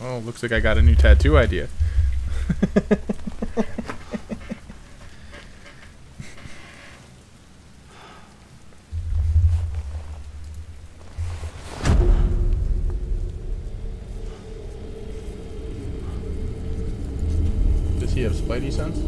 Oh, looks like I got a new tattoo idea. Does he have spidey sense?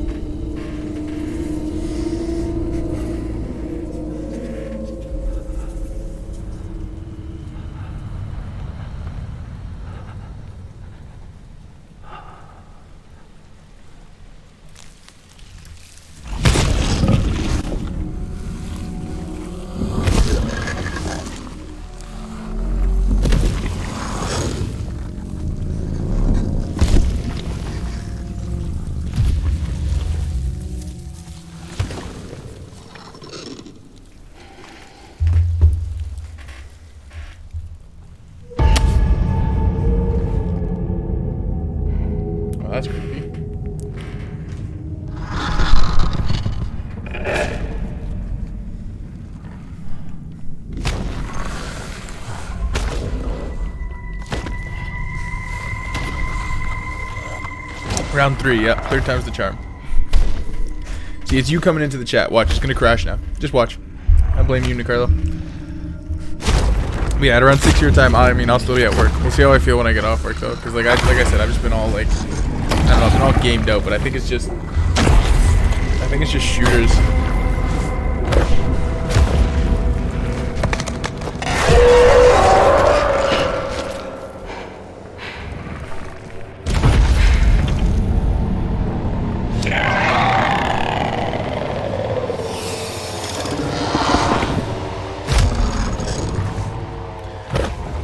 That's creepy. Round 3, yep. Third time's the charm. See, it's you coming into the chat. Watch, it's gonna crash now. Just watch. I blame you, Nicarlo. But yeah, at around 6 your time, I mean, I'll still be at work. We'll see how I feel when I get off work, though. Because, like I said, I've just been all, like, I don't know, I've been all gamed out. But I think it's just shooters.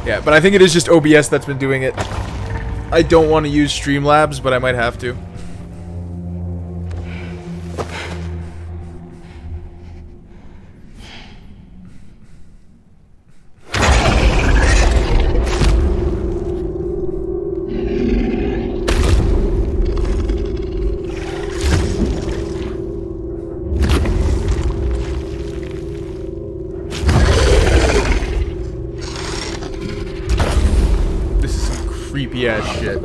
Yeah, but I think it is just OBS that's been doing it. I don't want to use Streamlabs, but I might have to. Creepy ass shit.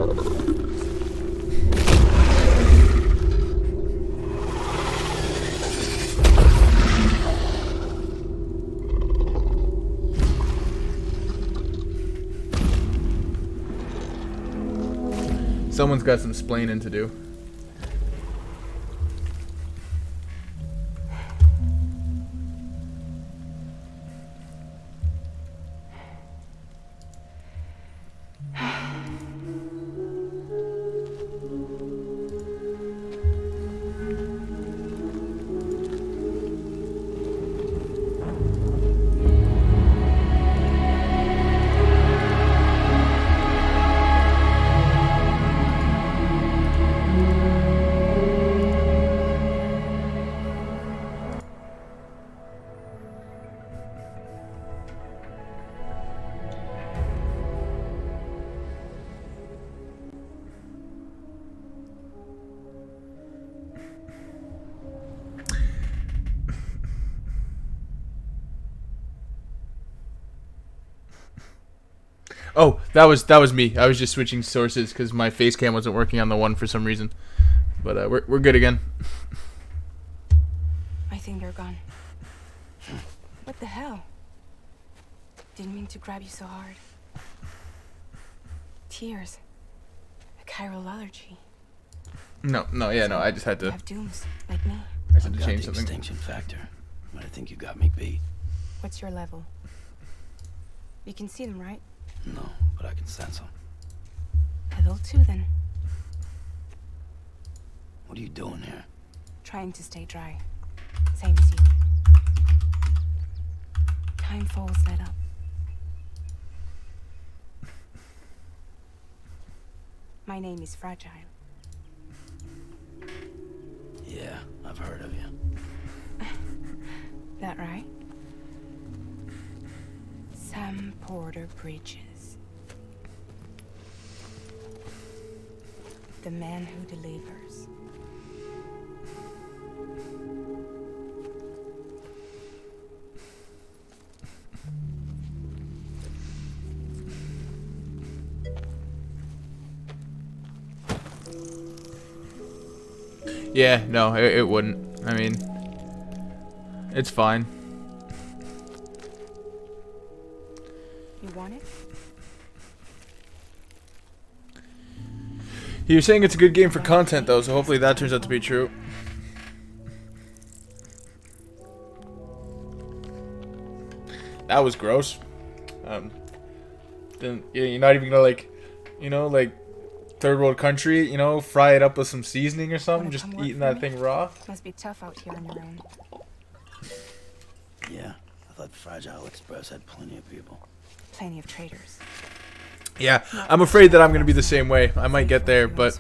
Someone's got some splaining to do. Oh, that was me. I was just switching sources because my face cam wasn't working on the one for some reason. But we're good again. I think they're gone. What the hell? Didn't mean to grab you so hard. Tears. A chiral allergy. No, I just had You to. have dooms, like me. I just had I've to got change the something. extinction factor, but I think you got me beat. What's your level? You can see them, right? No, but I can sense them. Level 2 then. What are you doing here? Trying to stay dry. Same as you. Time falls let up. My name is Fragile. Yeah, I've heard of you. That right? Sam Porter Bridges. The man who delivers. Yeah, no, it wouldn't. I mean, it's fine. You want it? You're saying it's a good game for content, though, so hopefully that turns out to be true. That was gross. Then you're not even gonna like, you know, like third world country, you know, fry it up with some seasoning or something. Just eating that thing raw. Must be tough out here on your own. Yeah, I thought Fragile Express had plenty of people. Plenty of traitors. Yeah, I'm afraid that I'm gonna be the same way. I might get there, but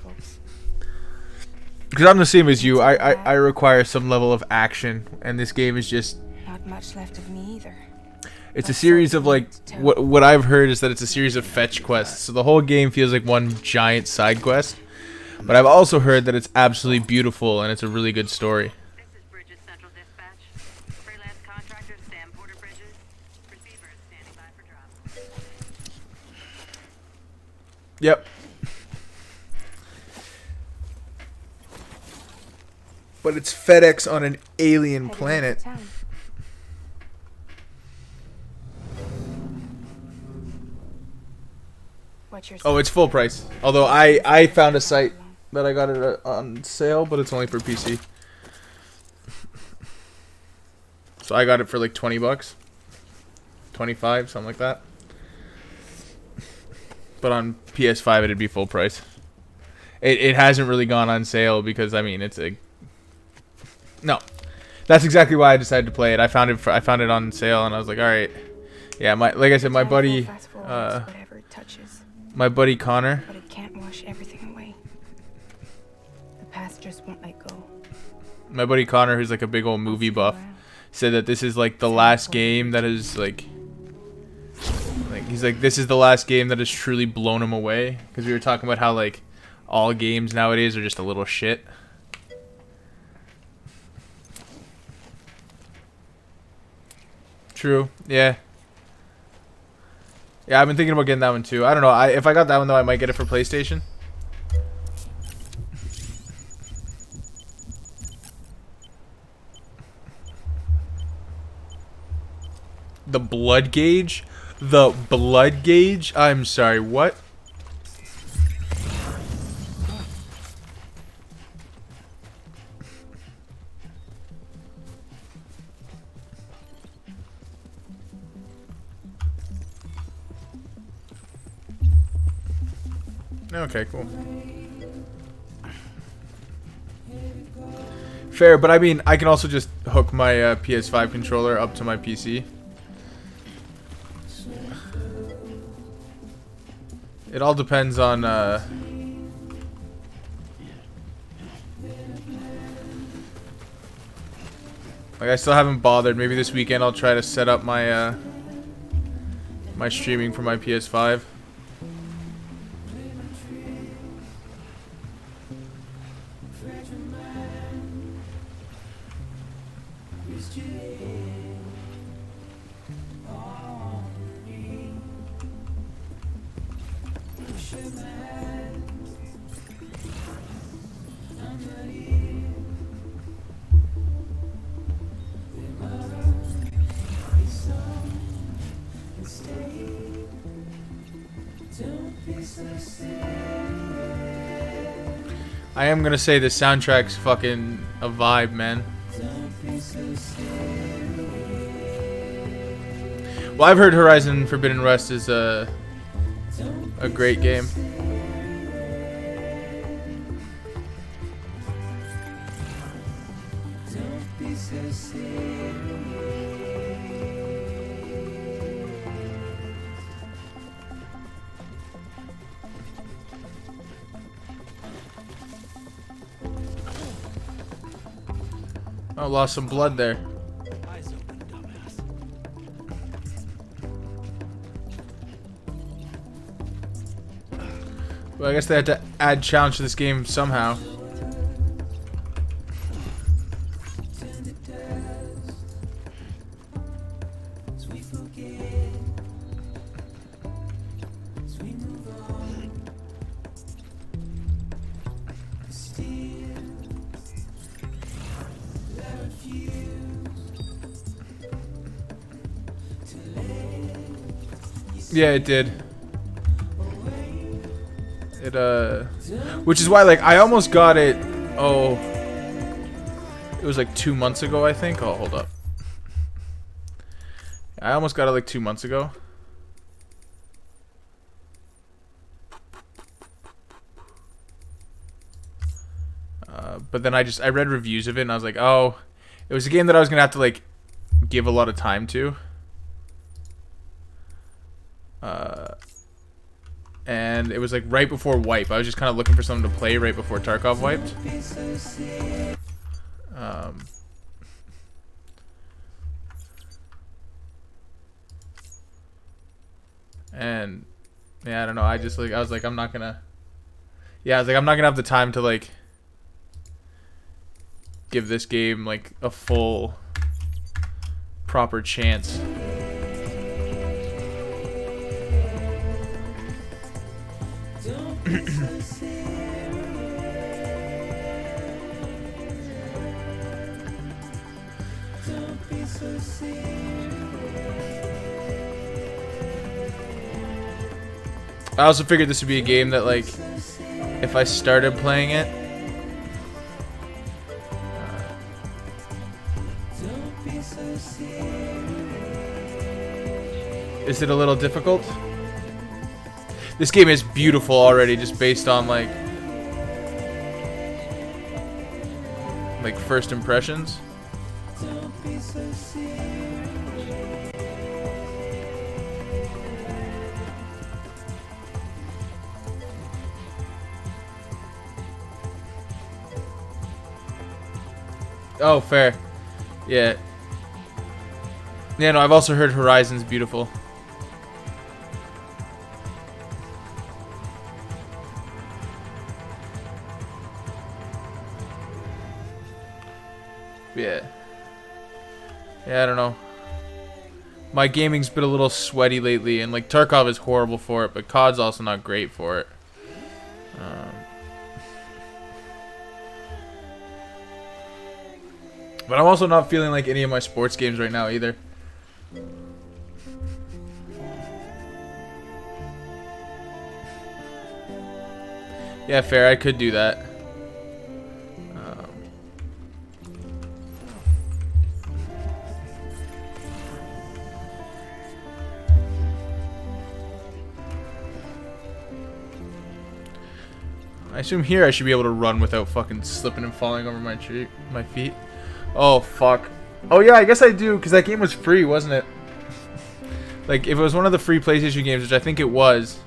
because I'm the same as you, I require some level of action, and this game is just Not much left of me either. it's a series of like what I've heard is that it's a series of fetch quests. So the whole game feels like one giant side quest. But I've also heard that it's absolutely beautiful and it's a really good story. This is Bridges Central Dispatch. Freelance contractors Sam Porter Bridges. Receivers standing by for drop. Yep. But it's FedEx on an alien planet. Oh, it's full price. Although I found a site that I got it on sale, but it's only for PC. So I got it for like 20 bucks. 25, something like that. But on PS5 it'd be full price. It hasn't really gone on sale because I mean it's a no. That's exactly why I decided to play it. I found it on sale and I was like, all right. Yeah, like I said, my buddy Connor. But it can't wash everything away. The past just won't let go. My buddy Connor, who's like a big old movie buff, said that this is like the last game that is like he's like this is the last game that has truly blown him away, because we were talking about how like all games nowadays are just a little shit. True. Yeah. Yeah, I've been thinking about getting that one too. I don't know. If I got that one though, I might get it for PlayStation. The blood gauge? The blood gauge? I'm sorry, what? Okay, cool. Fair, but I mean, I can also just hook my PS5 controller up to my PC. It all depends on like I still haven't bothered. Maybe this weekend I'll try to set up my my streaming for my PS5. I am gonna say the soundtrack's fucking a vibe, man. Well, I've heard Horizon Forbidden West is a great game. Oh, lost some blood there. Well, I guess they had to add challenge to this game somehow. Yeah, it did. It which is why like I almost got it. Oh, it was like 2 months ago, I think. Oh, hold up. I almost got it like 2 months ago. But then I read reviews of it and I was like, oh, it was a game that I was gonna have to like give a lot of time to. And it was like right before wipe. I was just kind of looking for something to play right before Tarkov wiped. And yeah, I don't know. I was like, I'm not gonna. Yeah, I was like, I'm not gonna have the time to like give this game like a full, proper chance. I also figured this would be a game that like if I started playing it is it a little difficult? This game is beautiful already just based on like first impressions. Oh, fair. Yeah. Yeah, no, I've also heard Horizon's beautiful. Yeah. Yeah, I don't know. My gaming's been a little sweaty lately, and like Tarkov is horrible for it, but COD's also not great for it. But I'm also not feeling like any of my sports games right now either. Yeah, fair. I could do that. I assume here I should be able to run without fucking slipping and falling over my feet. Oh, fuck. Oh, yeah, I guess I do, because that game was free, wasn't it? Like, if it was one of the free PlayStation games, which I think it was,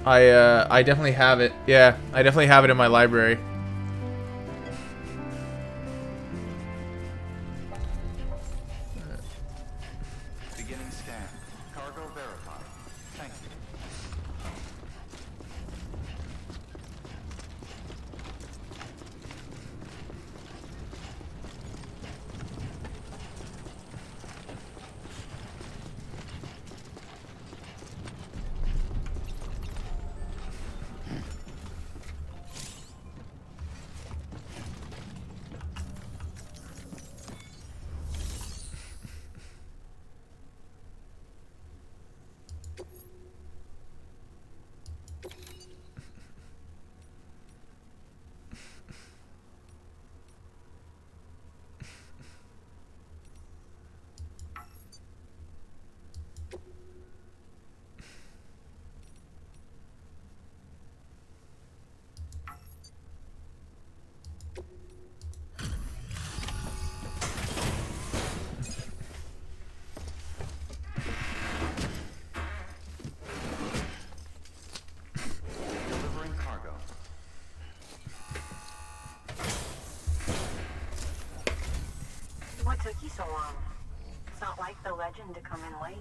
I definitely have it. Yeah, I definitely have it in my library. Beginning scan. Cargo verified. Thank you. Delivering cargo. What took you so long? It's not like the legend to come in late.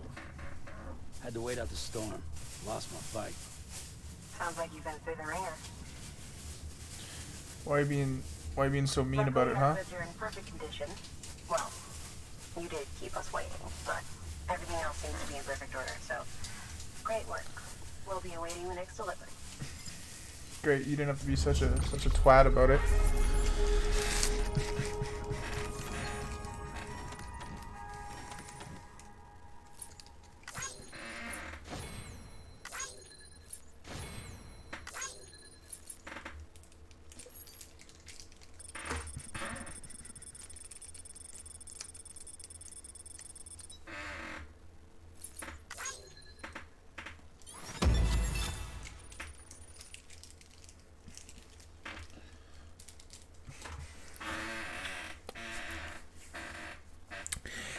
Had to wait out the storm. Lost my bike. Sounds like you've been through the ringer. Why are you being so mean about it, huh? You're in perfect condition. Well, you did keep us waiting, but everything else seems to be in perfect order, so great work. We'll be awaiting the next delivery. Great, you didn't have to be such a twat about it.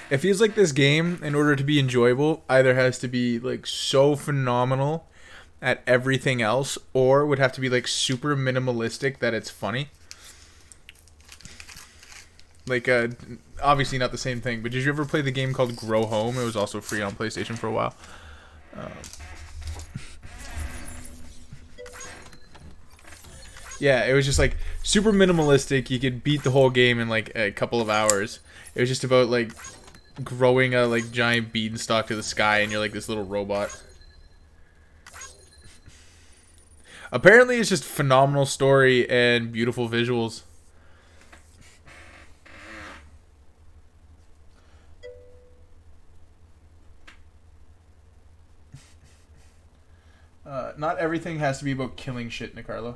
It feels like this game, in order to be enjoyable, either has to be like so phenomenal at everything else, or would have to be like super minimalistic that it's funny. Like, obviously not the same thing, but did you ever play the game called Grow Home? It was also free on PlayStation for a while. Yeah, it was just like super minimalistic. You could beat the whole game in like a couple of hours. It was just about like growing a like giant beanstalk to the sky, and you're like this little robot. Apparently, it's just phenomenal story and beautiful visuals. Not everything has to be about killing shit, Nicarlo.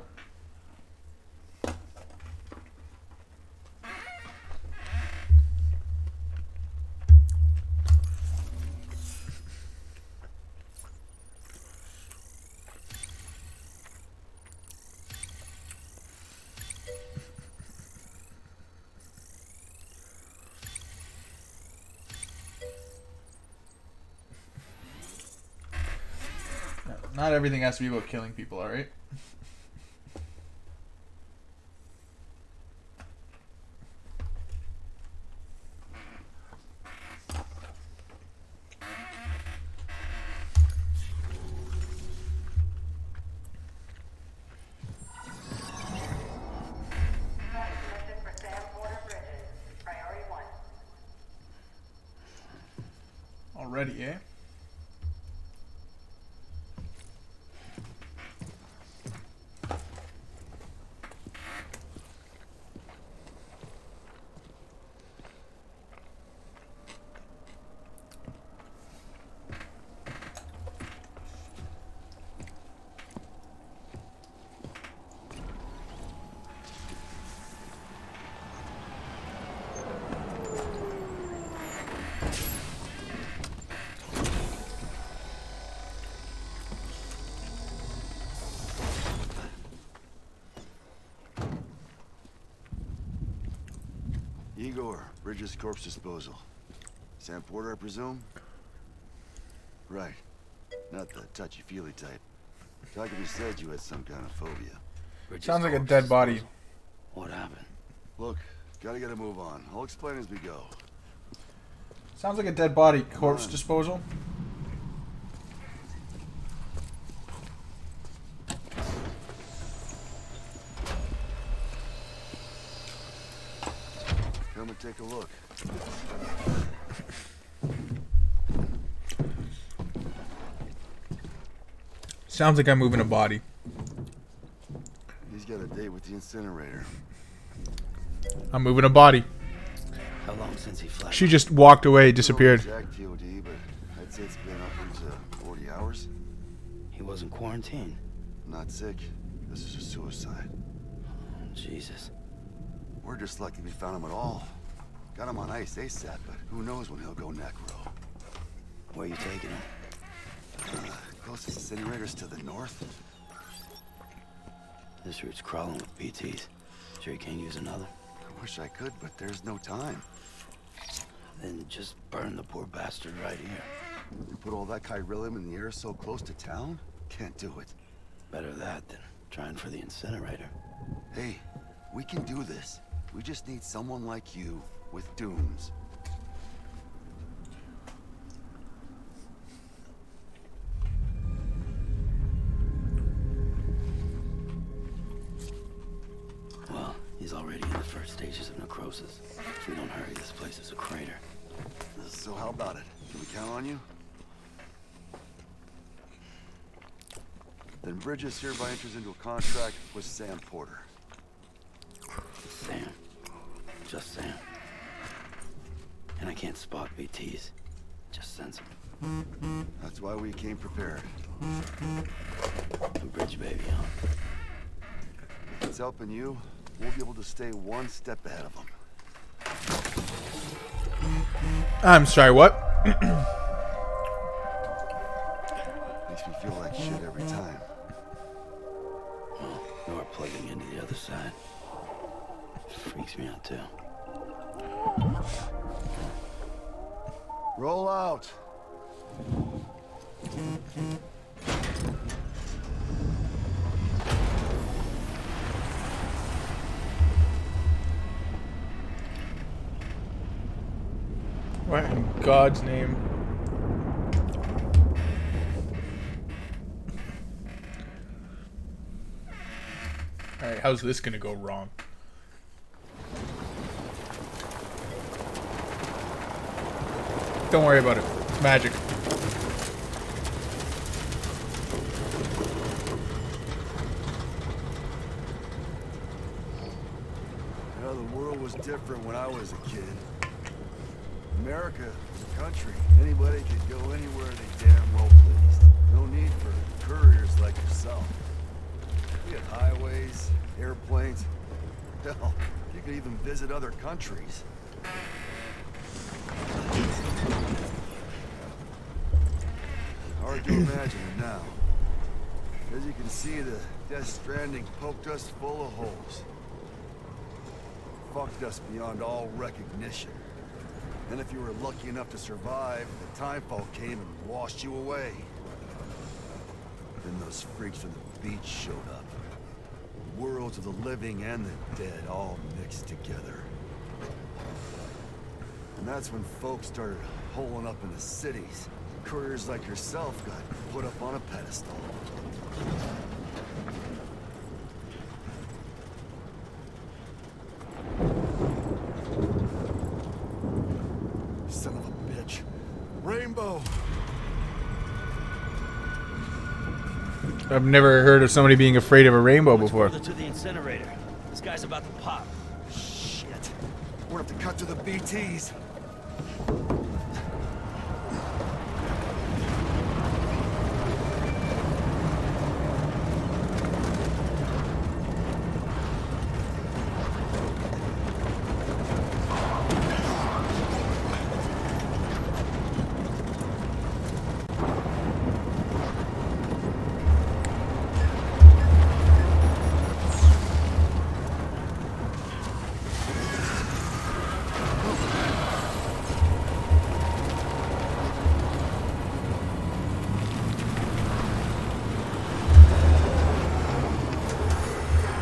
Not everything has to be about killing people, alright? Already, eh? Igor, Bridges Corpse Disposal. Sam Porter, I presume? Right. Not the touchy-feely type. Takumi said you had some kind of phobia. Bridges Sounds like a corpse dead body. disposal. What happened? Look, gotta get a move on. I'll explain as we go. Sounds like a dead body. Corpse disposal. Come and take a look. Sounds like I'm moving a body. He's got a date with the incinerator. I'm moving a body. How long since he flashed? She just walked away, disappeared. Exact TOD, but I'd say it's been upwards of 40 hours. He wasn't quarantined. Not sick. This is a suicide. Jesus. We're just lucky we found him at all. Got him on ice ASAP, but who knows when he'll go necro. Where you taking him? Closest incinerator's to the north. This route's crawling with BTs. Sure you can't use another? I wish I could, but there's no time. Then just burn the poor bastard right here. You put all that chiralium in the air so close to town? Can't do it. Better that than trying for the incinerator. Hey, we can do this. We just need someone like you with dunes. Well, he's already in the first stages of necrosis. If we don't hurry, this place is a crater. So how about it? Can we count on you? Then Bridges hereby enters into a contract with Sam Porter. Sam. Just Sam. And I can't spot BTs. Just sense them. That's why we came prepared. A bridge baby, huh? If it's helping you, we'll be able to stay one step ahead of them. I'm sorry, what? Makes me feel like shit every time. Well, you're plugging into the other side. Freaks me out too. Roll out. What in God's name? Alright, how's this gonna go wrong? Don't worry about it. It's magic. You know, the world was different when I was a kid. America was a country. Anybody could go anywhere they damn well pleased. No need for couriers like yourself. We had highways, airplanes. Hell, you could even visit other countries. Hard to imagine it now. As you can see, the Death Stranding poked us full of holes. Fucked us beyond all recognition. And if you were lucky enough to survive, the timefall came and washed you away. Then those freaks from the beach showed up. Worlds of the living and the dead all mixed together. And that's when folks started holing up in the cities. Couriers like yourself got put up on a pedestal. Son of a bitch. Rainbow! I've never heard of somebody being afraid of a rainbow Much before. further to the incinerator. This guy's about to pop. Shit. We're gonna have to cut to the BTs.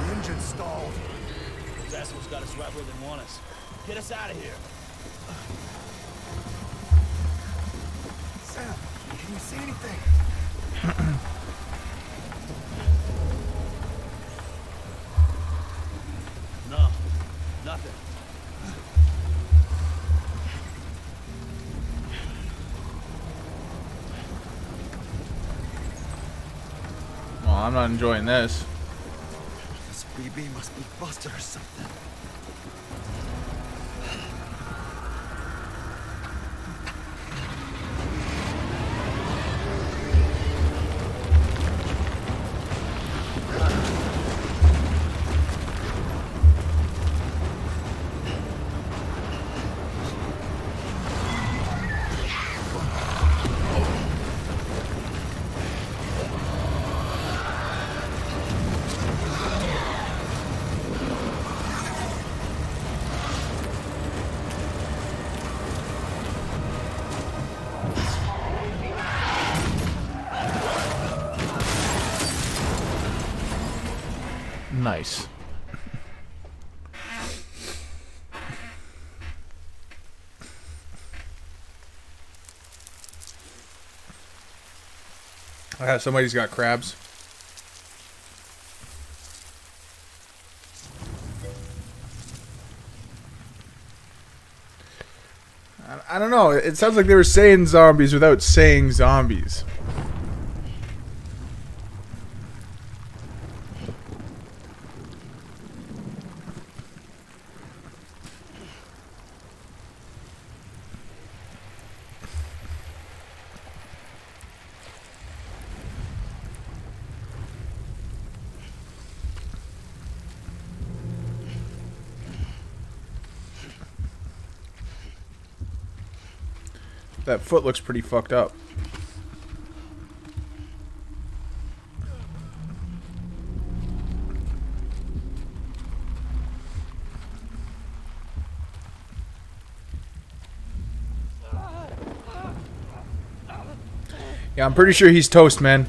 The engine stalled. Those assholes got us right where they want us. Get us out of here. Sam, can you see anything? No, nothing. Well, I'm not enjoying this. This BB must be busted or something. Nice. Somebody's got crabs. I don't know. It sounds like they were saying zombies without saying zombies. That foot looks pretty fucked up. Yeah, I'm pretty sure he's toast, man.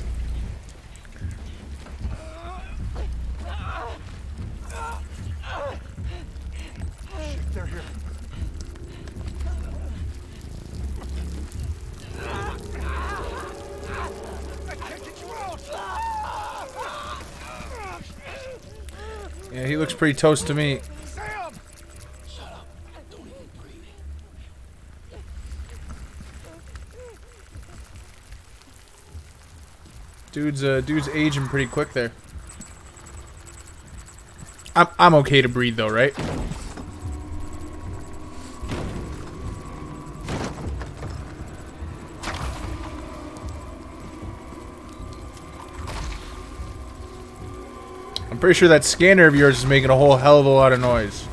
They're here. I can't get you out. Yeah, he looks pretty toast to me. Sam! Dude's aging pretty quick there. I'm okay to breathe though, right? I'm pretty sure that scanner of yours is making a whole hell of a lot of noise.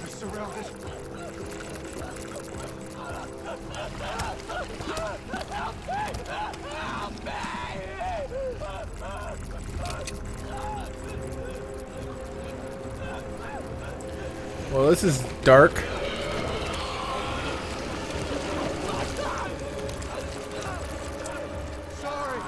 Surrounded. Well, this is dark. Sorry.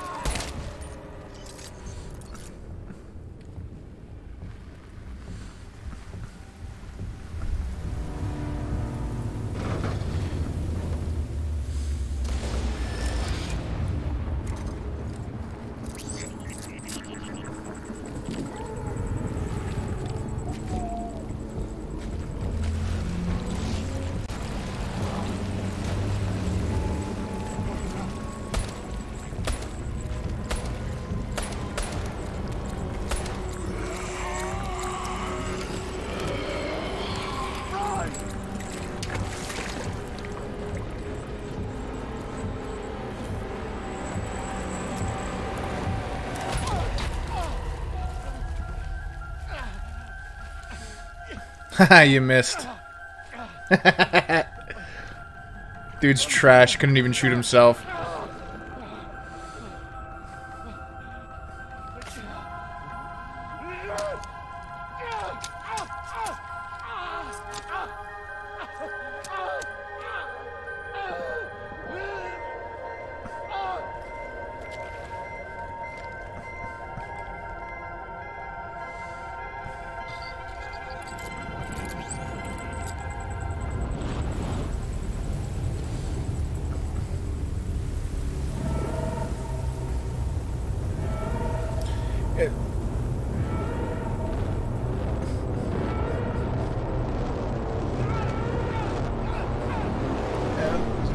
Haha, you missed. Dude's trash, couldn't even shoot himself.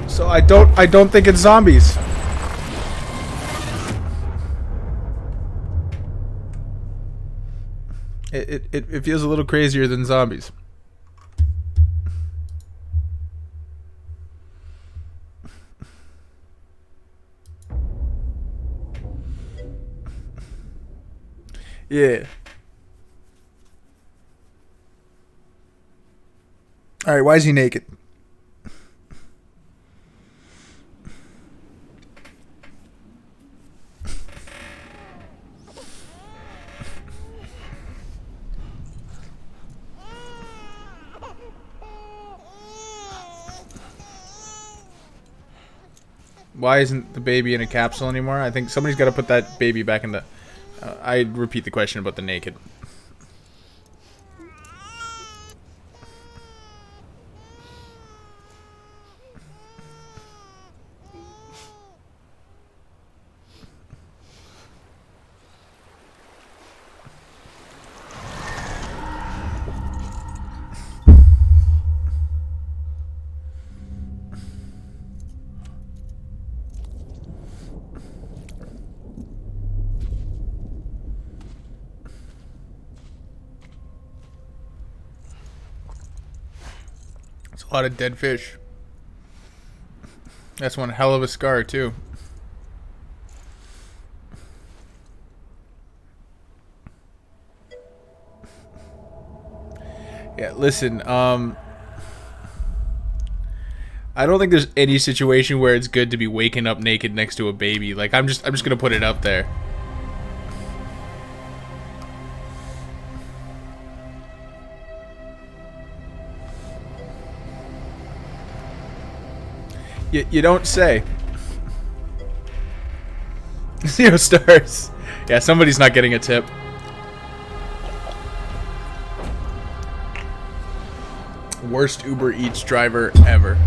So I don't think it's zombies. It feels a little crazier than zombies. Yeah. All right, why is he naked? Why isn't the baby in a capsule anymore? I think somebody's got to put that baby back in the... I repeat the question about the naked. It's a lot of dead fish. That's one hell of a scar too. Yeah, listen, I don't think there's any situation where it's good to be waking up naked next to a baby. Like, I'm just gonna put it up there. You don't say. 0 stars. Yeah, somebody's not getting a tip. Worst Uber Eats driver ever.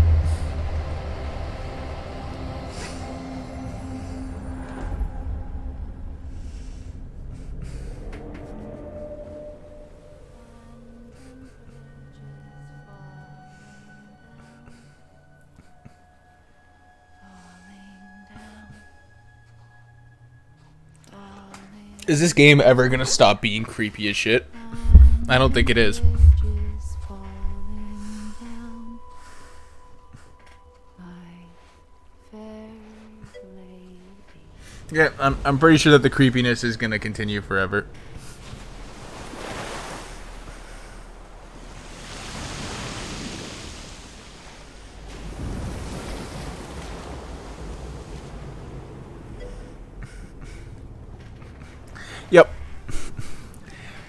Is this game ever gonna stop being creepy as shit? I don't think it is. Yeah, I'm pretty sure that the creepiness is gonna continue forever. Yep.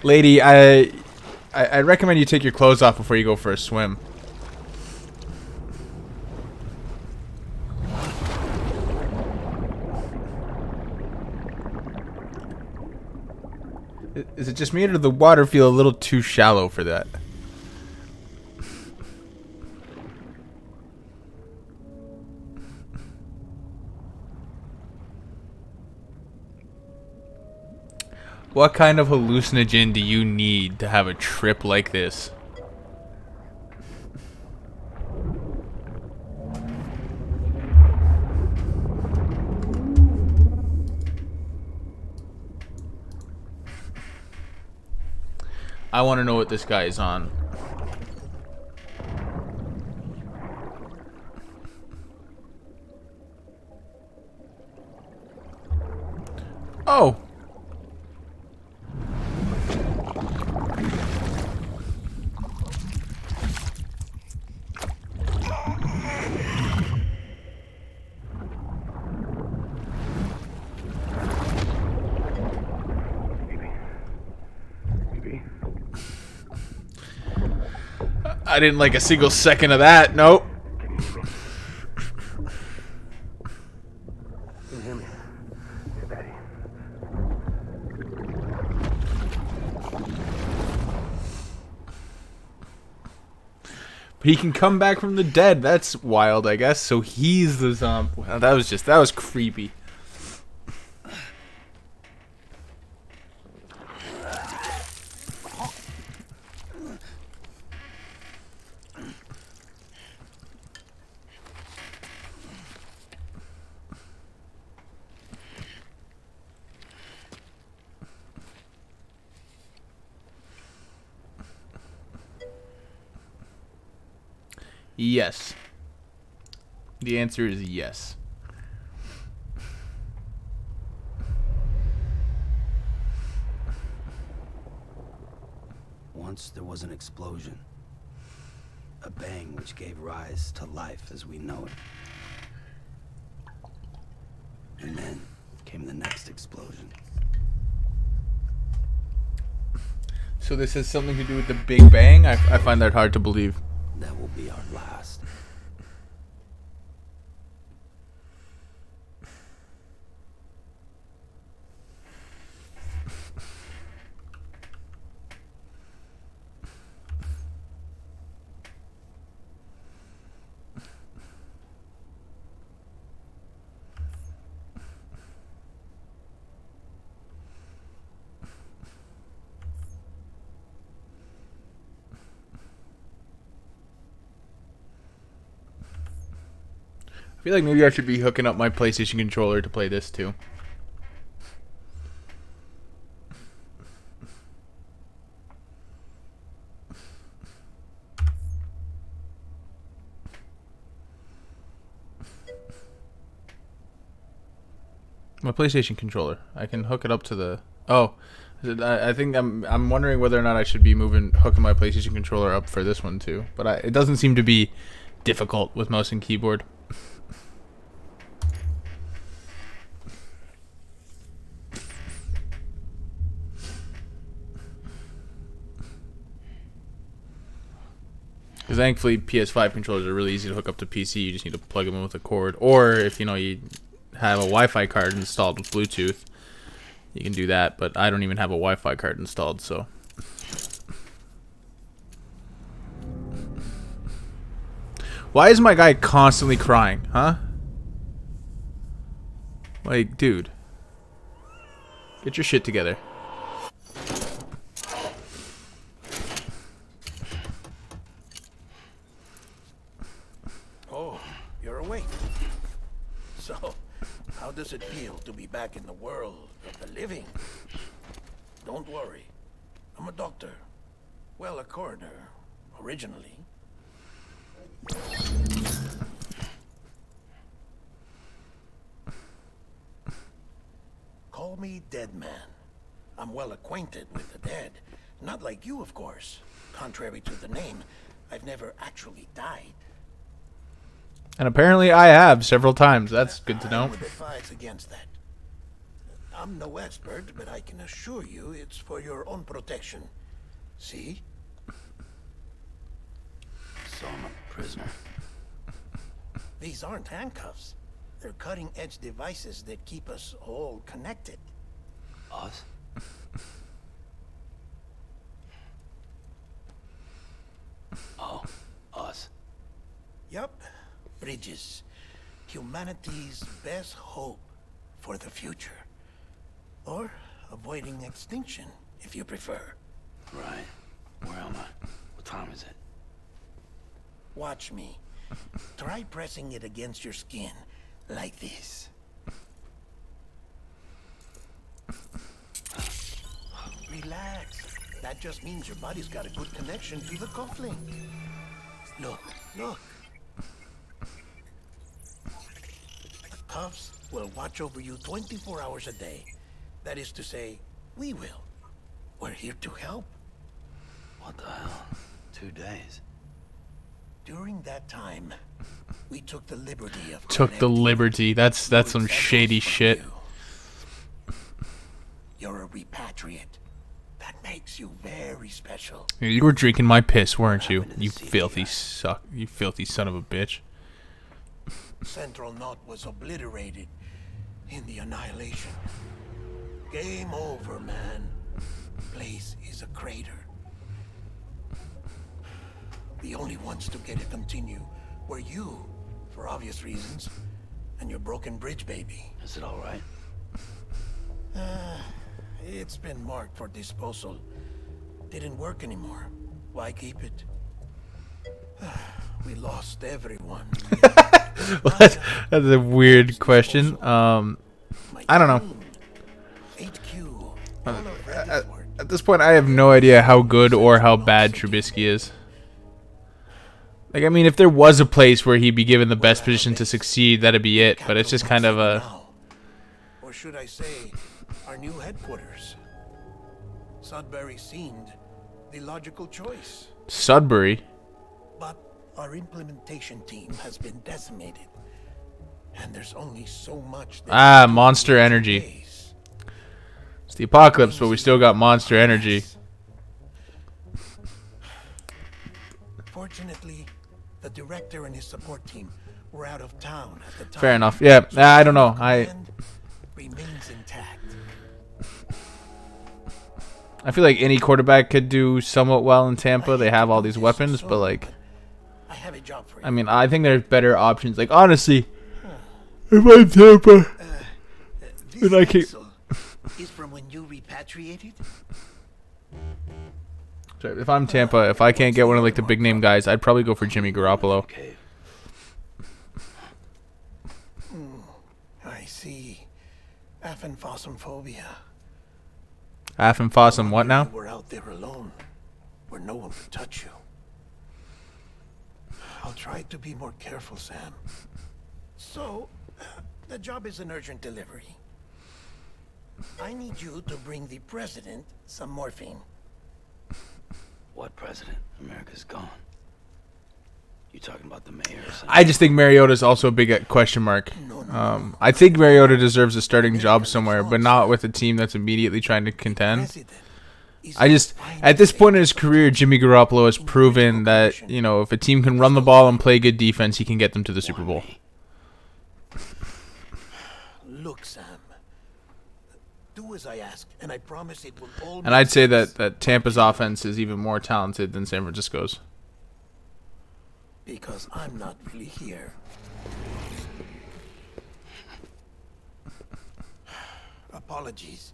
Lady, I recommend you take your clothes off before you go for a swim. Is it just me, or does the water feel a little too shallow for that? What kind of hallucinogen do you need to have a trip like this? I want to know what this guy is on. Oh! I didn't like a single second of that. Nope. Can you hear me? It's Betty. But he can come back from the dead. That's wild, I guess. So he's the zombie. Wow, that was creepy. Yes. The answer is yes. Once there was an explosion. A bang which gave rise to life as we know it. And then came the next explosion. So this has something to do with the Big Bang? I find that hard to believe. That will be our last. I feel like maybe I should be hooking up my PlayStation controller to play this too. My PlayStation controller. I can hook it up to the. Oh, I think I'm wondering whether or not I should be hooking my PlayStation controller up for this one too. But it doesn't seem to be difficult with mouse and keyboard. Because thankfully PS5 controllers are really easy to hook up to PC. You just need to plug them in with a cord, or if you have a Wi-Fi card installed with Bluetooth, you can do that. But I don't even have a Wi-Fi card installed, so. Why is my guy constantly crying, huh? Like, dude, get your shit together. So, how does it feel to be back in the world of the living? Don't worry. I'm a doctor. Well, a coroner, originally. Call me Dead Man. I'm well acquainted with the dead. Not like you, of course. Contrary to the name, I've never actually died. And apparently I have several times. That's good to know. I would advise against that. I'm no expert, but I can assure you it's for your own protection. See? So I'm a prisoner. These aren't handcuffs. They're cutting-edge devices that keep us all connected. Us? Oh, us. Yup. Bridges. Humanity's best hope for the future. Or avoiding extinction, if you prefer. Right. Where am I? What time is it? Watch me. Try pressing it against your skin, like this. Relax. That just means your body's got a good connection to the cufflink. Look, look. The cuffs will watch over you 24 hours a day. That is to say, we will. We're here to help. What the hell? 2 days. During that time, we took the liberty of That's some shady shit. You're a repatriate. That makes you very special. You were drinking my piss, weren't you? You filthy son of a bitch. Central Knot was obliterated in the annihilation. Game over, man. Place is a crater. The only ones to get it continue were you, for obvious reasons, and your broken bridge baby. Is it all right? It's been marked for disposal. Didn't work anymore. Why keep it? We lost everyone. That's a weird question. I don't know. HQ. At this point, I have no idea how good or how bad Trubisky is. Like, I mean, if there was a place where he'd be given the best position to succeed, that'd be it. But it's just kind of a... Or should I say, our new headquarters. Sudbury seemed the logical choice. Sudbury? But our implementation team has been decimated. And there's only so much... Monster Energy. It's the apocalypse, but we still got Monster Energy. Fortunately, the director and his support team were out of town at the time. Fair enough. Yeah, I don't know. Remains intact. I feel like any quarterback could do somewhat well in Tampa. They have all these weapons, but like... I have a job for you. I mean, I think there's better options. Like, honestly, if I'm Tampa, This I can't... is from when you repatriated? Sorry, if I'm Tampa, if I can't get one of like the big name guys, I'd probably go for Jimmy Garoppolo. Okay. I see. Aphenphosmphobia. Aphenphosm, what now? You were out there alone, where no one could touch you. I'll try to be more careful, Sam. So, the job is an urgent delivery. I need you to bring the president some morphine. What president? America's gone. You talking about the mayor or something? I just think Mariota's also a big question mark. I think Mariota deserves a starting job somewhere, but not with a team that's immediately trying to contend. At this point in his career, Jimmy Garoppolo has proven that, you know, if a team can run the ball and play good defense, he can get them to the Super Bowl. Look, Sam. Do as I ask, and I promise it will all. And I'd say that Tampa's offense is even more talented than San Francisco's. Because I'm not really here. Apologies.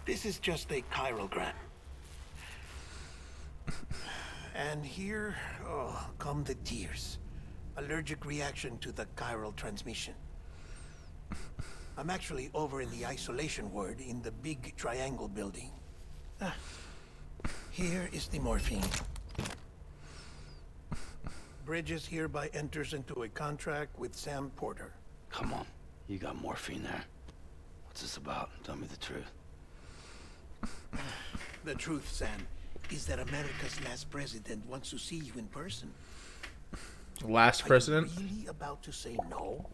This is just a chiralgram. And here, come the tears. Allergic reaction to the chiral transmission. I'm actually over in the isolation ward in the big triangle building. Here is the morphine. Bridges hereby enters into a contract with Sam Porter. Come on. You got morphine there. What's this about? Tell me the truth. The truth, Sam, is that America's last president wants to see you in person. Last president? Are you really about to say no?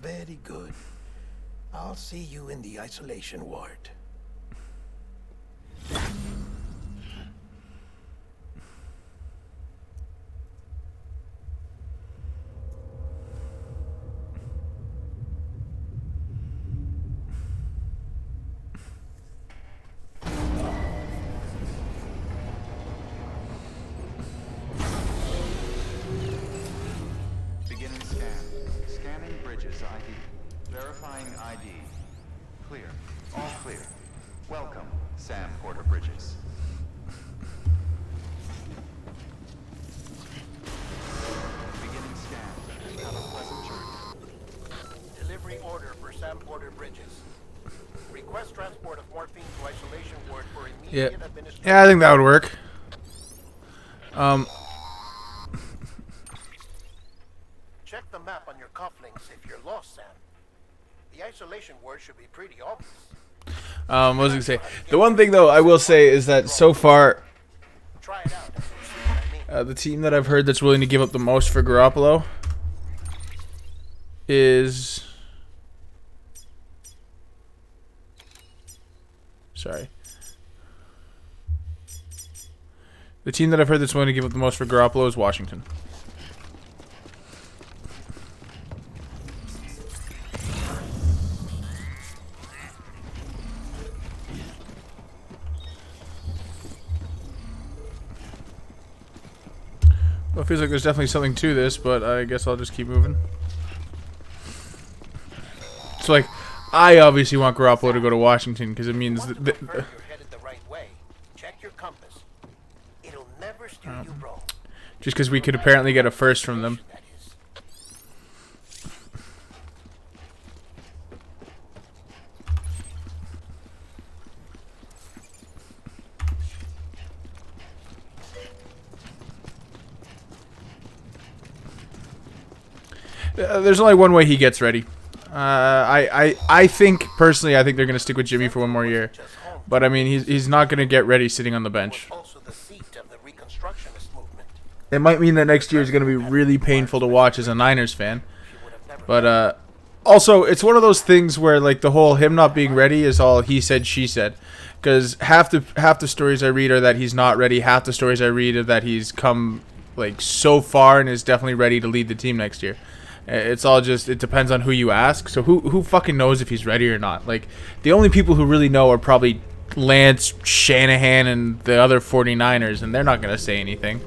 Very good. I'll see you in the isolation ward. Beginning scan. Scanning Bridges ID. Verifying ID. Clear. All clear. Welcome, Sam Porter Bridges. Beginning scan. Have a pleasant journey. Delivery order for Sam Porter Bridges. Request transport of morphine to isolation ward for Yeah. immediate administration. Yeah, I think that would work. Check the map on your cufflinks if you're lost, Sam. The isolation word should be pretty obvious. What was I gonna say? The one thing though I will say is that so far, Try it out. That's what I mean. the team that I've heard that's willing to give up the most for Garoppolo is. Sorry. The team that I've heard that's willing to give up the most for Garoppolo is Washington. Well, it feels like there's definitely something to this, but I guess I'll just keep moving. So, like, I obviously want Garoppolo to go to Washington because it means Want to that. confirm you're headed the right way. Check your compass. It'll never steer you wrong. Just because we could apparently get a first from them. That is. There's only one way he gets ready. I think personally, I think they're gonna stick with Jimmy for one more year. But I mean, he's not gonna get ready sitting on the bench. Also the seat of the Reconstructionist movement. It might mean that next year is gonna be really painful to watch as a Niners fan. But also, it's one of those things where like the whole him not being ready is all he said, she said. Because half the stories I read are that he's not ready. Half the stories I read are that he's come like so far and is definitely ready to lead the team next year. It's all just, it depends on who you ask. So who fucking knows if he's ready or not? Like, the only people who really know are probably Lance, Shanahan, and the other 49ers, and they're not going to say anything.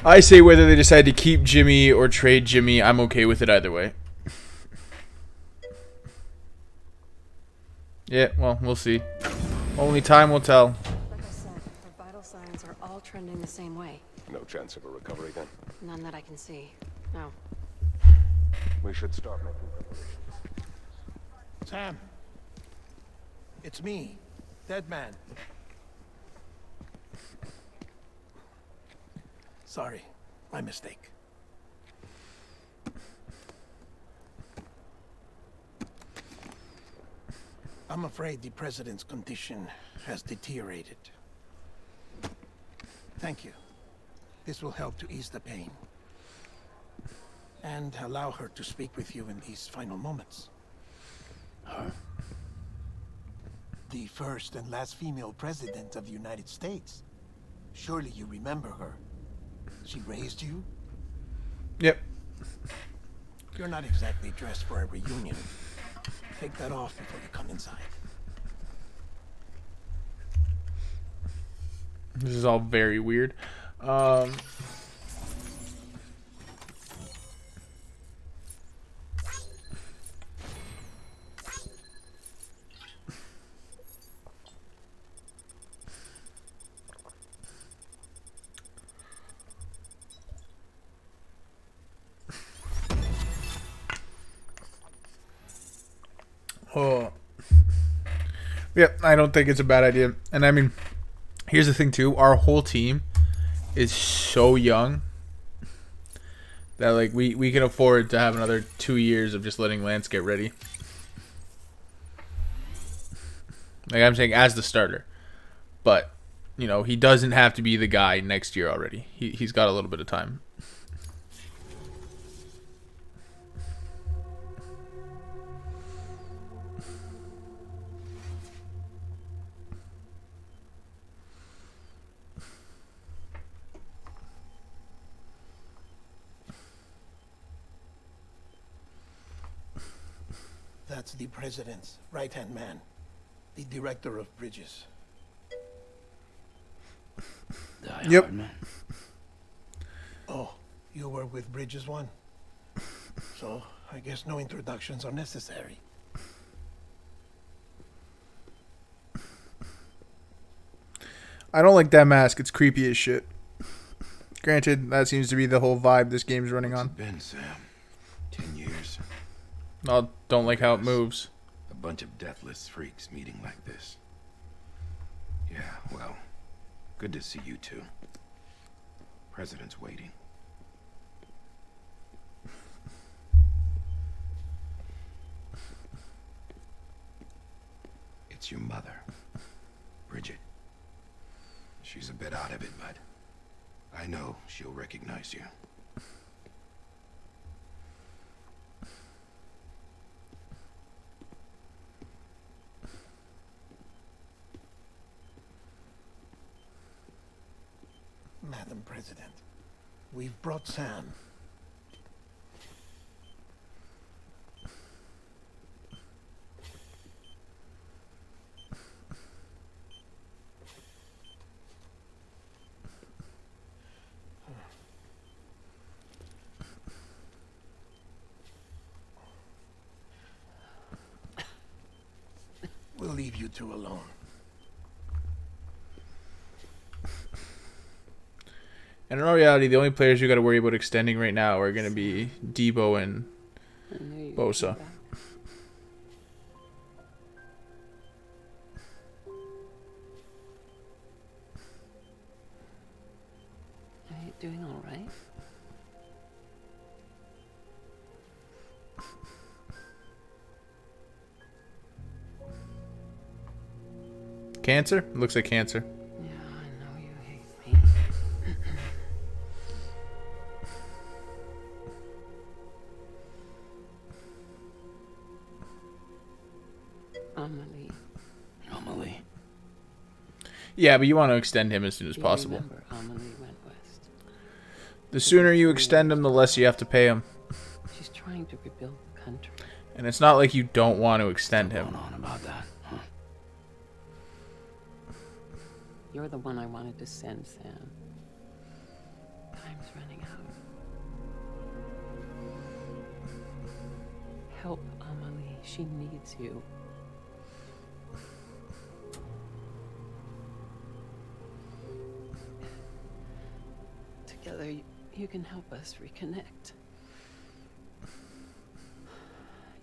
I say whether they decide to keep Jimmy or trade Jimmy, I'm okay with it either way. Yeah, well, we'll see. Only time will tell. Like I said, her vital signs are all trending the same way. No chance of a recovery then. None that I can see. No. We should start making preparations. Sam. It's me, Dead Man. Sorry, my mistake. I'm afraid the president's condition has deteriorated. Thank you. This will help to ease the pain. And allow her to speak with you in these final moments. Her? The first and last female president of the United States. Surely you remember her. She raised you? Yep. You're not exactly dressed for a reunion. Take that off before you come inside. This is all very weird. Oh. Yeah, I don't think it's a bad idea. And I mean, here's the thing too, our whole team is so young that like we can afford to have another 2 years of just letting Lance get ready. Like I'm saying as the starter. But, you know, he doesn't have to be the guy next year already. He's got a little bit of time. That's the president's right-hand man. The director of bridges. Yep. Man. Oh, you were with Bridges 1? So, I guess no introductions are necessary. I don't like that mask. It's creepy as shit. Granted, that seems to be the whole vibe this game's running What's on. it been, Sam? 10 years? I don't like how it moves. A bunch of deathless freaks meeting like this. Yeah, well, good to see you two. President's waiting. It's your mother, Bridget. She's a bit out of it, but I know she'll recognize you. Madam President, we've brought Sam. We'll leave you two alone. And in all reality, the only players you got to worry about extending right now are going to be Debo and Bosa. Are you doing all right? Cancer? Looks like cancer. Yeah, I know you hate me. Amelie. Amelie. Yeah, but you want to extend him as soon as You possible. remember Amelie went west. The sooner you extend him, the less you have to pay him. She's trying to rebuild the country. And it's not like you don't want to extend Going him. on about that, huh? You're the one I wanted to send, Sam. Time's running out. Help Amelie. She needs you. Together, you can help us reconnect.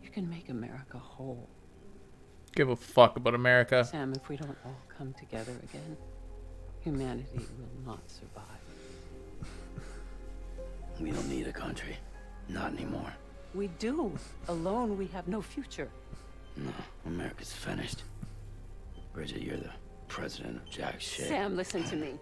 You can make America whole. Give a fuck about America. Sam, if we don't all come together again, humanity will not survive. We don't need a country. Not anymore. We do. Alone, we have no future. No, America's finished. Bridget, you're the president of jack shit. Sam, listen to me.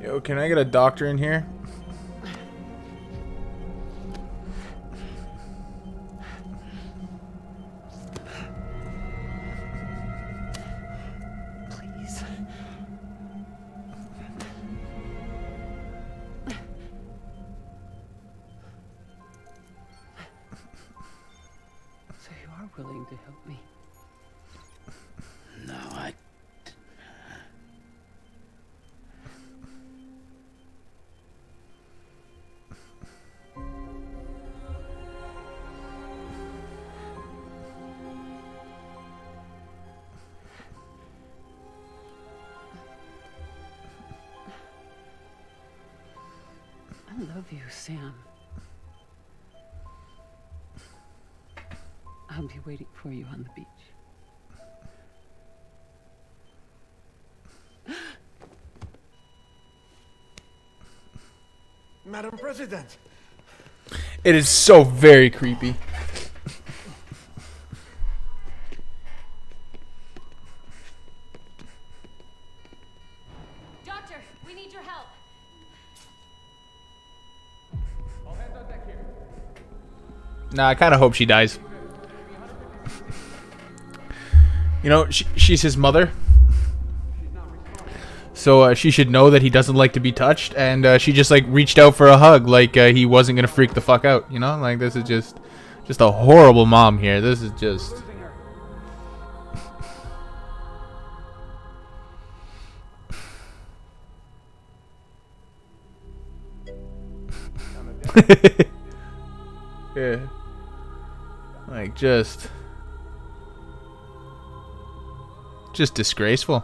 Yo, can I get a doctor in here? Please. So you are willing to help me? No, I... I love you, Sam. I'll be waiting for you on the beach. Madam President! It is so very creepy. Doctor, we need your help. Nah, I kind of hope she dies. You know, she's his mother. So she should know that he doesn't like to be touched, and she just like reached out for a hug, like he wasn't gonna freak the fuck out. You know, like this is just a horrible mom here. This is just. Yeah. Like just disgraceful.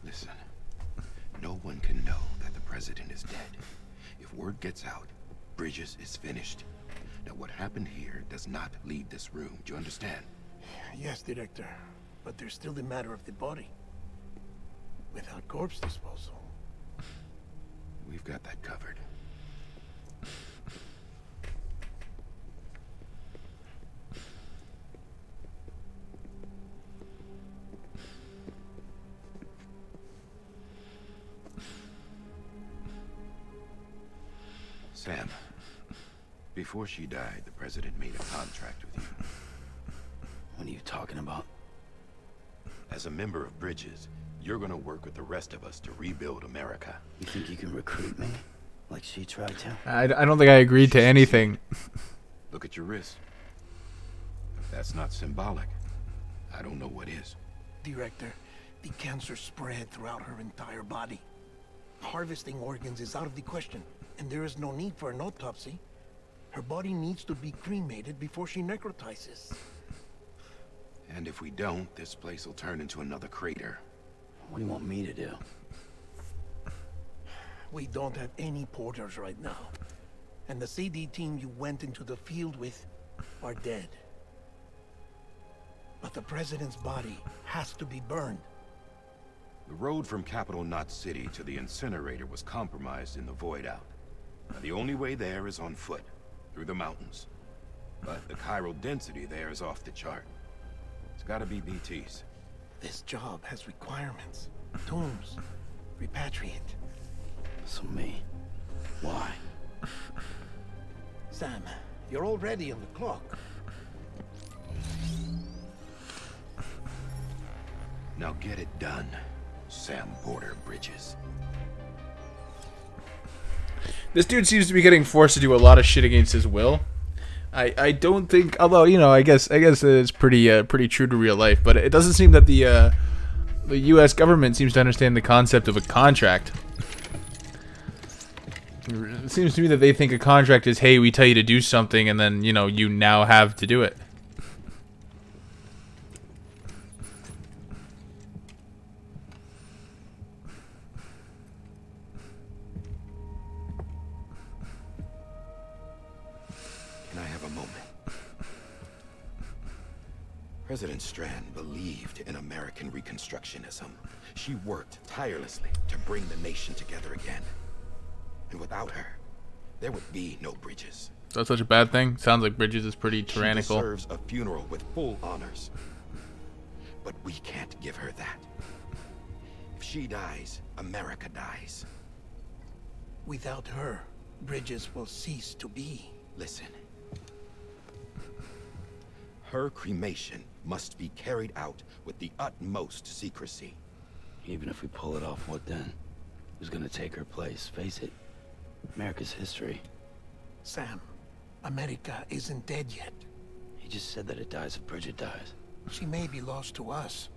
Listen, no one can know that the president is dead. If word gets out, Bridges is finished. Now what happened here does not leave this room. Do you understand? Yes, Director. But there's still the matter of the body. Without corpse disposal. We've got that covered. Sam, before she died, the president made a contract with you. What are you talking about? As a member of Bridges, you're gonna work with the rest of us to rebuild America. You think you can recruit me? Like she tried to? I don't think I agreed to anything. Look at your wrist. If that's not symbolic, I don't know what is. Director, the cancer spread throughout her entire body. Harvesting organs is out of the question, and there is no need for an autopsy. Her body needs to be cremated before she necrotizes. And if we don't, this place will turn into another crater. What do you want me to do? We don't have any porters right now. And the CD team you went into the field with are dead. But the president's body has to be burned. The road from Capital Knot City to the incinerator was compromised in the void out. Now, the only way there is on foot, through the mountains. But the chiral density there is off the chart. It's gotta be BT's. This job has requirements. Tombs. Repatriate. So me. Why? Sam, you're already on the clock. Now get it done, Sam Porter Bridges. This dude seems to be getting forced to do a lot of shit against his will. I don't think, although, you know, I guess it's pretty true to real life, but it doesn't seem that the U.S. government seems to understand the concept of a contract. It seems to me that they think a contract is, hey, we tell you to do something, and then, you know, you now have to do it. Can I have a moment? President Strand believed in American Reconstructionism. She worked tirelessly to bring the nation together again. And without her, there would be no Bridges. Is that such a bad thing? Sounds like Bridges is pretty tyrannical. She deserves a funeral with full honors. But we can't give her that. If she dies, America dies. Without her, Bridges will cease to be. Listen. Her cremation must be carried out with the utmost secrecy. Even if we pull it off, what then? Who's gonna take her place? Face it. America's history. Sam, America isn't dead yet. He just said that it dies if Bridget dies. She may be lost to us,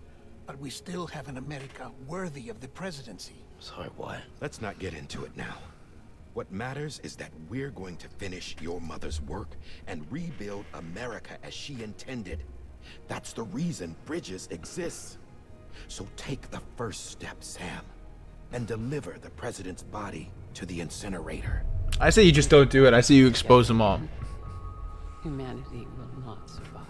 but we still have an America worthy of the presidency. Sorry, what? Let's not get into it now. What matters is that we're going to finish your mother's work and rebuild America as she intended. That's the reason Bridges exists. So take the first step, Sam, and deliver the president's body to the incinerator. I say you just don't do it. I say you expose them all. Humanity will not survive.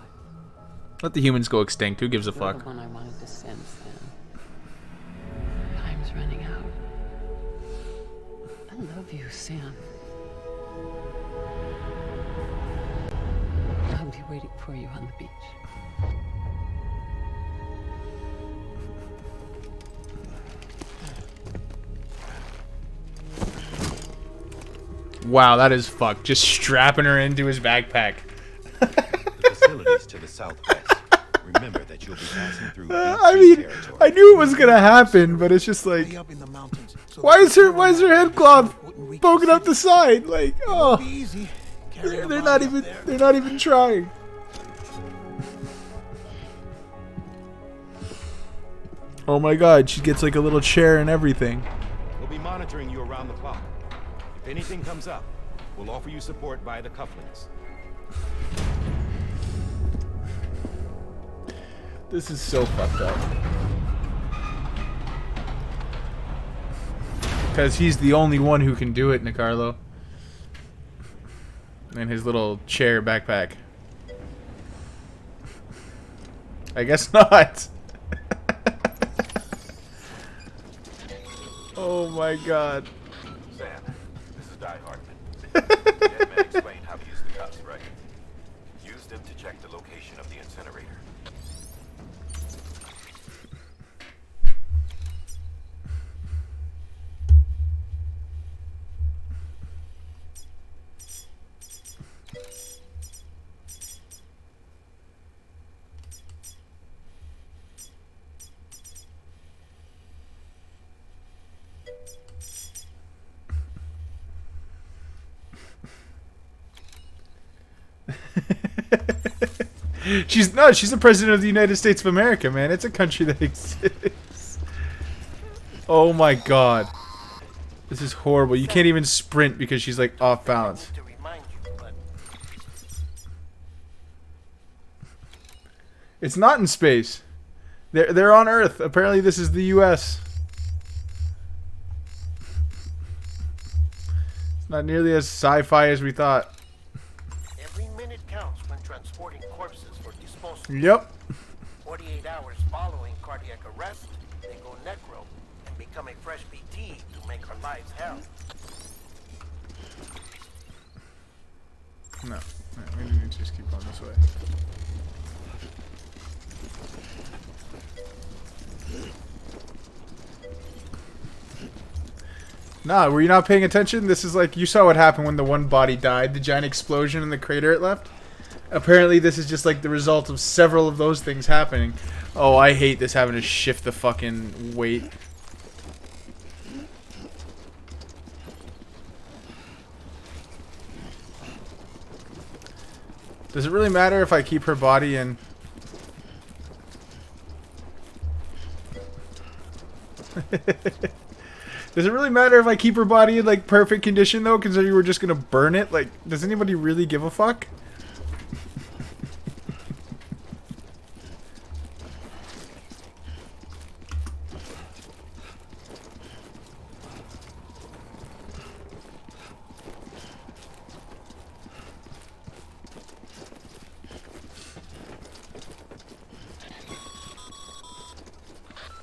Let the humans go extinct. Who gives a You're fuck? the one I wanted to send, Sam. Time's running out. I love you, Sam. I'll be waiting for you on the beach. Wow, that is fucked. Just strapping her into his backpack. The facilities to the southwest. Remember that you'll be passing through I mean, territory. I knew it was gonna happen, but it's just like, Way up in the mountains, so why is her head cloth wouldn't reach poking the up the side? Like, city. oh, Be easy. Carry the they're body not up even there. they're not even trying. Oh my god, she gets like a little chair and everything. We'll be monitoring you around the clock. If anything comes up, we'll offer you support via the cufflinks. This is so fucked up. Because he's the only one who can do it, Nicarlo. And his little chair backpack. I guess not. Oh my god. Sam, this is Die Hartman. Dead man explained how to use the cuffs, right? Use them to check the location of the incinerator. She's the president of the United States of America, man. It's a country that exists. Oh my god. This is horrible. You can't even sprint because she's like off balance. To remind you, but It's not in space. They're on Earth. Apparently this is the US. It's not nearly as sci-fi as we thought. every minute counts when transporting corpses for disposal. Yep. 48 hours following cardiac arrest, they go necro and become a fresh BT to make our lives hell. No. No, we need to just keep going this way. Nah, were you not paying attention? This is like, you saw what happened when the one body died, the giant explosion in the crater it left? Apparently this is just like the result of several of those things happening. Oh, I hate this having to shift the fucking weight. Does it really matter if I keep her body in? Does it really matter if I keep her body in like perfect condition though, considering we're just gonna burn it? Like, does anybody really give a fuck?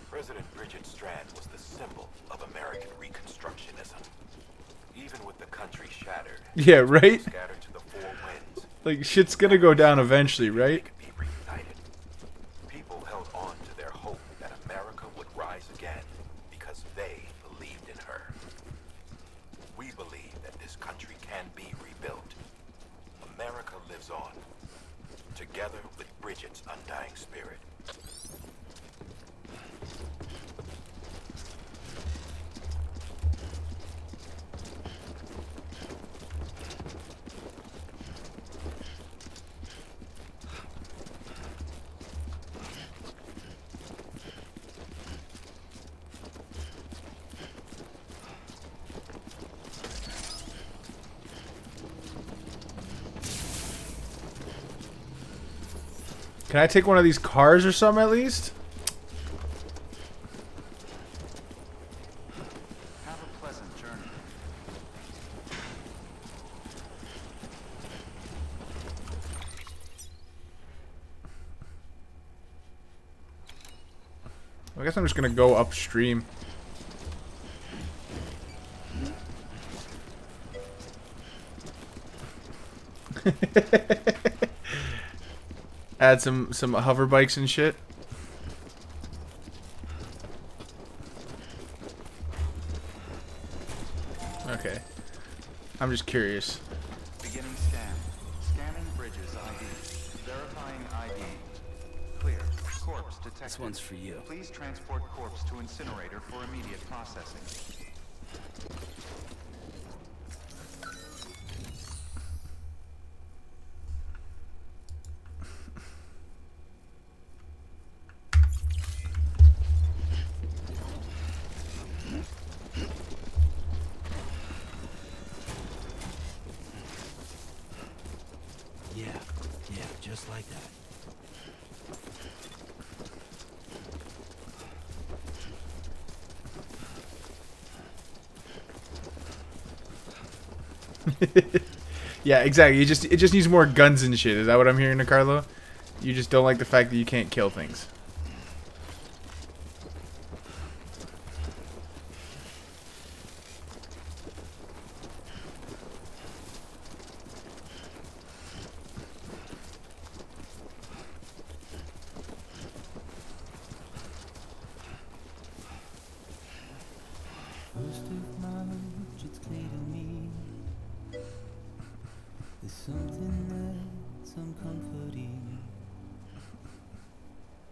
President Bridget Strand was the symbol of American Reconstructionism. Even with the country shattered, Yeah, right? scattered to the four winds, Like, shit's gonna go down eventually, right? could be reunited. People held on to their hope that America would rise again because they believed in her. We believe that this country can be rebuilt. America lives on, together with Bridget's undying spirit. Can I take one of these cars or something at least? Have a pleasant journey. I guess I'm just gonna go upstream. Add some hover bikes and shit. Okay. I'm just curious. Beginning scan. Scanning Bridges ID. Verifying ID. Clear. Corpse detected. This one's for you. Please transport corpse to incinerator for immediate processing. Yeah, just like that. Yeah, exactly. It just needs more guns and shit. Is that what I'm hearing, Carlo? You just don't like the fact that you can't kill things. First of March, it's clear to me there's something that's uncomforting.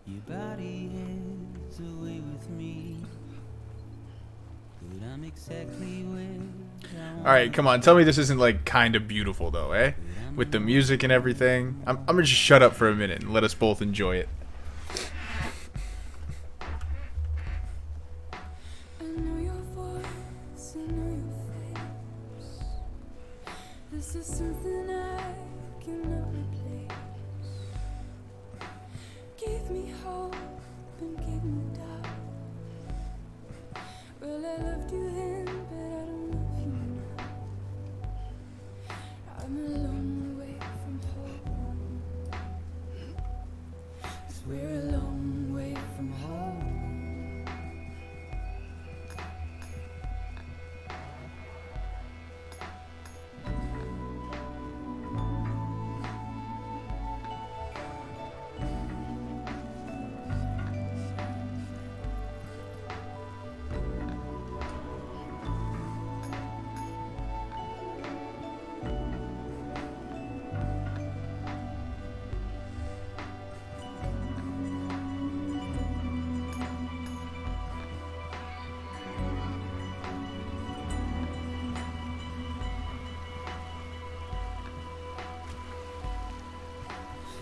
Your body is away with me, but I'm exactly where I want. Alright, come on. Tell me this isn't, like, kind of beautiful, though, eh? With the music and everything. I'm gonna just shut up for a minute and let us both enjoy it. I know your voice, I know your face. This is something I cannot replace. Give me hope and give me doubt. Well, I loved you then, but I don't love you now. I'm a long way from home. 'Cause we're a long way from home.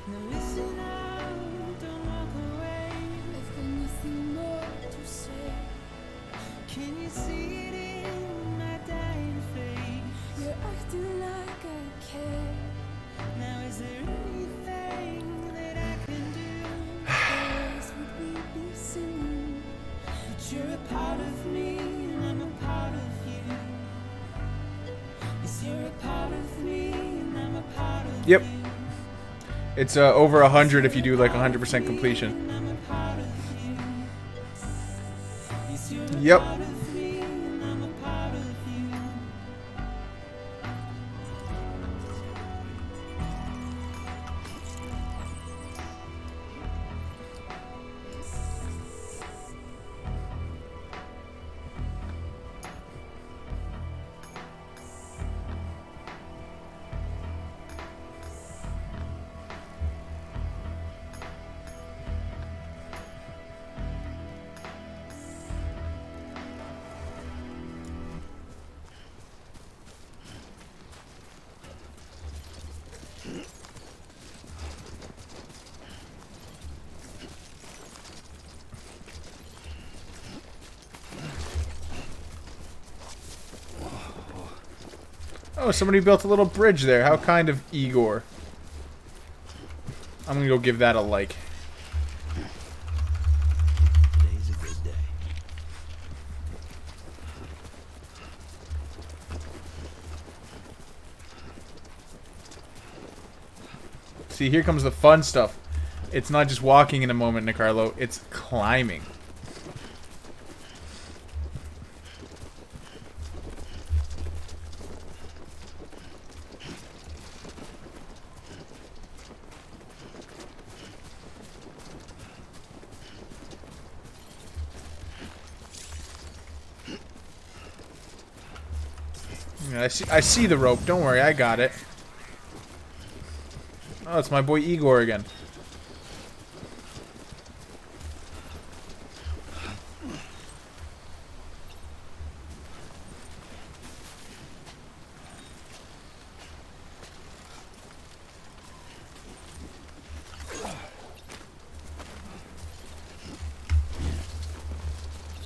Now listen up, don't walk away. I've got nothing more to say. Can you see it in my dying face? You're acting like I care. Now is there anything that I can do? Otherwise would we be singing? But you're a part of me and I'm a part of you. Yes, you're a part of me and I'm a part of Yep. you. It's over 100 if you do like 100% completion. I'm a part of you. Yes, you're a Yep. part of me and I'm a part of you. Oh, somebody built a little bridge there. How kind of Igor. I'm gonna go give that a like. Today's a good day. See, here comes the fun stuff. It's not just walking in a moment, Nicarlo. It's climbing. Yeah, I see the rope. Don't worry, I got it. Oh, it's my boy Igor again.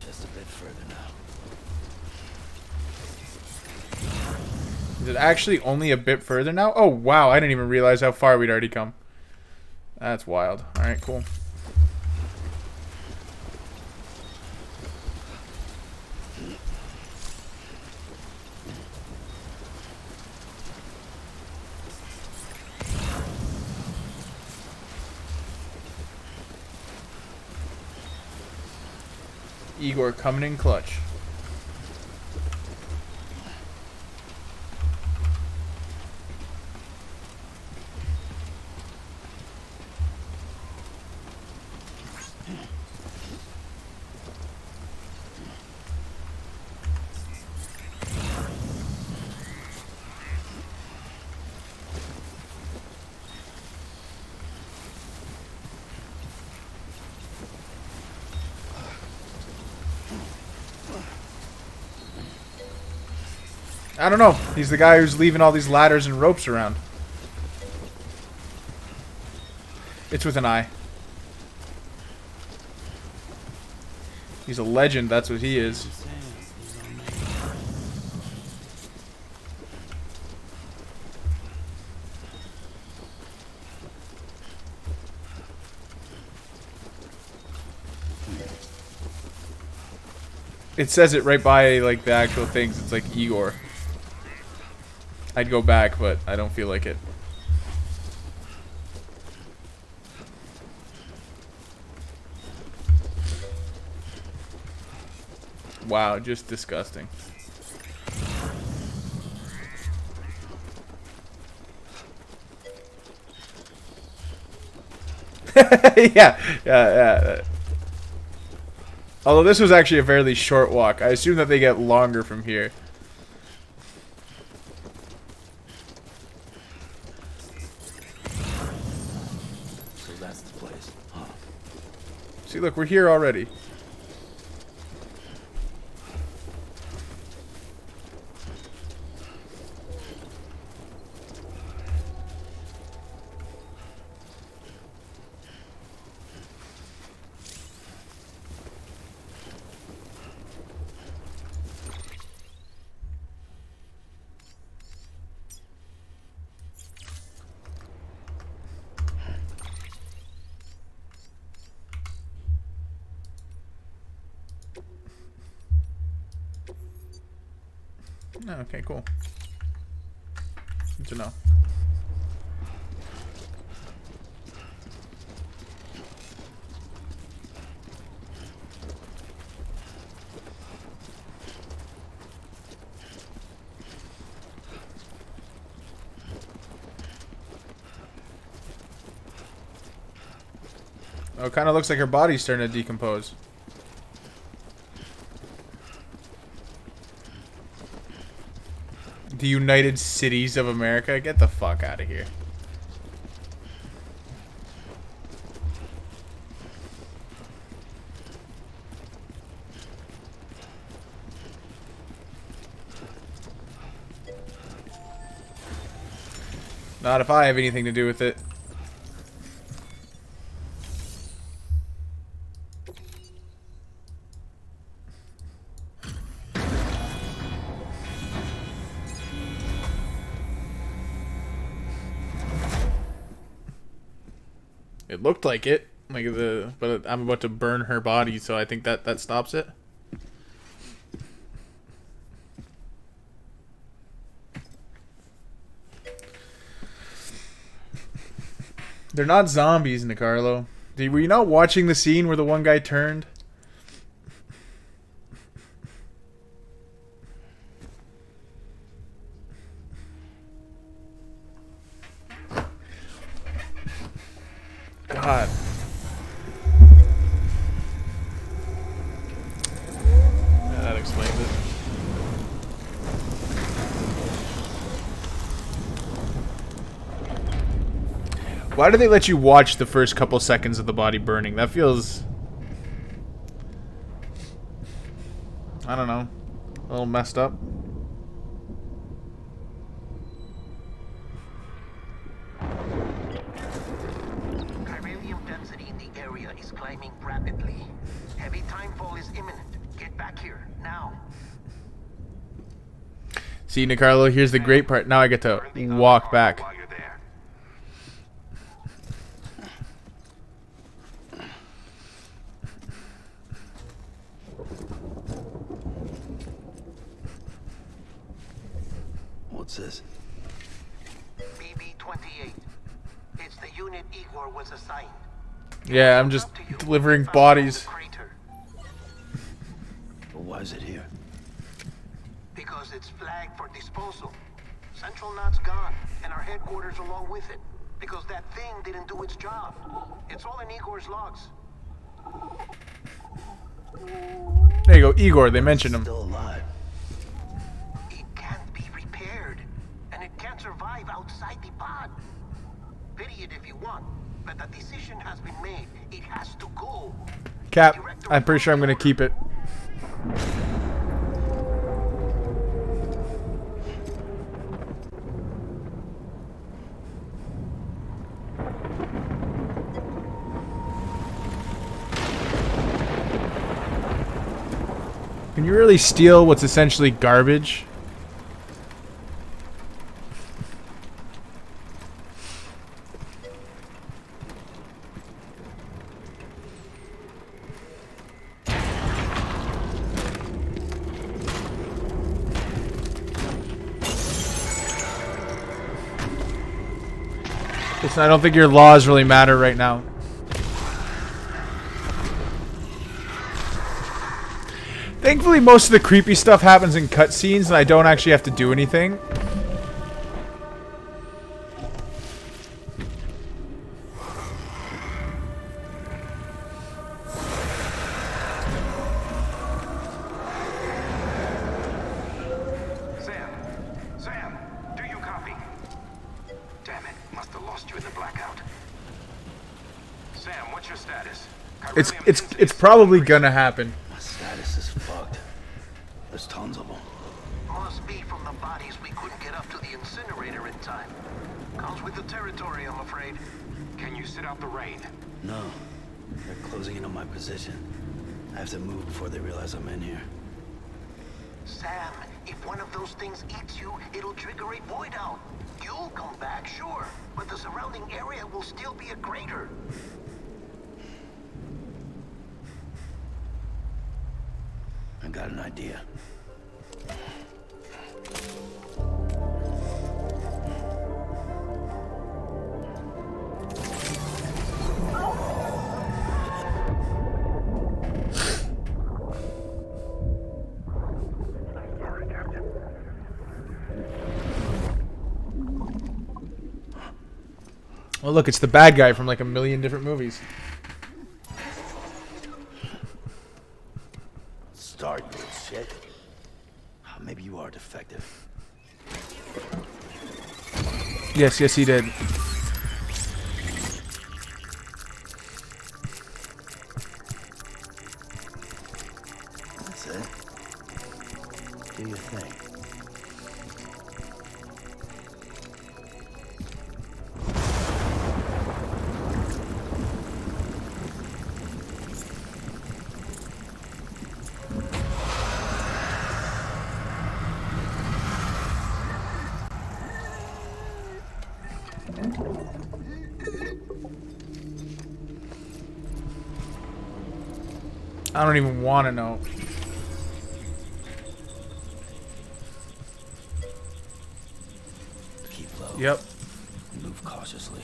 Just a bit further now. Is it actually only a bit further now? Oh, wow. I didn't even realize how far we'd already come. That's wild. Alright, cool. Igor coming in clutch. I don't know. He's the guy who's leaving all these ladders and ropes around. It's with an I. He's a legend, that's what he is. It says it right by like the actual things. It's like Igor. I'd go back, but I don't feel like it. Wow, just disgusting. Yeah. Although this was actually a fairly short walk. I assume that they get longer from here. So that's the place, huh? See, look, we're here already. Oh, okay, cool. Good to know. Oh, it kind of looks like her body's starting to decompose. The United Cities of America? Get the fuck out of here. Not if I have anything to do with it. It looked like it, but I'm about to burn her body, so I think that stops it. They're not zombies, Nicarlo. Were you not watching the scene where the one guy turned? God. Yeah, that explains it. Why do they let you watch the first couple seconds of the body burning? That feels... I don't know. A little messed up. Chiralium density in the area is climbing rapidly. Heavy timefall is imminent. Get back here, now. See, Nicarlo, here's the great part. Now I get to walk back. What's this? BB-28. It's the unit Igor was assigned. Yeah, I'm just delivering bodies. But why is it here? Because it's flagged for disposal. Central Knot's gone, and our headquarters along with it. Because that thing didn't do its job. It's all in Igor's logs. There you go, Igor. They mentioned him. Still alive. It can't be repaired, and it can't survive outside the pod. Pity it if you want, but the decision has been made. It has to go. Cap, I'm pretty sure I'm going to keep it. Can you really steal what's essentially garbage? I don't think your laws really matter right now. Thankfully, most of the creepy stuff happens in cutscenes, and I don't actually have to do anything. Sam, do you copy? Damn it, must have lost you in the blackout. Sam, what's your status? It's probably gonna happen. My status is fucked. There's tons of them. Must be from the bodies we couldn't get up to the incinerator in time. Comes with the territory, I'm afraid. Can you sit out the rain? No. They're closing in on my position. I have to move before they realize I'm in here. Sam, if one of those things eats you, it'll trigger a void out. You'll come back, sure, but the surrounding area will still be a crater. I got an idea. Oh, look, it's the bad guy from like a million different movies. Start, you shit. Maybe you are defective. Yes, yes, he did. That's it. Do your thing. I don't even want to know. Keep low. Yep. Move cautiously.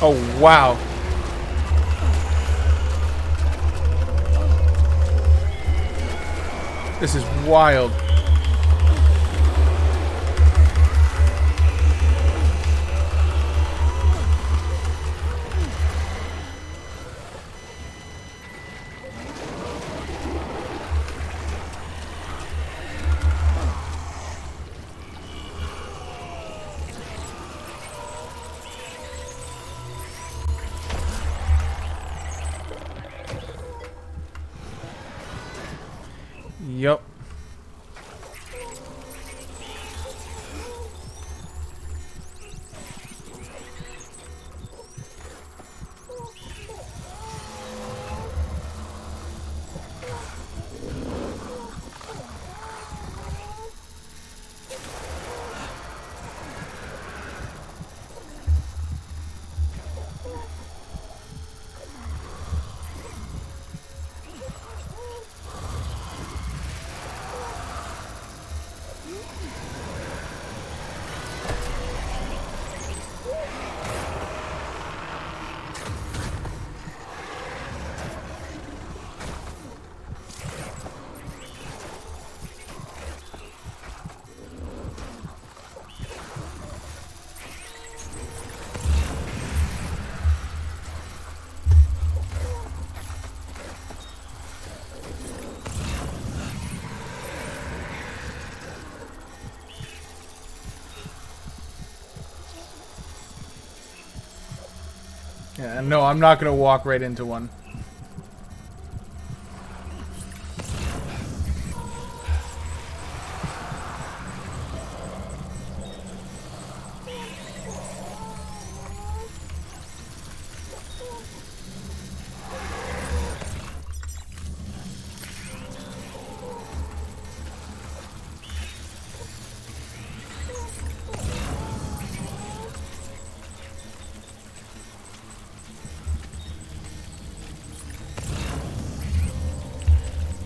Oh, wow. This is wild. Yep. Yeah, no, I'm not gonna walk right into one.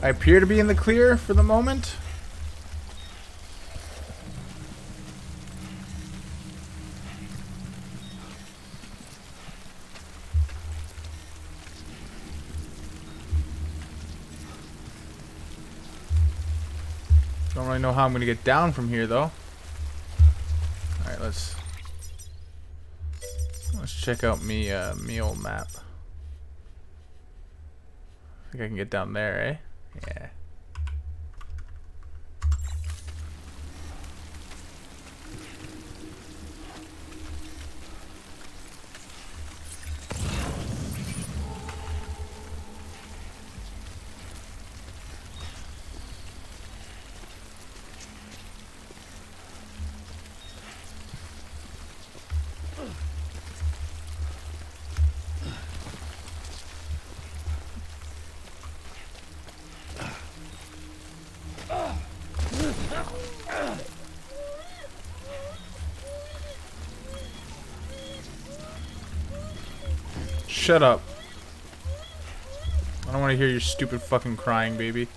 I appear to be in the clear for the moment. Don't really know how I'm gonna get down from here though. Alright, let's check out me old map. I think I can get down there, eh? Yeah. shut up. I don't want to hear your stupid fucking crying, baby.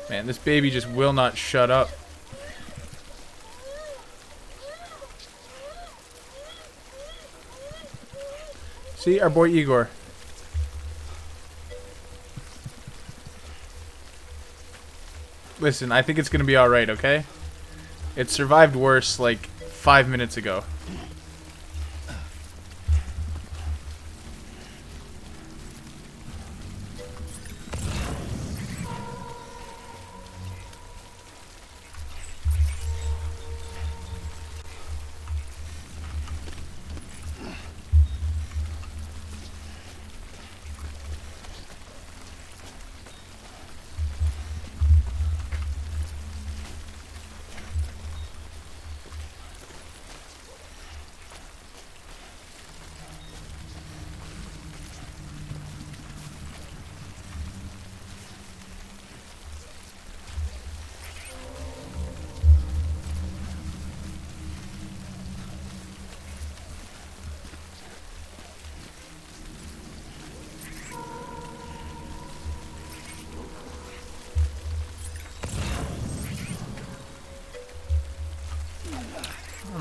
Man, this baby just will not shut up. See, our boy Igor. Listen, I think it's gonna be alright, okay? It survived worse like 5 minutes ago.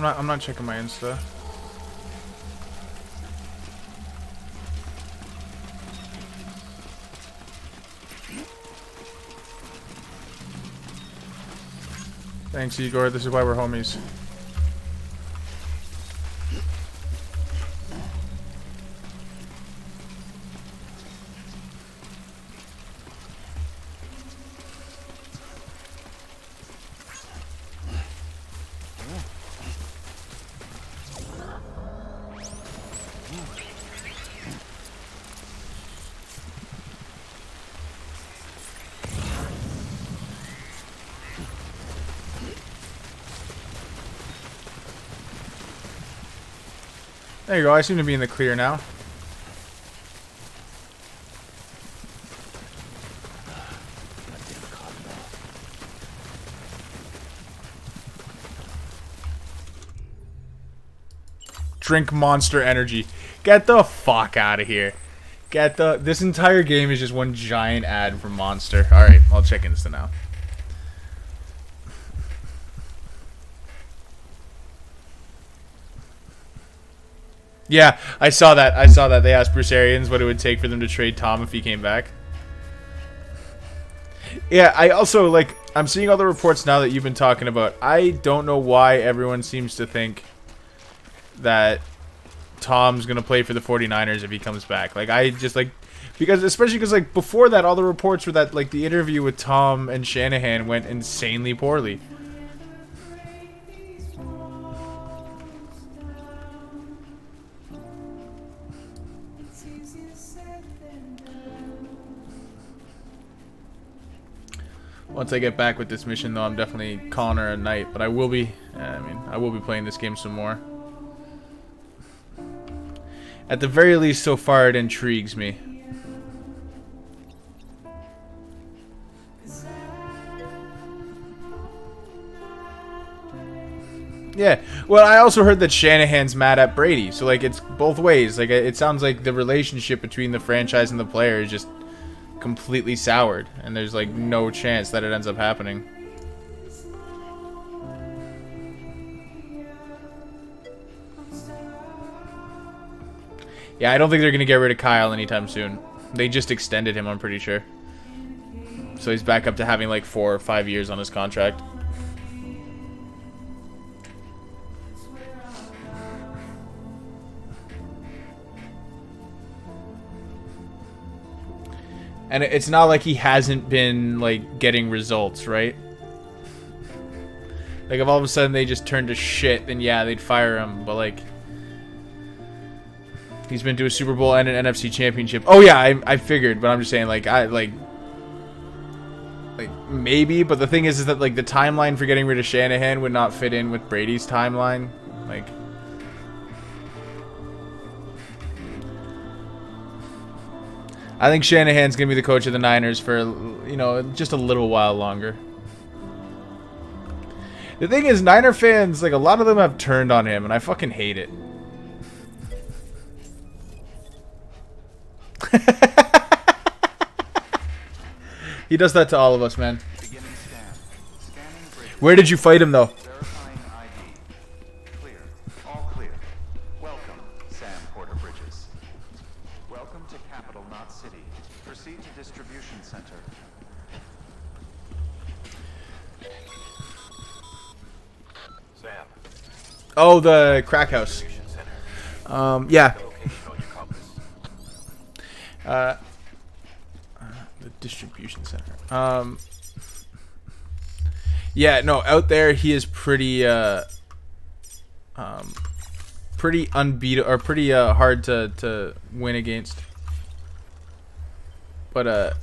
I'm not checking my Insta. Thanks, Igor. This is why we're homies. There you go, I seem to be in the clear now. Drink Monster Energy. Get the fuck out of here. This entire game is just one giant ad for Monster. Alright, I'll check Insta now. Yeah, I saw that. They asked Bruce Arians what it would take for them to trade Tom if he came back. Yeah, I also, like, I'm seeing all the reports now that you've been talking about. I don't know why everyone seems to think that Tom's going to play for the 49ers if he comes back. Like, I just, like, especially because, like, before that, all the reports were that, like, the interview with Tom and Shanahan went insanely poorly. Once I get back with this mission, though, I'm definitely calling her a night. But I will be, I will be playing this game some more. At the very least, so far, it intrigues me. Yeah, well, I also heard that Shanahan's mad at Brady. So, like, it's both ways. Like, it sounds like the relationship between the franchise and the player is just completely soured, and there's like no chance that it ends up happening. Yeah, I don't think they're gonna get rid of Kyle anytime soon. They just extended him, I'm pretty sure. So he's back up to having like 4 or 5 years on his contract. And it's not like he hasn't been, like, getting results, right? Like, if all of a sudden they just turned to shit, then yeah, they'd fire him. But, like, he's been to a Super Bowl and an NFC Championship. Oh, yeah, I figured. But I'm just saying, like, Like, maybe, but the thing is that, like, the timeline for getting rid of Shanahan would not fit in with Brady's timeline. Like... I think Shanahan's going to be the coach of the Niners for, you know, just a little while longer. The thing is, Niner fans, like, a lot of them have turned on him, and I fucking hate it. He does that to all of us, man. Where did you fight him, though? Verifying ID. Clear. All clear. Welcome, Sam Porter Bridges. Welcome to Capital Knot City. Proceed to distribution center. Sam. Oh, the crack house. Yeah. The distribution center. Yeah, no, out there he is pretty pretty unbeatable, or pretty hard to win against. But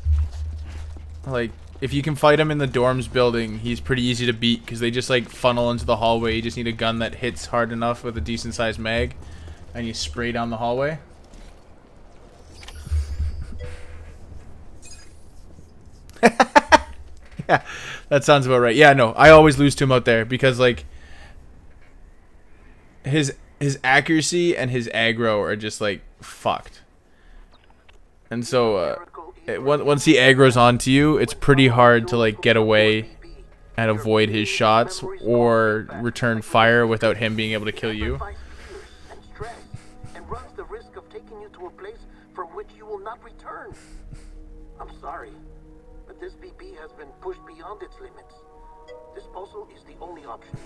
like, if you can fight him in the dorms building, he's pretty easy to beat because they just like funnel into the hallway. You just need a gun that hits hard enough with a decent sized mag, and you spray down the hallway. Yeah, that sounds about right. Yeah, no, I always lose to him out there because like his accuracy and his aggro are just like fucked. And so once he aggro's onto you, it's pretty hard to like get away and avoid his shots or return fire without him being able to kill you. And runs the risk of taking you to a place from which you will not return. I'm sorry, but this BB has been pushed beyond its limits. Disposal is the only option.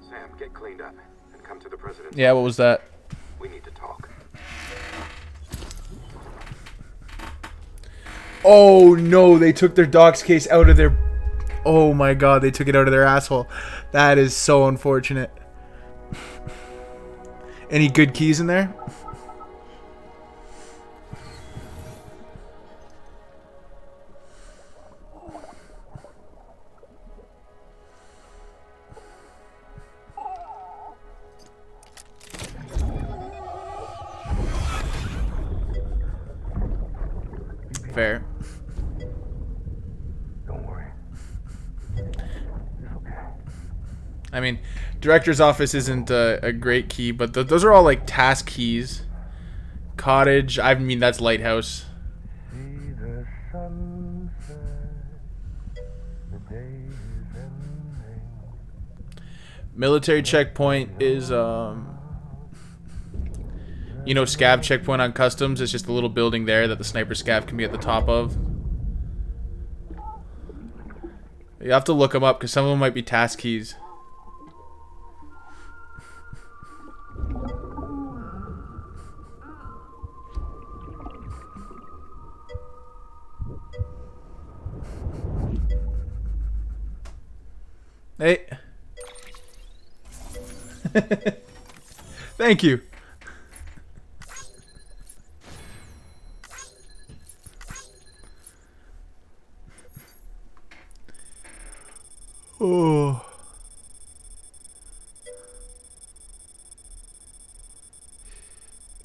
Sam, get cleaned up and come to the president. Yeah, what was that? We need to talk. Oh no, they took their docs case out of their... Oh my god, they took it out of their asshole. That is so unfortunate. Any good keys in there? Fair. Don't worry. I mean, director's office isn't a great key, but those are all like task keys. Cottage, I mean, that's lighthouse. Military checkpoint is you know, scav checkpoint on customs. It's just a little building there that the sniper scav can be at the top of. You have to look them up because some of them might be task keys. Hey. Thank you. Oh.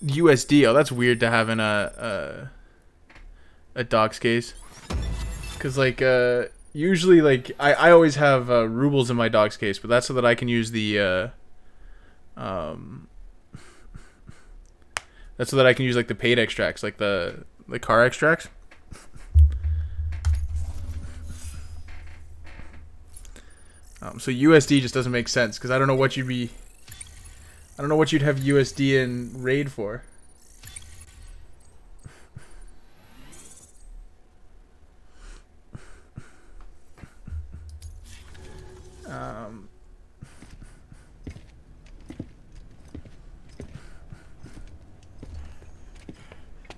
USD. Oh, that's weird to have in a docs case. Cause like usually like I always have rubles in my docs case, but that's so that I can use the that's so that I can use like the paid extracts, like the car extracts. So USD just doesn't make sense because I don't know what you'd have USD in RAID for.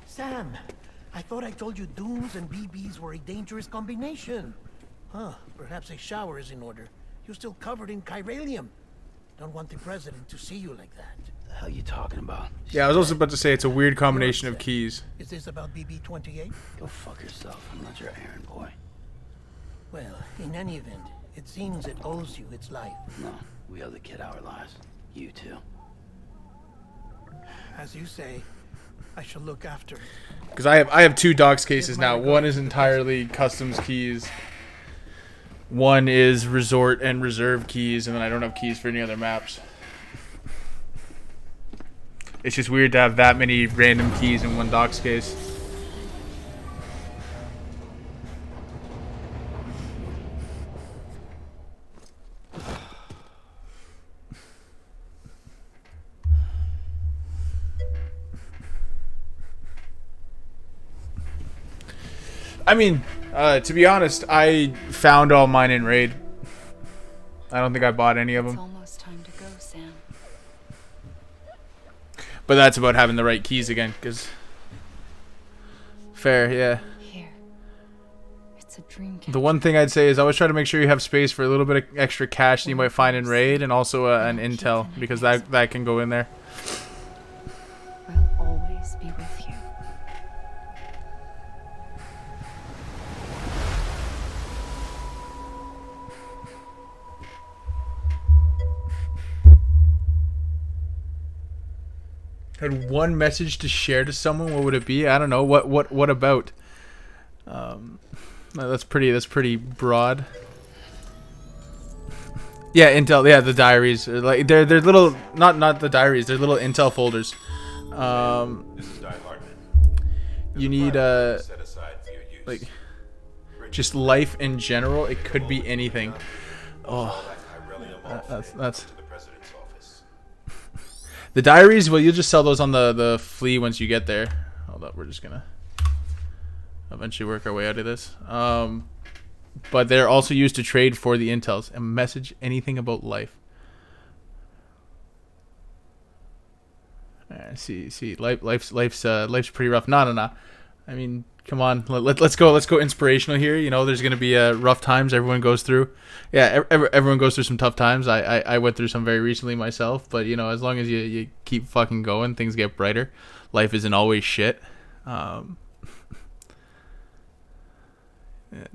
Sam, I thought I told you dooms and BBs were a dangerous combination. Huh, perhaps a shower is in order. You're still covered in chiralium. Don't want the president to see you like that. The hell you talking about? Yeah, I was also about to say it's a weird combination of keys. Is this about BB-28? Go fuck yourself. I'm not your errand boy. Well, in any event, it seems it owes you its life. No, we owe the kid our lives. You too. As you say, I shall look after it. Because I have 2 docs cases now. One is entirely customs keys. One is resort and reserve keys, and then I don't have keys for any other maps. It's just weird to have that many random keys in one docs case. I mean, to be honest, I found all mine in Raid. I don't think I bought any of them. It's almost time to go, Sam. But that's about having the right keys again, because... Fair, yeah. Here. It's a dream catcher. The one thing I'd say is always try to make sure you have space for a little bit of extra cash that you might find in Raid, and also an Intel, because that can go in there. I'll always be with you. Had one message to share to someone, what would it be? I don't know. What about? That's pretty broad. Yeah, Intel. Yeah, the diaries. Like they're little, not the diaries. They're little Intel folders. This is Die Hardman. You need set aside for your use. like just life in general. It could be anything. Oh, that's. The diaries, well, you'll just sell those on the flea once you get there. Hold up, we're just gonna eventually work our way out of this. But they're also used to trade for the intels and message anything about life. See, life's pretty rough. No. I mean, come on, let's go inspirational here. You know, there's gonna be rough times everyone goes through. Yeah, everyone goes through some tough times. I went through some very recently myself, but you know, as long as you keep fucking going, things get brighter. Life isn't always shit.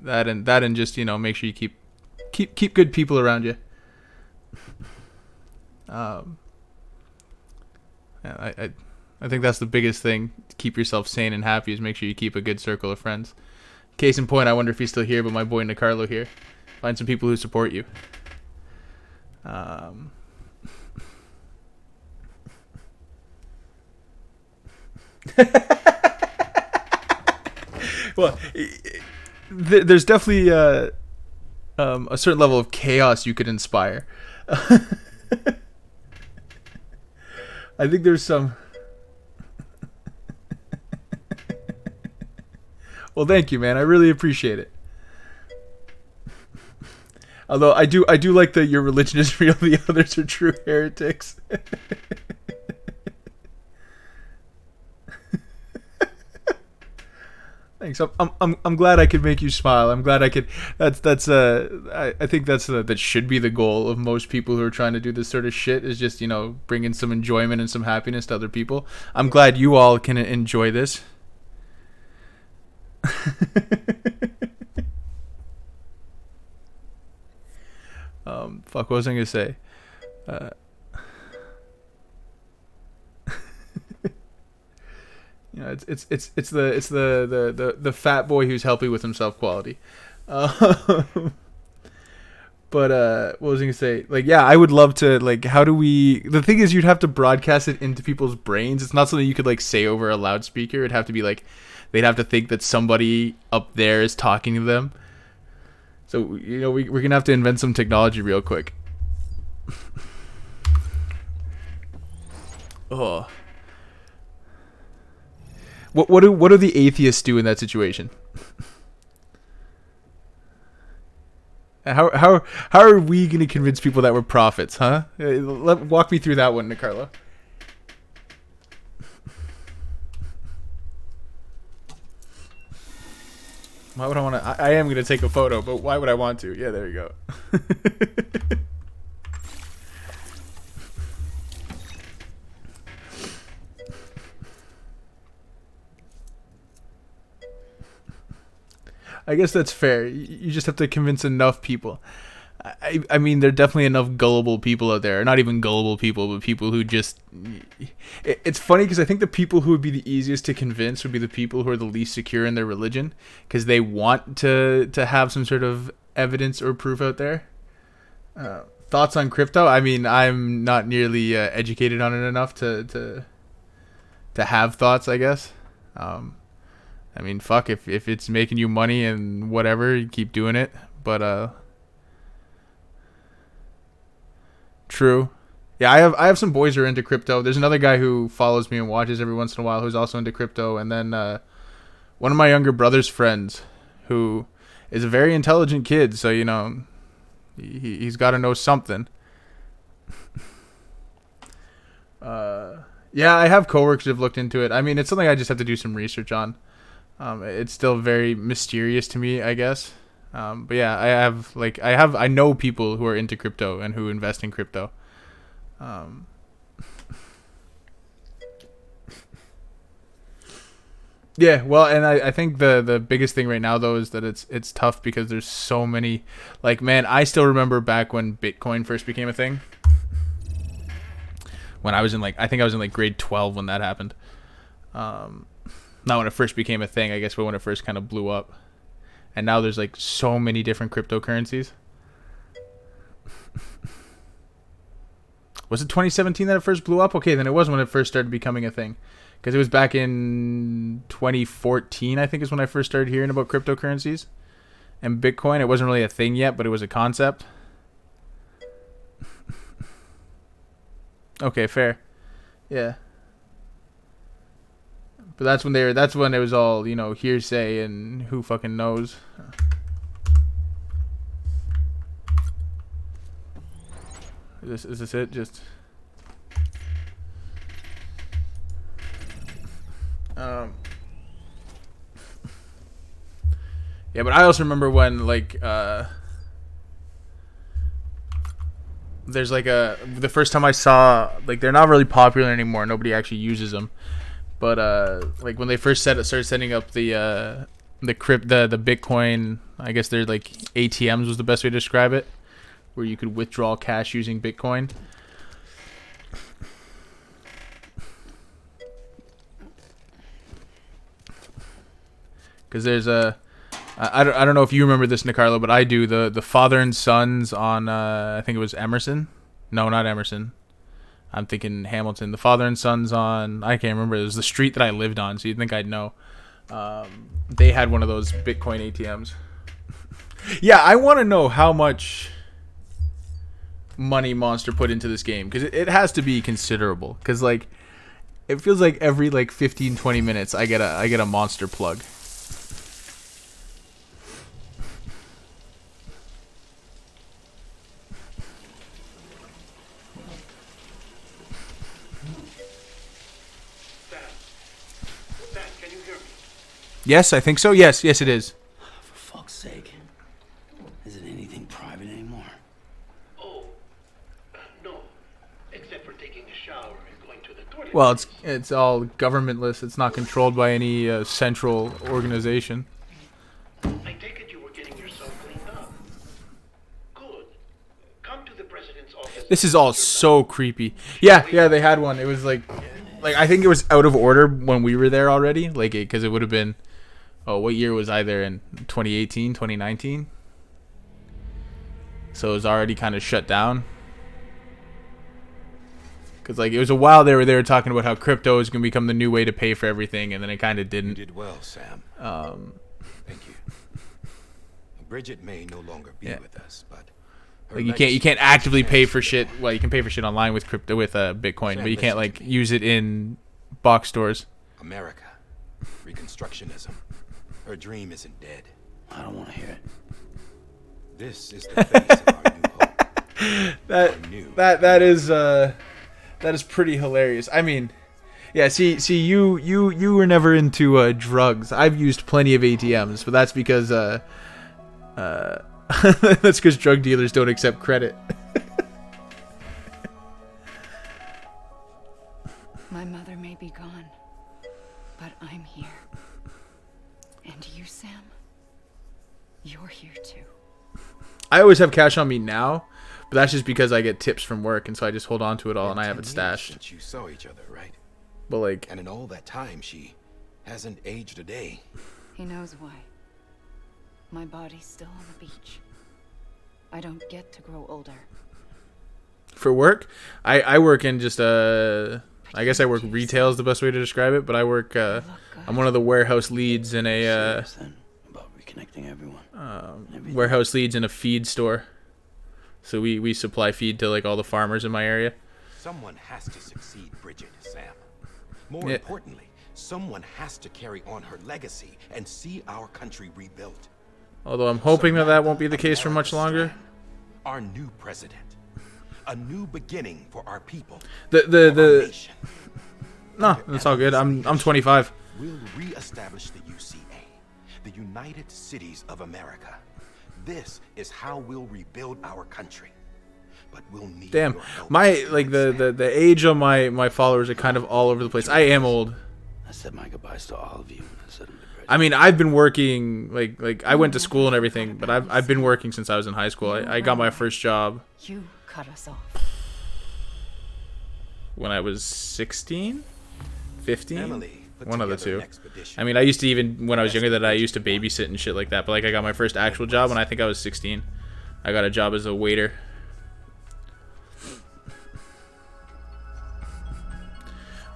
That and just, you know, make sure you keep good people around you. I think that's the biggest thing to keep yourself sane and happy, is make sure you keep a good circle of friends. Case in point, I wonder if he's still here, but my boy Nicarlo here. Find some people who support you. Well, there's definitely a certain level of chaos you could inspire. I think there's some... Well, thank you, man. I really appreciate it. Although I do like that your religion is real, the others are true heretics. Thanks. I'm glad I could make you smile. I'm glad I could. I think that should be the goal of most people who are trying to do this sort of shit, is just, you know, bringing some enjoyment and some happiness to other people. I'm glad you all can enjoy this. Fuck, what was I gonna say? You know, it's the fat boy who's healthy with himself quality. But what was I gonna say? Like, yeah, I would love to. Like, how do we? The thing is, you'd have to broadcast it into people's brains. It's not something you could like say over a loudspeaker. It'd have to be like, they'd have to think that somebody up there is talking to them. So, you know, we're gonna have to invent some technology real quick. Oh. What do the atheists do in that situation? How are we going to convince people that we're prophets, huh? Walk me through that one, Nicarlo. Why would I want to? I am going to take a photo, but why would I want to? Yeah, there you go. I guess that's fair. You just have to convince enough people. I mean, there are definitely enough gullible people out there. Not even gullible people, but people who just... It's funny because I think the people who would be the easiest to convince would be the people who are the least secure in their religion, because they want to have some sort of evidence or proof out there. Thoughts on crypto? I mean, I'm not nearly educated on it enough to have thoughts, I guess. I mean, fuck, if it's making you money and whatever, you keep doing it. But true. Yeah, I have some boys who are into crypto. There's another guy who follows me and watches every once in a while who's also into crypto. And then one of my younger brother's friends who is a very intelligent kid. So, you know, he's got to know something. Yeah, I have coworkers who've looked into it. I mean, it's something I just have to do some research on. It's still very mysterious to me, I guess. But yeah, I know people who are into crypto and who invest in crypto. Yeah, well, and I think the biggest thing right now though is that it's tough because there's so many. Like, man, I still remember back when Bitcoin first became a thing. When I was in I think I was in grade 12 when that happened. Not when it first became a thing, I guess, but when it first kind of blew up. And now there's so many different cryptocurrencies. Was it 2017 that it first blew up? Okay, then it was when it first started becoming a thing. Because it was back in 2014, I think, is when I first started hearing about cryptocurrencies. And Bitcoin, it wasn't really a thing yet, but it was a concept. Okay, fair. Yeah. But that's when it was all, hearsay and who fucking knows. Is this it? Just yeah, but I also remember when there's the first time I saw, they're not really popular anymore. Nobody actually uses them. But when they first started setting up the Bitcoin, I guess they're ATMs was the best way to describe it, where you could withdraw cash using Bitcoin. Because there's I don't know if you remember this, Nicarlo, but I do. The Father and Sons on I think it was Emerson. No, not Emerson. I'm thinking Hamilton. The Father and Sons on, I can't remember. It was the street that I lived on, so you'd think I'd know. They had one of those Bitcoin ATMs. Yeah, I want to know how much money Monster put into this game, because it has to be considerable. Because it feels like every 15, 20 minutes I get a Monster plug. Yes, I think so. Yes, it is. For fuck's sake. Is it anything private anymore? Oh, no. Except for taking a shower and going to the toilet. Well, it's all governmentless. It's not controlled by any central organization. I take it you were getting yourself cleaned up. Good. Come to the president's office. This is all so creepy. Yeah, they had one. It was I think it was out of order when we were there already. Because it would have been... Oh, what year was I there in? 2018, 2019? So it was already kind of shut down. Because it was a while they were talking about how crypto is going to become the new way to pay for everything, and then it kind of didn't. You did well, Sam. Thank you. Bridget may no longer be with us, but you can't actively pay for shit. Well, you can pay for shit online with crypto with Bitcoin, Sam, but you can't use it in box stores. America, Reconstructionism. Her dream isn't dead. I don't want to hear it. This is the face of our new hope. That is pretty hilarious. I mean, yeah. See, you were never into drugs. I've used plenty of ATMs, but that's because that's because drug dealers don't accept credit. My mother may be gone, but I'm here. And you, Sam? You're here too. I always have cash on me now, but that's just because I get tips from work, and so I just hold on to it all, and I have it stashed. Since you saw each other, right? But like, and in all that time, she hasn't aged a day. He knows why. My body's still on the beach. I don't get to grow older. for work, I work in just I guess I work retail is the best way to describe it, but I work I'm one of the warehouse leads in a about reconnecting everyone. Warehouse leads in a feed store. So we supply feed to like all the farmers in my area. Someone has to succeed Bridget, Sam. More importantly, someone has to carry on her legacy and see our country rebuilt. Although I'm hoping that won't be the case for much longer. Our new president. A new beginning for our people. No, that's all good. I'm 25. We'll reestablish the UCA, the United Cities of America. This is how we'll rebuild our country. But we'll need Damn, your help. my like the age of my followers are kind of all over the place. I am old. I said my goodbyes to all of you. I mean, I've been working like I went to school and everything, but I've been working since I was in high school. I got my first job. You cut us off. When I was 16, 15, Emily one of the two. I mean, I used to even when I was younger I used to babysit and shit like that. But like I got my first actual job when I think I was 16. I got a job as a waiter.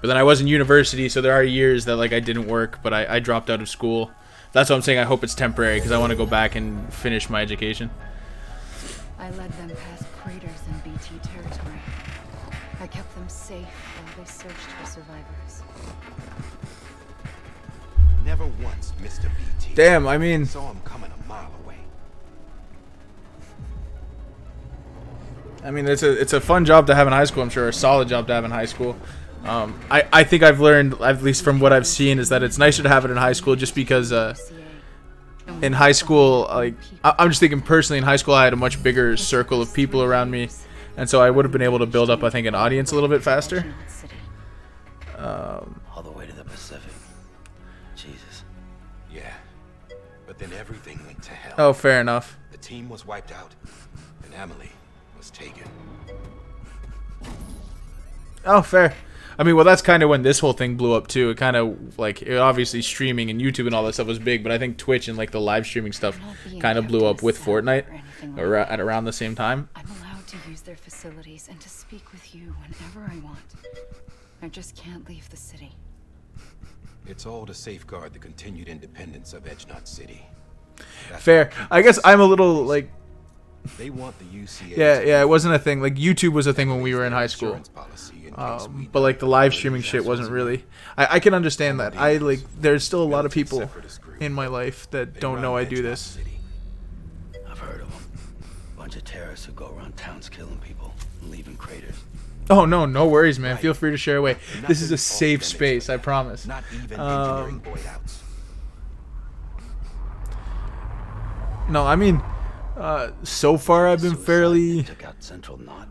But then I was in university, so there are years that like I didn't work, but I dropped out of school. That's what I'm saying. I hope it's temporary because I want to go back and finish my education. I led them past craters in BT territory. I kept them safe while they searched for survivors. Never once missed a BT. Damn, I mean, saw him coming a mile away. I mean, it's a fun job to have in high school. I'm sure a solid job to have in high school. I think I've learned, at least from what I've seen, is that it's nicer to have it in high school just because in high school, like I'm just thinking personally, in high school I had a much bigger circle of people around me, and so I would have been able to build up, I think, an audience a little bit faster. All the way to the Pacific. Jesus. Yeah, but then everything went to hell. Oh, fair enough. The team was wiped out, and Emily was taken. Oh, fair. I mean, well, that's kind of when this whole thing blew up too. It kind of like obviously streaming and YouTube and all that stuff was big, but I think Twitch and like the live streaming stuff kind of blew up with Fortnite at around the same time. I'm allowed to use their facilities and to speak with you whenever I want. I just can't leave the city. It's all to safeguard the continued independence of Edgenut City. Fair. I guess I'm a little like. They want the UCA. Yeah, it wasn't a thing. Like YouTube was a thing when we were in high school. But like the live streaming shit wasn't really. I can understand that. There's still a lot of people in my life that don't know I do this. I've heard of them. Bunch of terrorists who go around towns killing people and leaving craters. Oh no worries, man. Feel free to share away. This is a safe space, I promise. Not even engineering boy outs. No, I mean, so far I've been fairly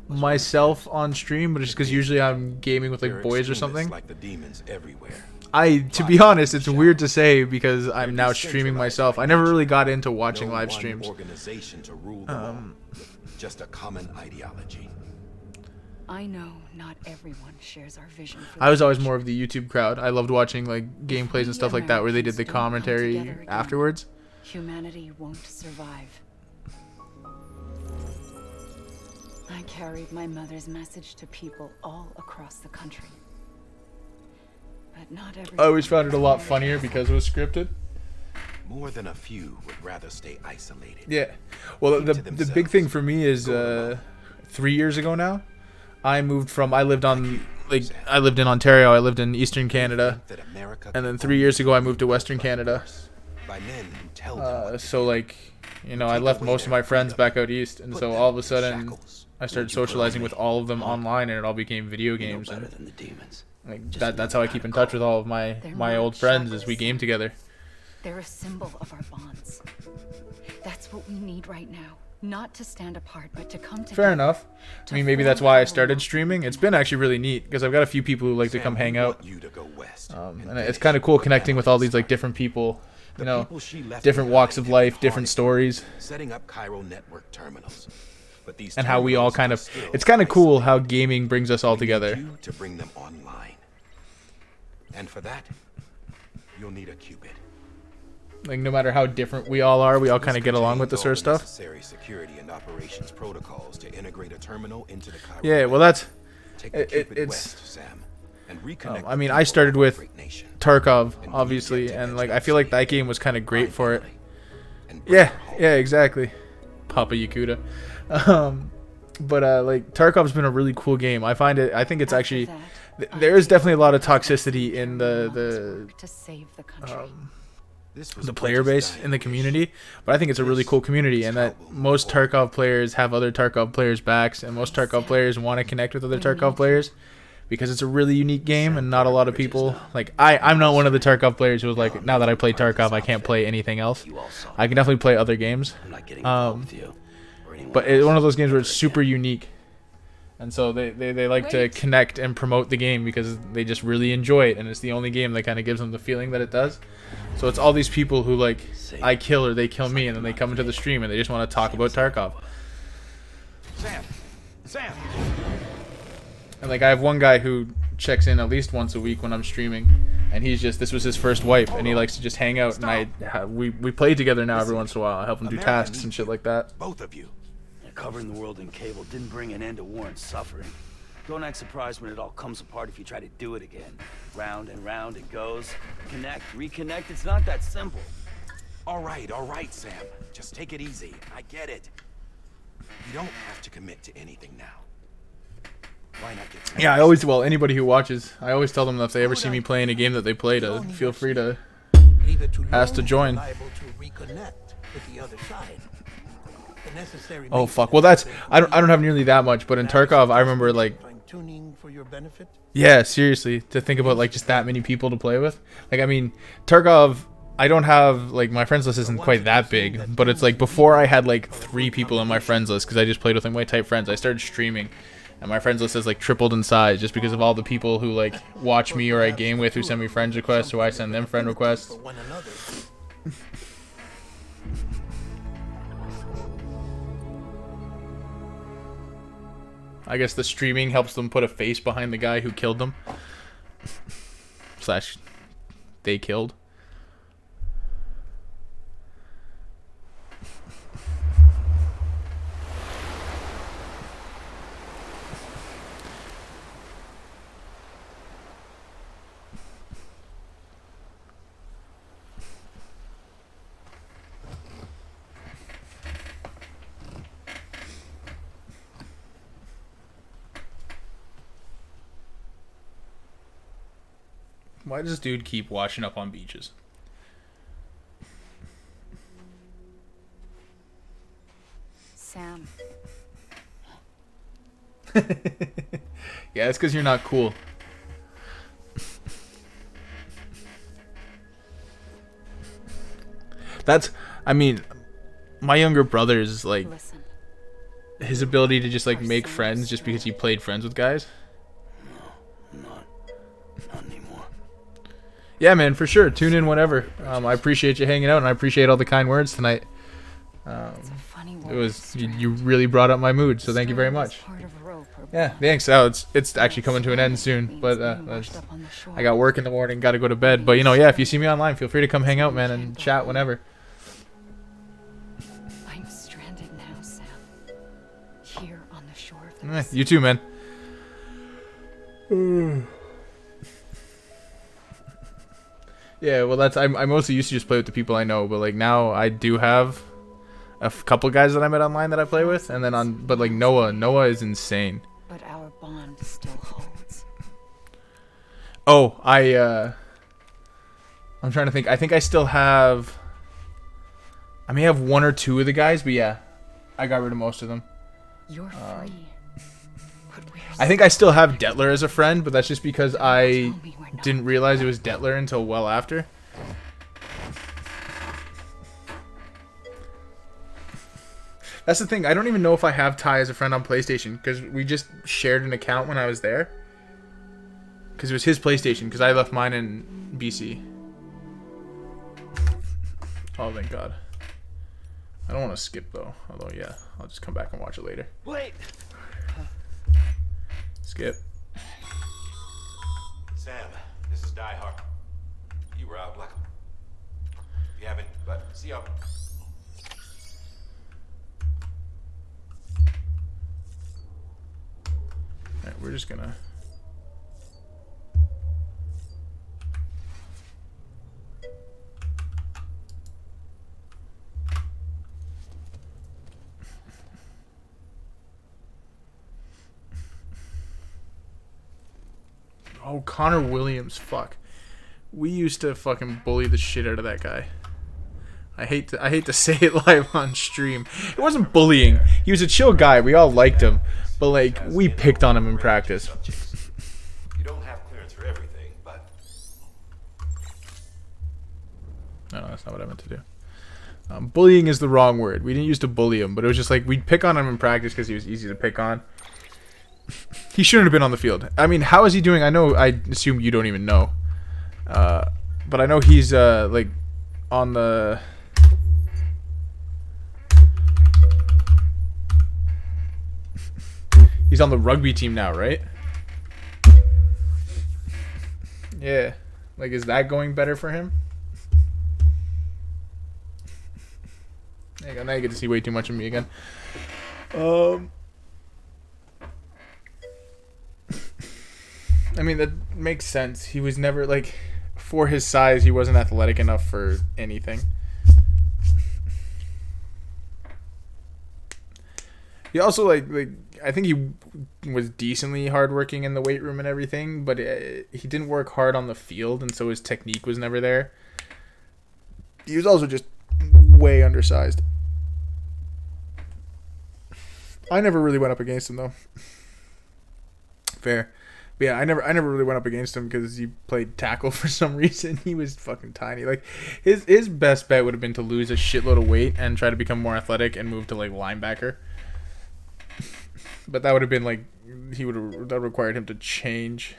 myself on stream, but it's because usually I'm gaming with like boys or something. Like the demons everywhere. To be honest, it's weird to say because I'm now streaming myself. I never really got into watching live streams. Organization to rule them all. Just a common ideology. I know not everyone shares our vision for I was always more of the YouTube crowd. I loved watching like gameplays and stuff like that where they did the commentary afterwards. Humanity won't survive. I carried my mother's message to people all across the country. But not everyone. I always found it a lot funnier because it was scripted. More than a few would rather stay isolated. Yeah. Well, the big thing for me is 3 years ago now, I moved from I lived in Ontario, I lived in Eastern Canada, and then 3 years ago I moved to Western Canada. So like, you know, I left most of my friends back out east, and so all of a sudden I started socializing with all of them online, and it all became video games. And like that's how I keep in touch with all of my old friends as we game together. They're a symbol of our bonds. That's what we need right now. Not to stand apart, but to come together. Fair enough. I mean, maybe that's why I started streaming. It's been actually really neat because I've got a few people who like to come hang out. And it's kind of cool connecting with all these like different people The You know, people she left different behind walks of have life, been different hard stories, setting up chiral network terminals. But these and how we all terminals kind are of. still It's kind of cool how isolated. gaming brings us all We need together. you to bring them online. And for that, you'll need a Cupid. Like, no matter how different we all are, we all kind of get along with this sort of stuff. Necessary security and operations protocols to integrate a terminal into the chiral Yeah, well, that's. Take the Cupid It's. west, Sam, and reconnect I mean, the I people started of our with great nation. Tarkov, And you obviously, get to and enter like the I feel like city that game was kind of great for it. and bring Yeah, her home. yeah, exactly. Papa Yakuda. But like Tarkov's been a really cool game. I think it's actually there is definitely a lot of toxicity in to save the country. This was the player Bridges' base dying in the wish. community, but I think it's a really cool community, and that most Tarkov players have other Tarkov players' backs, and most Tarkov players want to connect with other Tarkov players because it's a really unique game, and not a lot of people like I'm not one of the Tarkov players who was like, now that I play Tarkov, I can't play anything else. I can definitely play other games, I'm not getting involved with you. Or anyone but it's else one of those games where it's ever super again. unique, and so they like to connect and promote the game because they just really enjoy it, and it's the only game that kind of gives them the feeling that it does. So it's all these people who like I kill or they kill me, and then they come into the stream and they just want to talk about Tarkov. Sam. And like I have one guy who checks in at least once a week when I'm streaming, and this was his first wipe, and he likes to just hang out, and we play together now every once in a while. I help him do tasks and shit like that. Both of you. Covering the world in cable didn't bring an end to war and suffering. Don't act surprised when it all comes apart if you try to do it again. Round and round it goes. Connect, reconnect, it's not that simple. All right, Sam. Just take it easy. I get it. You don't have to commit to anything now. Why not get Yeah, anybody who watches, I always tell them that if they ever see me playing a game that they play, to feel free to ask to join. Liable to reconnect with the other side. The necessary Oh fuck. Well, that's I don't have nearly that much, but in Tarkov I remember like fine-tuning for your benefit. yeah, seriously, to think about like just that many people to play with. Like I mean, Tarkov I don't have like my friends list isn't quite that big, but it's like before I had like 3 people on my friends list because I just played with like my type friends. I started streaming, and my friends list has like tripled in size just because of all the people who like watch me or I game with, who send me friends requests, who I send them friend requests. I guess the streaming helps them put a face behind the guy who killed them. / they killed. Why does this dude keep washing up on beaches? Sam. Yeah, it's because you're not cool. I mean, my younger brother is like, his ability to just like make friends just because he played friends with guys. Not anymore. Yeah, man, for sure. Tune in whenever. I appreciate you hanging out, and I appreciate all the kind words tonight. It was you really brought up my mood, so thank you very much. Yeah, thanks. It's actually coming to an end soon, but I got work in the morning, got to go to bed. But yeah, if you see me online, feel free to come hang out, man, and chat whenever. I'm stranded now, Sam. Here on the shore of the You too, man. Yeah, well, I mostly used to just play with the people I know, but like now I do have a couple guys that I met online that I play with, and then but like Noah is insane. But our bond still holds. Oh, I'm trying to think. I think I still have. I may have 1 or 2 of the guys, but yeah, I got rid of most of them. You're free. I think I still have Detler as a friend, but that's just because I didn't realize it was Detler until well after. That's the thing. I don't even know if I have Ty as a friend on PlayStation because we just shared an account when I was there. Because it was his PlayStation because I left mine in BC. Oh, thank God. I don't want to skip though. Although, yeah, I'll just come back and watch it later. Wait! Skip. Sam, this is Die Hard. You were out like... You haven't, but see ya. Alright, we're just gonna... Oh, Connor Williams, fuck. We used to fucking bully the shit out of that guy. I hate to say it live on stream. It wasn't bullying. He was a chill guy. We all liked him, but like we picked on him in practice. You don't have clearance for everything, but No, that's not what I meant to do. Bullying is the wrong word. We didn't used to bully him, but it was just like we'd pick on him in practice because he was easy to pick on. He shouldn't have been on the field. I mean, how is he doing? I know. I assume you don't even know. But I know he's like on the. He's on the rugby team now, right? Yeah. Like, is that going better for him? There you go. Now you get to see way too much of me again. I mean, that makes sense. He was never, like, for his size, he wasn't athletic enough for anything. He also, like I think he was decently hardworking in the weight room and everything, but he didn't work hard on the field, and so his technique was never there. He was also just way undersized. I never really went up against him, though. Fair. But yeah, I never really went up against him because he played tackle for some reason. He was fucking tiny. Like his best bet would have been to lose a shitload of weight and try to become more athletic and move to like linebacker. But that would have been like that required him to change.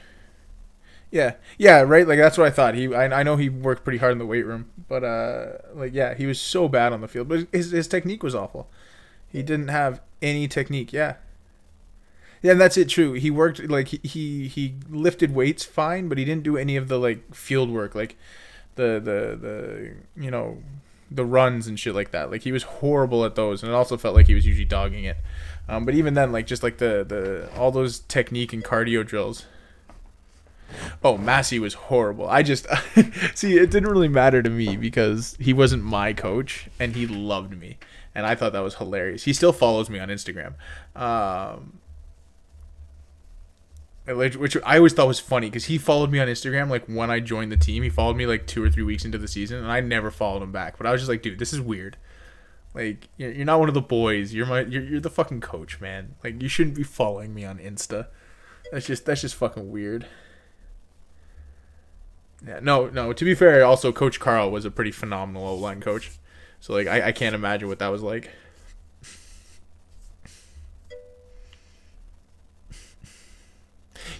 Yeah, right. Like that's what I thought. I know he worked pretty hard in the weight room, but like yeah, he was so bad on the field. But his technique was awful. He didn't have any technique. Yeah, and that's it. True. He worked like he lifted weights fine, but he didn't do any of the like field work, like the you know the runs and shit like that. Like he was horrible at those, and it also felt like he was usually dogging it. But even then, like just like the all those technique and cardio drills. Oh, Massey was horrible. I just see it didn't really matter to me because he wasn't my coach and he loved me, and I thought that was hilarious. He still follows me on Instagram, which I always thought was funny because he followed me on Instagram like when I joined the team. He followed me like 2 or 3 weeks into the season, and I never followed him back. But I was just like, dude, this is weird. Like you're not one of the boys. You're the fucking coach, man. Like you shouldn't be following me on Insta. That's just fucking weird. Yeah, no. To be fair, also Coach Carl was a pretty phenomenal O-line coach. So like I can't imagine what that was like.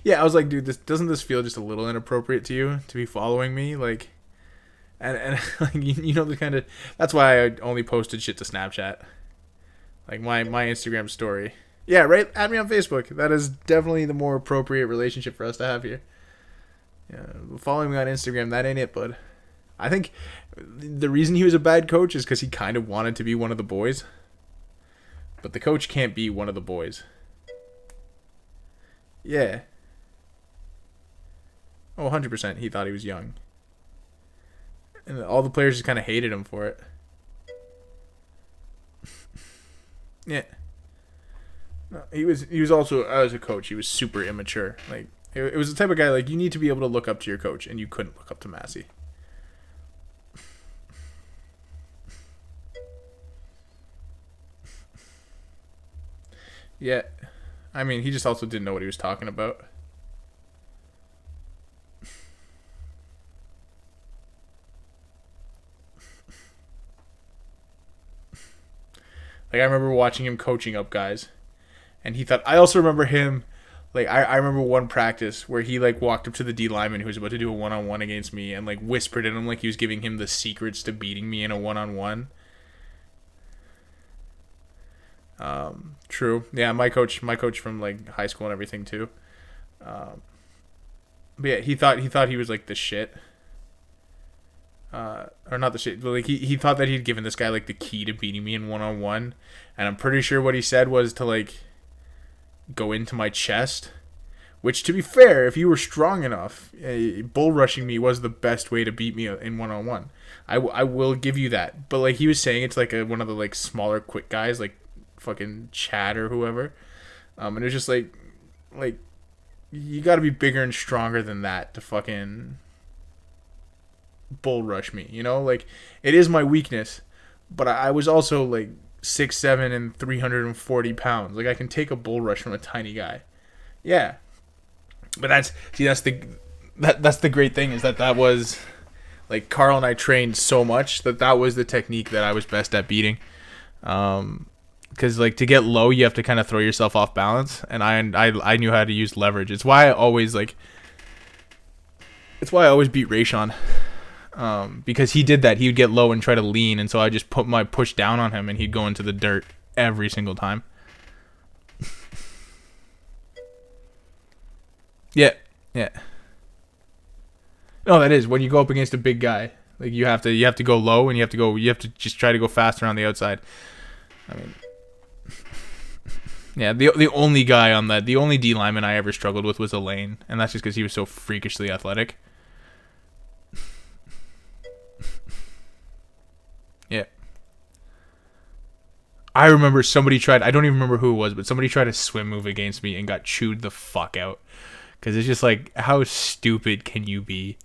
Yeah, I was like, dude, doesn't this feel just a little inappropriate to you to be following me? Like, and like you know the kind of that's why I only posted shit to Snapchat. Like my Instagram story. Yeah, right. Add me on Facebook. That is definitely the more appropriate relationship for us to have here. Yeah, following me on Instagram, that ain't it, bud. I think the reason he was a bad coach is because he kind of wanted to be one of the boys. But the coach can't be one of the boys. Yeah. Oh, 100%. He thought he was young. And all the players just kind of hated him for it. Yeah. No, he was also, as a coach, he was super immature. Like, it was the type of guy, like, you need to be able to look up to your coach, and you couldn't look up to Massey. Yeah. I mean, he just also didn't know what he was talking about. Like, I remember watching him coaching up guys, and he thought, I also remember him, Like I remember one practice where he like walked up to the D lineman who was about to do a one-on-one against me and like whispered at him like he was giving him the secrets to beating me in a one-on-one. True. Yeah, my coach from like high school and everything too. But yeah, he thought he was like the shit. Or not the shit, but like he thought that he'd given this guy like the key to beating me in one-on-one, and I'm pretty sure what he said was to like go into my chest, which to be fair, if you were strong enough, bull rushing me was the best way to beat me in one-on-one. I will give you that, but like he was saying it's like one of the like smaller quick guys like fucking Chad or whoever, and it was just like you got to be bigger and stronger than that to fucking bull rush me, you know? Like, it is my weakness, but I was also like 6'7" and 340 pounds. Like, I can take a bull rush from a tiny guy. Yeah, but that's the great thing is that was like Carl and I trained so much that was the technique that I was best at beating. Because like to get low, you have to kind of throw yourself off balance, and I knew how to use leverage. It's why I always beat Rayshawn. Because he did that. He would get low and try to lean, and so I just put my push down on him, and he'd go into the dirt every single time. Yeah. No, that is when you go up against a big guy. Like you have to go low, and you have to just try to go faster on the outside. I mean, yeah. The only guy on that, the only D lineman I ever struggled with was Elaine, and that's just because he was so freakishly athletic. Yeah. I remember somebody tried, I don't even remember who it was, but somebody tried a swim move against me and got chewed the fuck out. Because it's just like, how stupid can you be?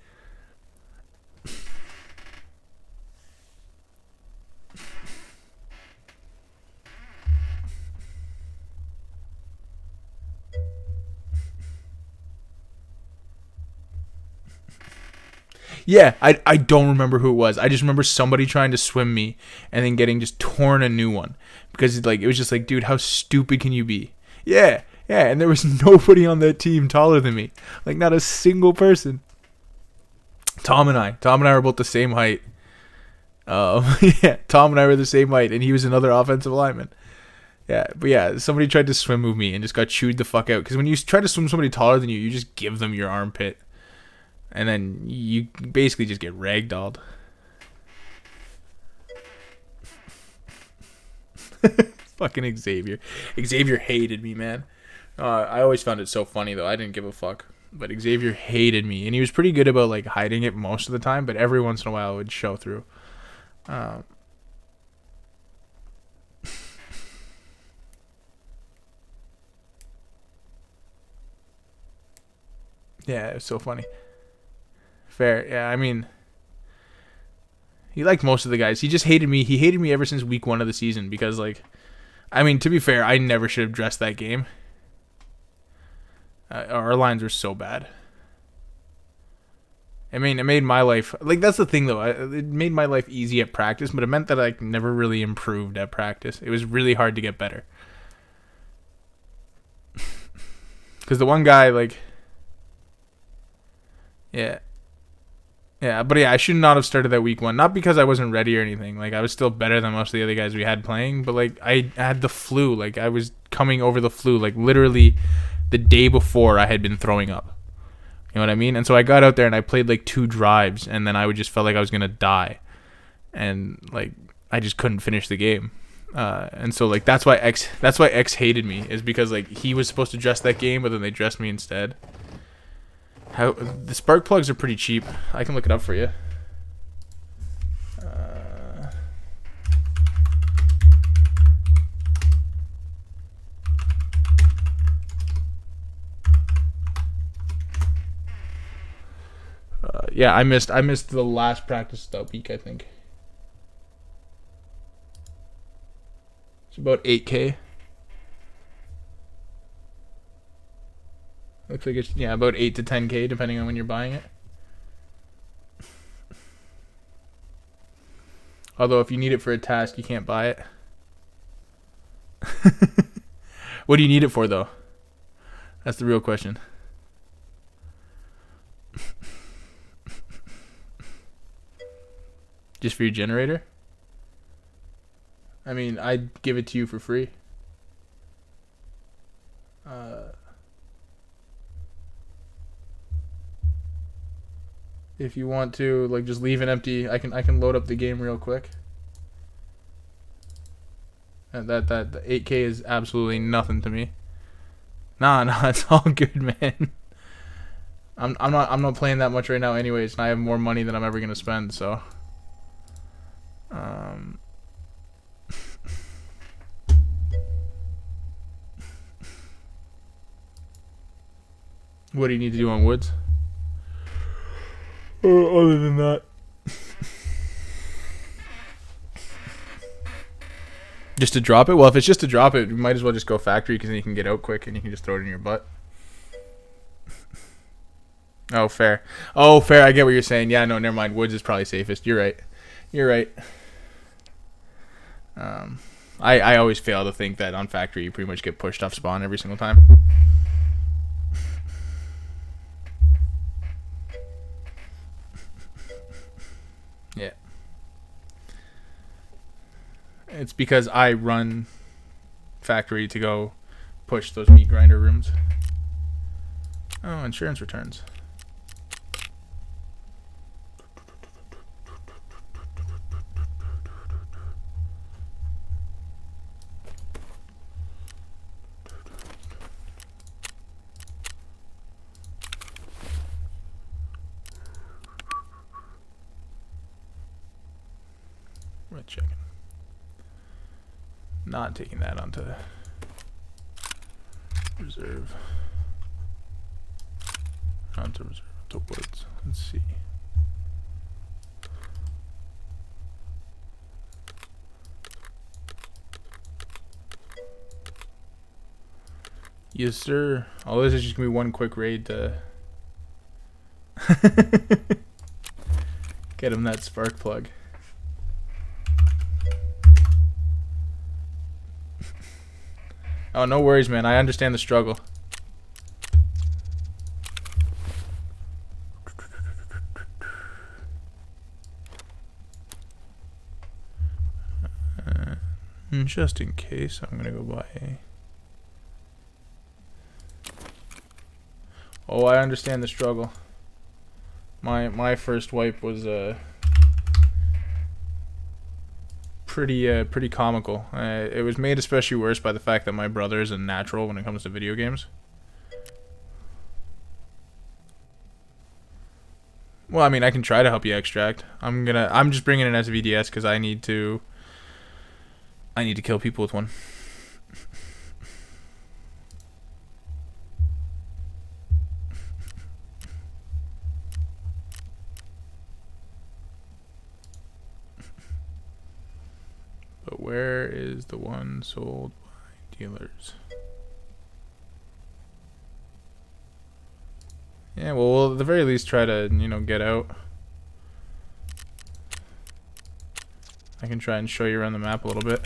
Yeah, I don't remember who it was. I just remember somebody trying to swim me and then getting just torn a new one. Because like it was just like, dude, how stupid can you be? Yeah, and there was nobody on that team taller than me. Like not a single person. Tom and I were both the same height. Yeah, Tom and I were the same height, and he was another offensive lineman. Yeah, but yeah, somebody tried to swim move me and just got chewed the fuck out. Because when you try to swim somebody taller than you, you just give them your armpit. And then you basically just get ragdolled. Fucking Xavier. Xavier hated me, man. I always found it so funny, though. I didn't give a fuck. But Xavier hated me. And he was pretty good about like hiding it most of the time. But every once in a while it would show through. Yeah, it was so funny. Fair. Yeah, I mean, he liked most of the guys. He just hated me. He hated me ever since week 1 of the season because, like, I mean, to be fair, I never should have dressed that game. Our lines were so bad. I mean, it made my life, like, that's the thing, though. It made my life easy at practice, but it meant that I never really improved at practice. It was really hard to get better. Because the one guy, like, yeah. Yeah, but yeah, I should not have started that week 1. Not because I wasn't ready or anything. Like, I was still better than most of the other guys we had playing. But, like, I had the flu. Like, I was coming over the flu. Like, literally the day before I had been throwing up. You know what I mean? And so I got out there and I played, like, 2 drives. And then I would just felt like I was going to die. And, like, I just couldn't finish the game. And so, like, that's why X hated me. Is because, like, he was supposed to dress that game, but then they dressed me instead. How the spark plugs are pretty cheap. I can look it up for you. Yeah, I missed the last practice of that week, I think. It's about 8K. Looks like it's, yeah, about 8 to 10K depending on when you're buying it. Although if you need it for a task, you can't buy it. What do you need it for, though? That's the real question. Just for your generator? I mean, I'd give it to you for free. If you want to, like, just leave it empty, I can load up the game real quick. And that the 8K is absolutely nothing to me. Nah, it's all good, man. I'm not playing that much right now, anyways, and I have more money than I'm ever gonna spend. So, what do you need to do on Woods? Other than that, just to drop it. Well, if it's just to drop it, you might as well just go factory, because then you can get out quick and you can just throw it in your butt. Oh, fair. Oh, fair. I get what you're saying. Yeah, no, never mind. Woods is probably safest. You're right. You're right. I always fail to think that on factory you pretty much get pushed off spawn every single time. Yeah. It's because I run factory to go push those meat grinder rooms. Oh, insurance returns. We're checking. Not taking that onto reserve. Onto reserve. To Woods. Let's see. Yes, sir. All this is just gonna be one quick raid to get him that spark plug. Oh, no worries, man. I understand the struggle. Just in case, I'm gonna go buy. Oh, I understand the struggle. My first wipe was pretty comical. It was made especially worse by the fact that my brother is a natural when it comes to video games. Well, I mean, I can try to help you extract. I'm just bringing an SVDS because I need to kill people with one. But where is the one sold by dealers? Yeah, well, we'll at the very least try to, get out. I can try and show you around the map a little bit.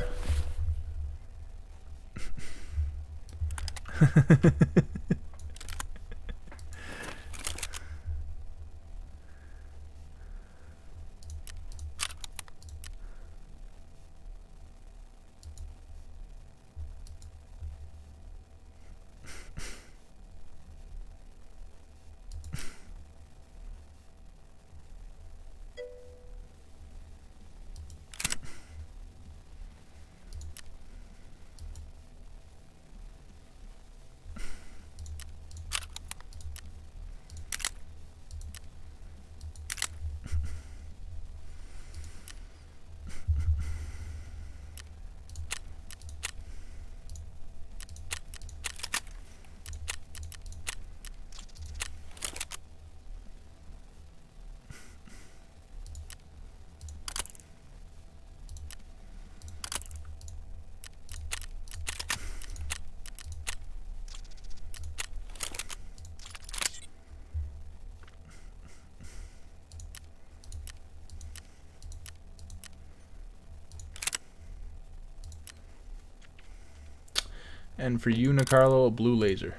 And for you, Nicarlo, a blue laser.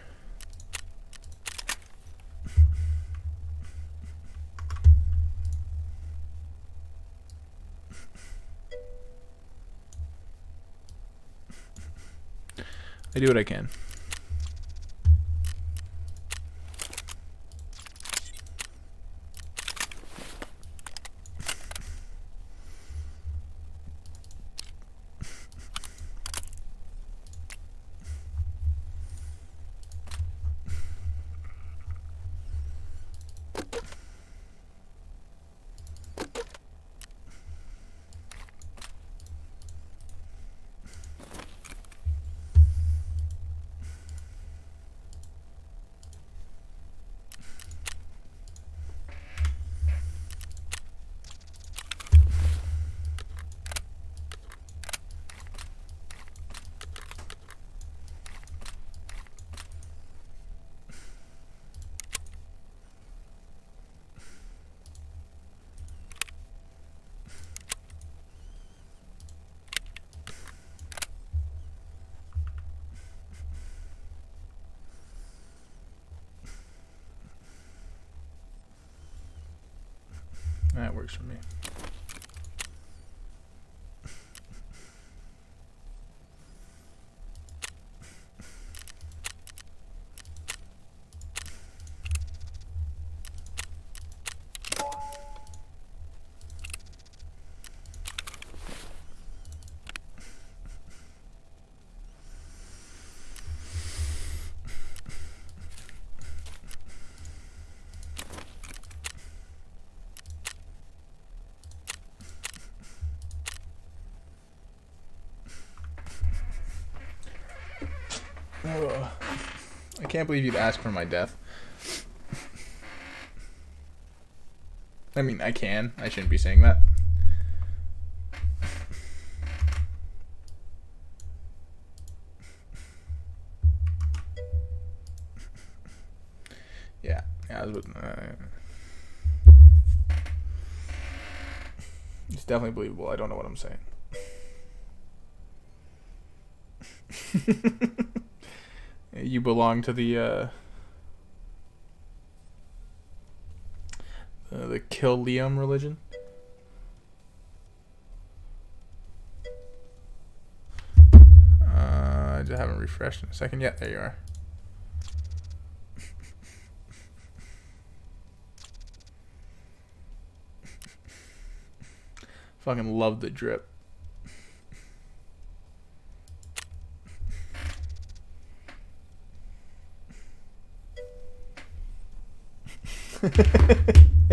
I do what I can. That works for me. Ugh. I can't believe you'd ask for my death. I mean, I can. I shouldn't be saying that. Yeah. Yeah, it's definitely believable. I don't know what I'm saying. You belong to the Kill Liam religion. I just haven't refreshed in a second. Yeah, there you are. Fucking love the drip.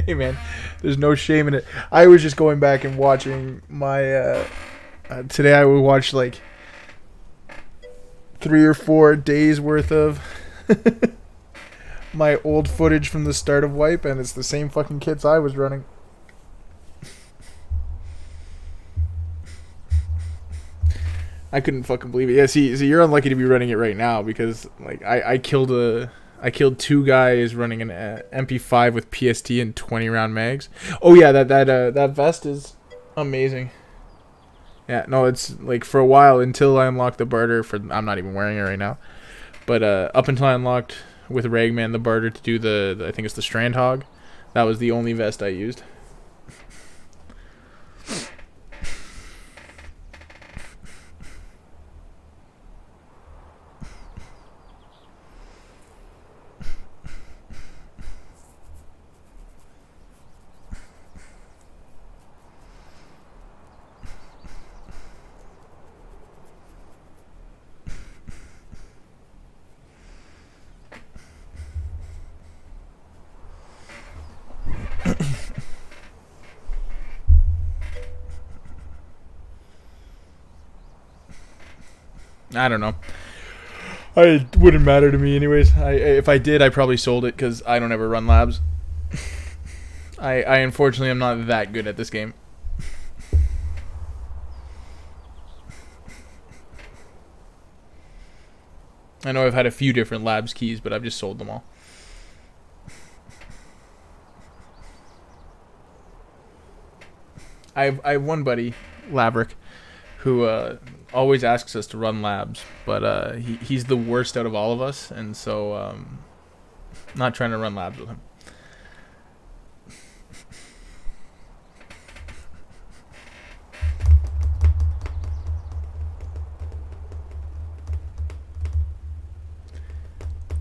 Hey man, there's no shame in it. I was just going back and watching my today I would watch like 3 or 4 days worth of my old footage from the start of Wipe, and it's the same fucking kits I was running. I couldn't fucking believe it. Yeah, see, you're unlucky to be running it right now because like I killed 2 guys running an MP5 with PST and 20 round mags. Oh yeah, that vest is amazing. Yeah, no, it's like for a while until I unlocked the barter for. I'm not even wearing it right now, but up until I unlocked with Ragman the barter to do the I think it's the Strand Hog. That was the only vest I used. I don't know. It wouldn't matter to me anyways. If I did, I probably sold it because I don't ever run labs. I unfortunately am not that good at this game. I know I've had a few different labs keys, but I've just sold them all. I have one buddy, Laverick, who always asks us to run labs, but he's the worst out of all of us, and so not trying to run labs with him.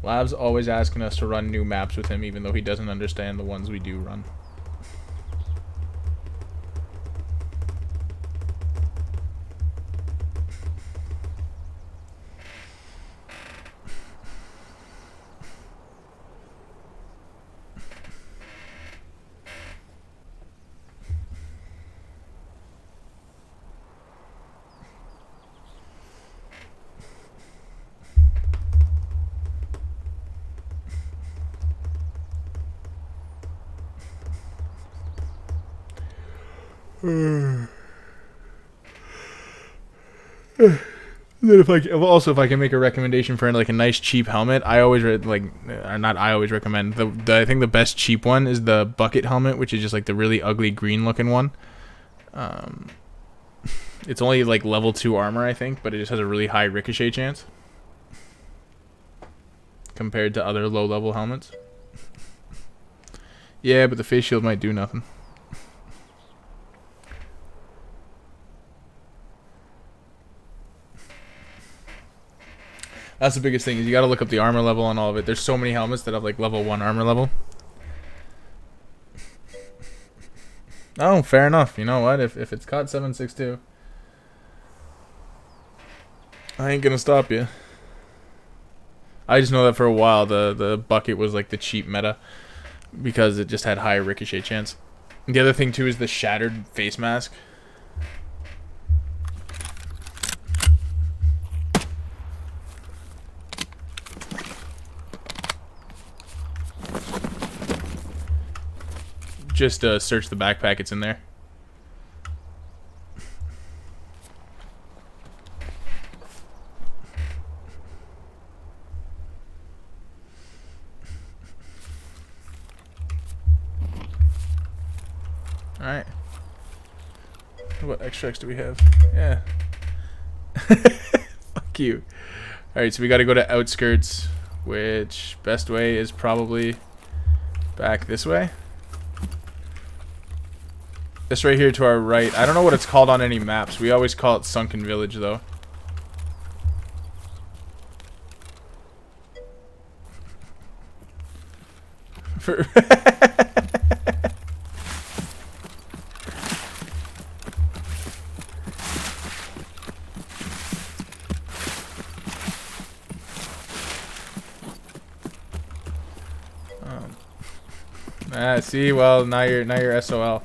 Lab's always asking us to run new maps with him, even though he doesn't understand the ones we do run. Then if I can make a recommendation for like a nice cheap helmet, I always not I always recommend I think the best cheap one is the bucket helmet, which is just like the really ugly green looking one. It's only like level 2 armor, I think, but it just has a really high ricochet chance compared to other low level helmets. Yeah, but the face shield might do nothing. That's the biggest thing, is you gotta look up the armor level on all of it. There's so many helmets that have like level 1 armor level. Oh, fair enough. You know what? If it's COD 762, I ain't gonna stop you. I just know that for a while the bucket was like the cheap meta because it just had higher ricochet chance. The other thing too is the shattered face mask. Just search the backpack, it's in there. Alright. What extracts do we have? Yeah. Fuck you. Alright, so we gotta go to outskirts, which best way is probably back this way. This right here to our right. I don't know what it's called on any maps. We always call it Sunken Village, though. For see, well, now you're SOL.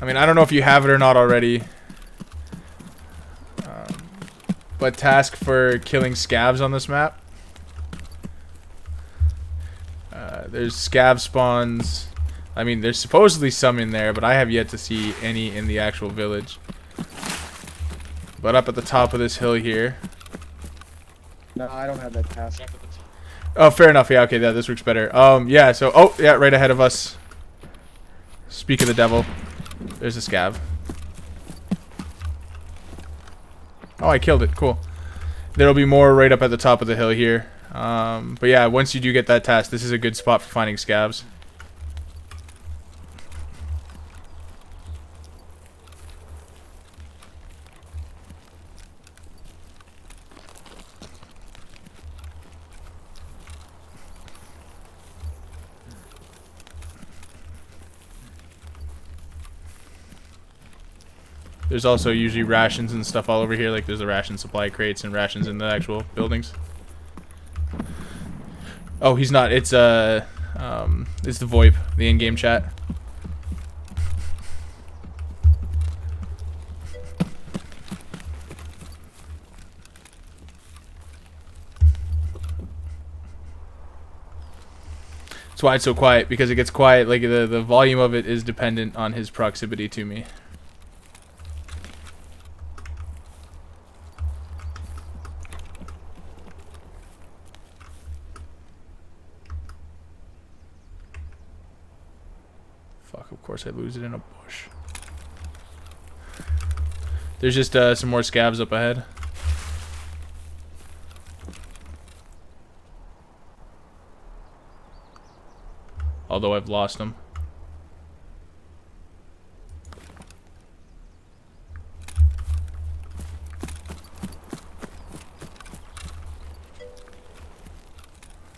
I mean, I don't know if you have it or not already, but task for killing scavs on this map. There's scav spawns. I mean, there's supposedly some in there, but I have yet to see any in the actual village. But up at the top of this hill here. No, I don't have that task. Oh, fair enough. Yeah, okay, yeah, this works better. Yeah, so, oh, yeah, right ahead of us. Speak of the devil. There's a scav. Oh, I killed it. Cool. There'll be more right up at the top of the hill here. But yeah, once you do get that task, this is a good spot for finding scavs. There's also usually rations and stuff all over here. Like there's the ration supply crates and rations in the actual buildings. Oh, he's not. It's the VoIP, the in-game chat. That's why it's so quiet, because it gets quiet. Like the volume of it is dependent on his proximity to me. Of course I lose it in a bush. There's just some more scavs up ahead. Although I've lost them.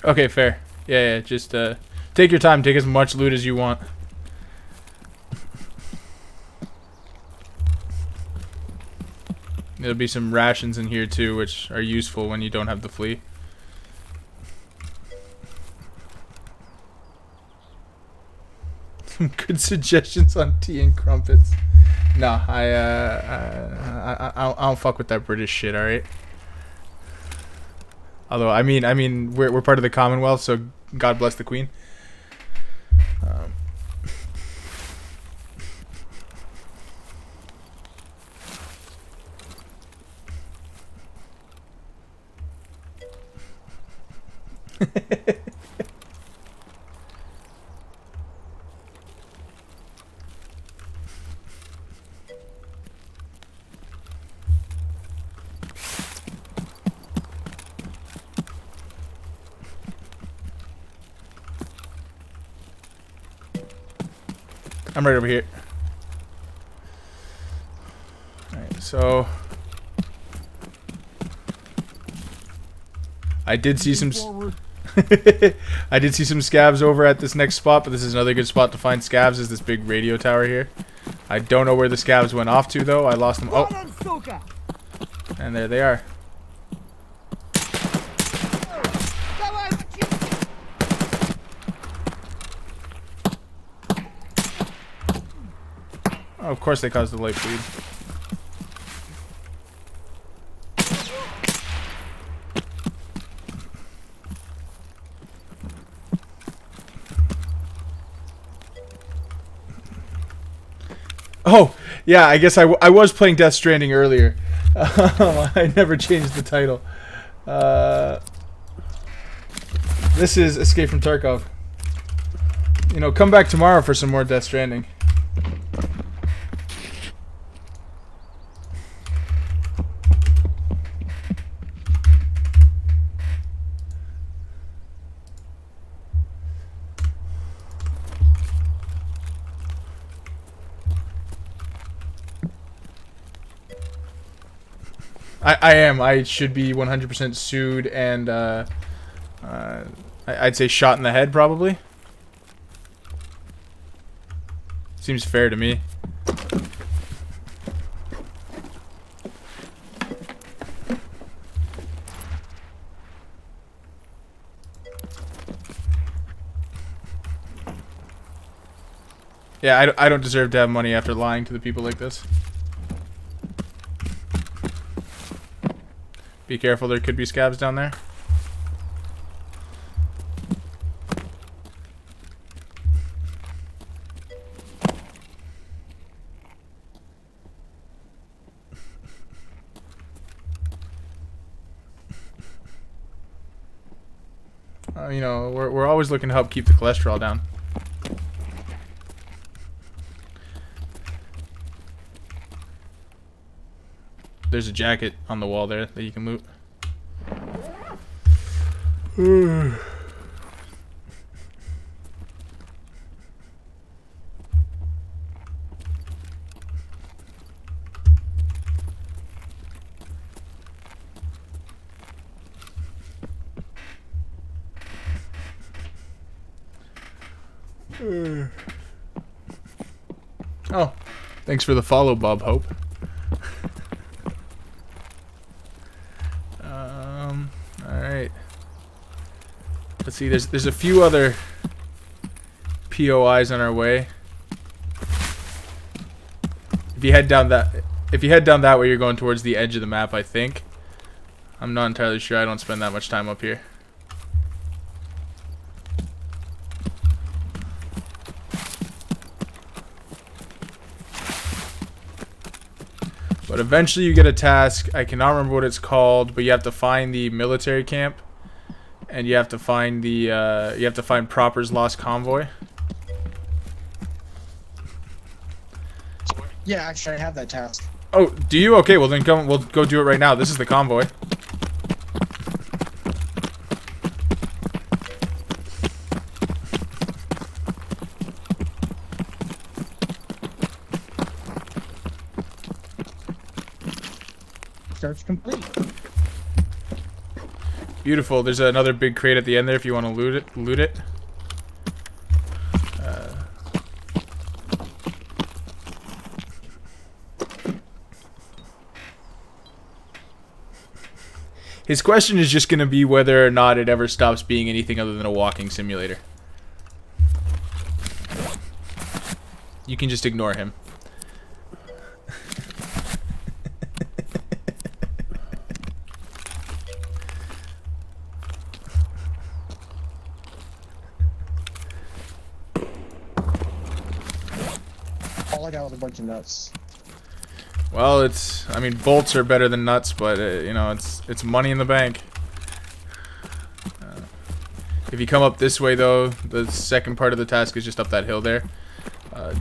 Okay, fair. Yeah, just take your time. Take as much loot as you want. There'll be some rations in here too, which are useful when you don't have the flea. Some good suggestions on tea and crumpets. No, I don't fuck with that British shit. All right. Although I mean, we're part of the Commonwealth, so God bless the Queen. I'm right over here. Alright, so I did see some I did see some scabs over at this next spot, but this is another good spot to find scabs, is this big radio tower here. I don't know where the scabs went off to though. I lost them. Oh. And there they are. Oh, of course they caused the light bleed. Oh, yeah, I guess I was playing Death Stranding earlier. I never changed the title. This is Escape from Tarkov. You know, come back tomorrow for some more Death Stranding. I am. I should be 100% sued and I'd say shot in the head probably. Seems fair to me. Yeah, I don't deserve to have money after lying to the people like this. Be careful, there could be scabs down there. You know, we're always looking to help keep the cholesterol down. There's a jacket on the wall there that you can loot. Oh, thanks for the follow, Bob Hope. Alright. Let's see, there's a few other POIs on our way. If you head down that way, you're going towards the edge of the map, I think. I'm not entirely sure. I don't spend that much time up here. But eventually you get a task. I cannot remember what it's called, but you have to find the military camp, and you have to find the Proper's lost convoy. Yeah, actually, I have that task. Oh, do you? Okay, well then come. We'll go do it right now. This is the convoy. Search complete. Beautiful. There's another big crate at the end there if you want to loot it. His question is just going to be whether or not it ever stops being anything other than a walking simulator. You can just ignore him. All I got was a bunch of nuts. Well, I mean, bolts are better than nuts, but you know, it's money in the bank. If you come up this way, though, the second part of the task is just up that hill there.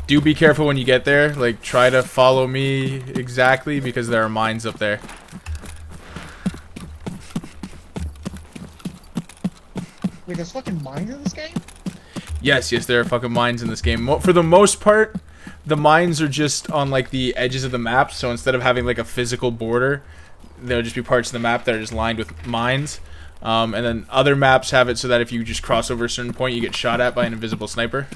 Do be careful when you get there. Like, try to follow me exactly because there are mines up there. Wait, there's fucking mines in this game? Yes, there are fucking mines in this game. For the most part, the mines are just on like the edges of the map. So instead of having like a physical border, there'll just be parts of the map that are just lined with mines. And then other maps have it so that if you just cross over a certain point, you get shot at by an invisible sniper.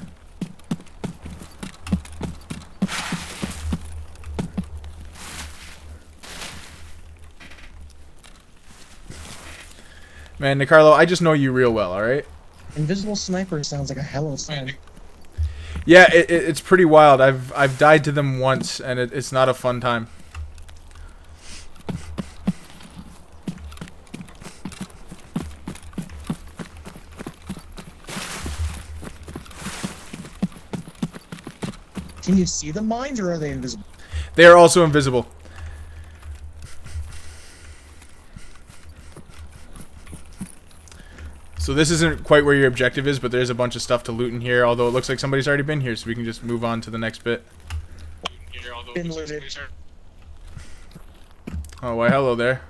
Man, Nicarlo, I just know you real well, alright? Invisible sniper sounds like a hell of a sound. Yeah, it's pretty wild. I've died to them once, and it's not a fun time. Can you see the mines, or are they invisible? They are also invisible. So this isn't quite where your objective is, but there's a bunch of stuff to loot in here, although it looks like somebody's already been here, so we can just move on to the next bit. Been looted. Oh, why hello there.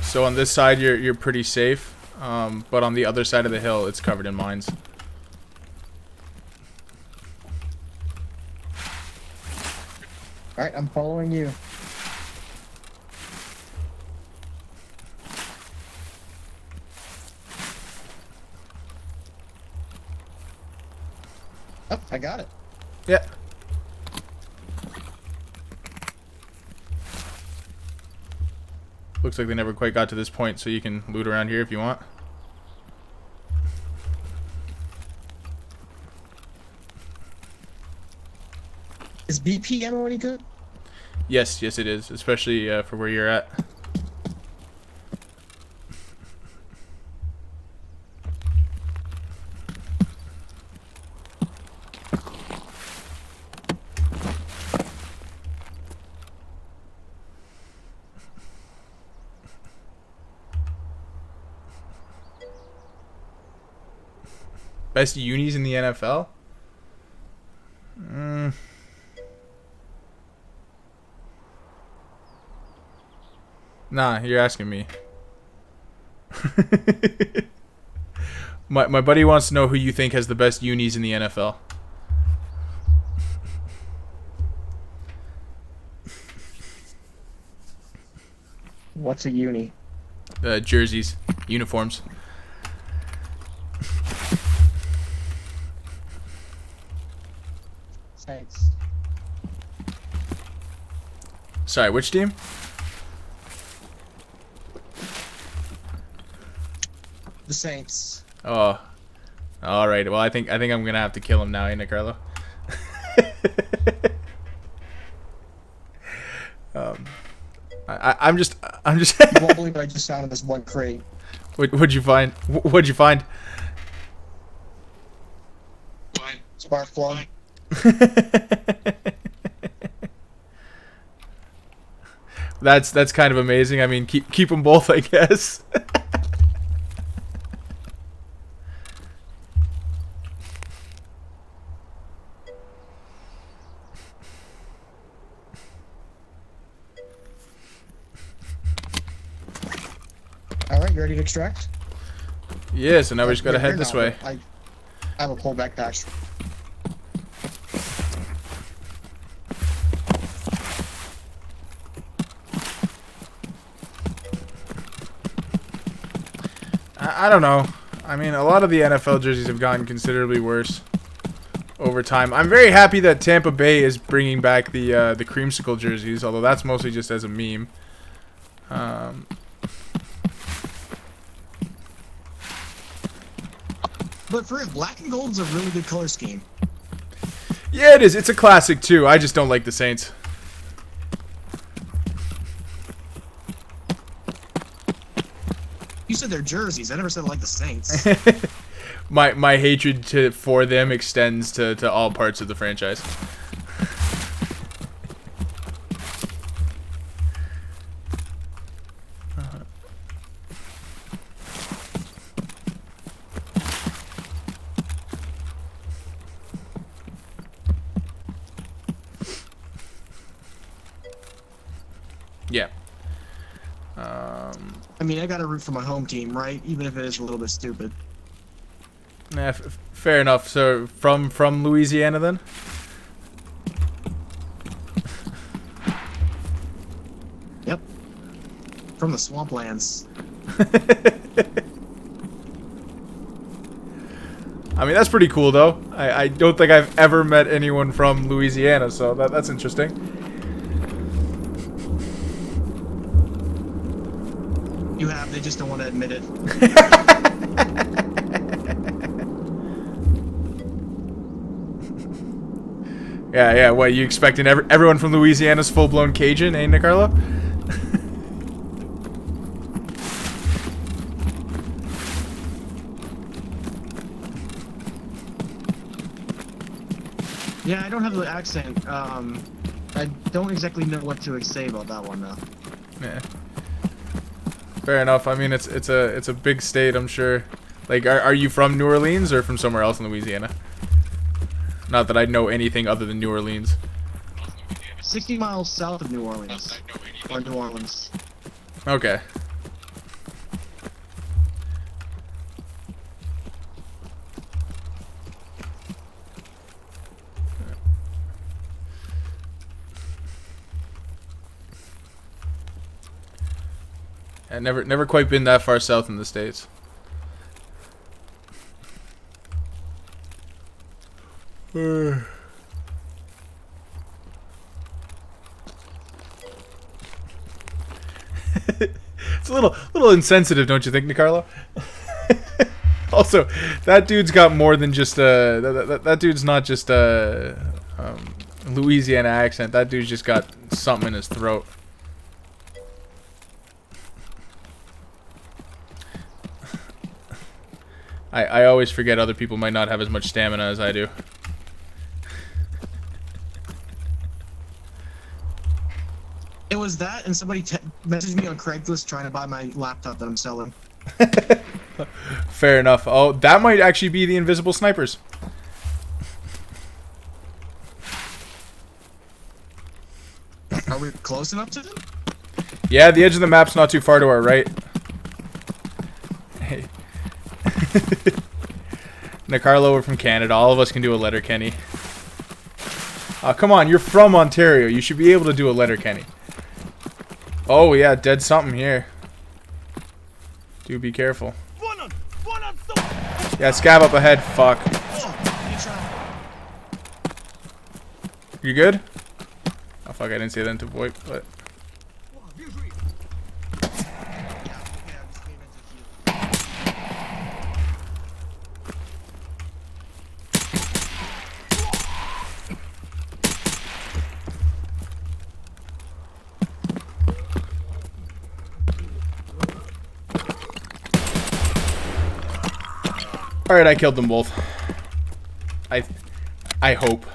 So on this side you're pretty safe, but on the other side of the hill it's covered in mines. Alright, I'm following you. Oh, I got it. Yeah. Looks like they never quite got to this point, so you can loot around here if you want. Is BP ammo any good? Yes, it is, especially for where you're at. Best unis in the NFL? Nah, you're asking me. My buddy wants to know who you think has the best unis in the NFL. What's a uni? Jerseys, uniforms. Saints. Sorry, which team? The Saints. Oh, all right. Well, I think I'm gonna have to kill him now, ain't it, Carlo? I'm just. You won't believe what I just found in this one crate. What'd you find? What'd you find? Spark plug. That's kind of amazing. I mean, keep them both, I guess. All right, you ready to extract? Yeah, so now we just gotta head this way. I have a pullback patch. I don't know. I mean, a lot of the NFL jerseys have gotten considerably worse over time. I'm very happy that Tampa Bay is bringing back the creamsicle jerseys, although that's mostly just as a meme. But for it, black and gold is a really good color scheme. Yeah, it is. It's a classic too. I just don't like the Saints. You said they're jerseys. I never said I like the Saints. My hatred for them extends to all parts of the franchise. Yeah. I mean, I gotta root for my home team, right? Even if it is a little bit stupid. Yeah, fair enough. So from Louisiana then? Yep. From the swamplands. I mean, that's pretty cool though. I don't think I've ever met anyone from Louisiana, so that's interesting. You have, they just don't want to admit it. Yeah. What, you expecting everyone from Louisiana's full-blown Cajun, eh, Nicarlo? Yeah, I don't have the accent. I don't exactly know what to say about that one though. Yeah. Fair enough. I mean, it's a big state, I'm sure. Like, are you from New Orleans or from somewhere else in Louisiana? Not that I know anything other than New Orleans. 60 miles south of New Orleans. Or New Orleans. Okay. I never quite been that far south in the States. It's a little insensitive, don't you think, Nicarlo? Also, that dude's got more than just that dude's not just a Louisiana accent. That dude's just got something in his throat. I always forget other people might not have as much stamina as I do. It was that, and somebody messaged me on Craigslist trying to buy my laptop that I'm selling. Fair enough. Oh, that might actually be the invisible snipers. Are we close enough to them? Yeah, the edge of the map's not too far to our right. Hey. Nicarlo, we're from Canada. All of us can do a letter Kenny. Come on, you're from Ontario. You should be able to do a letter Kenny. Oh, yeah, dead something here. Do be careful. Yeah, scab up ahead. Fuck. You good? Oh, fuck, I didn't say that to VoIP, but... Alright, I killed them both. I hope.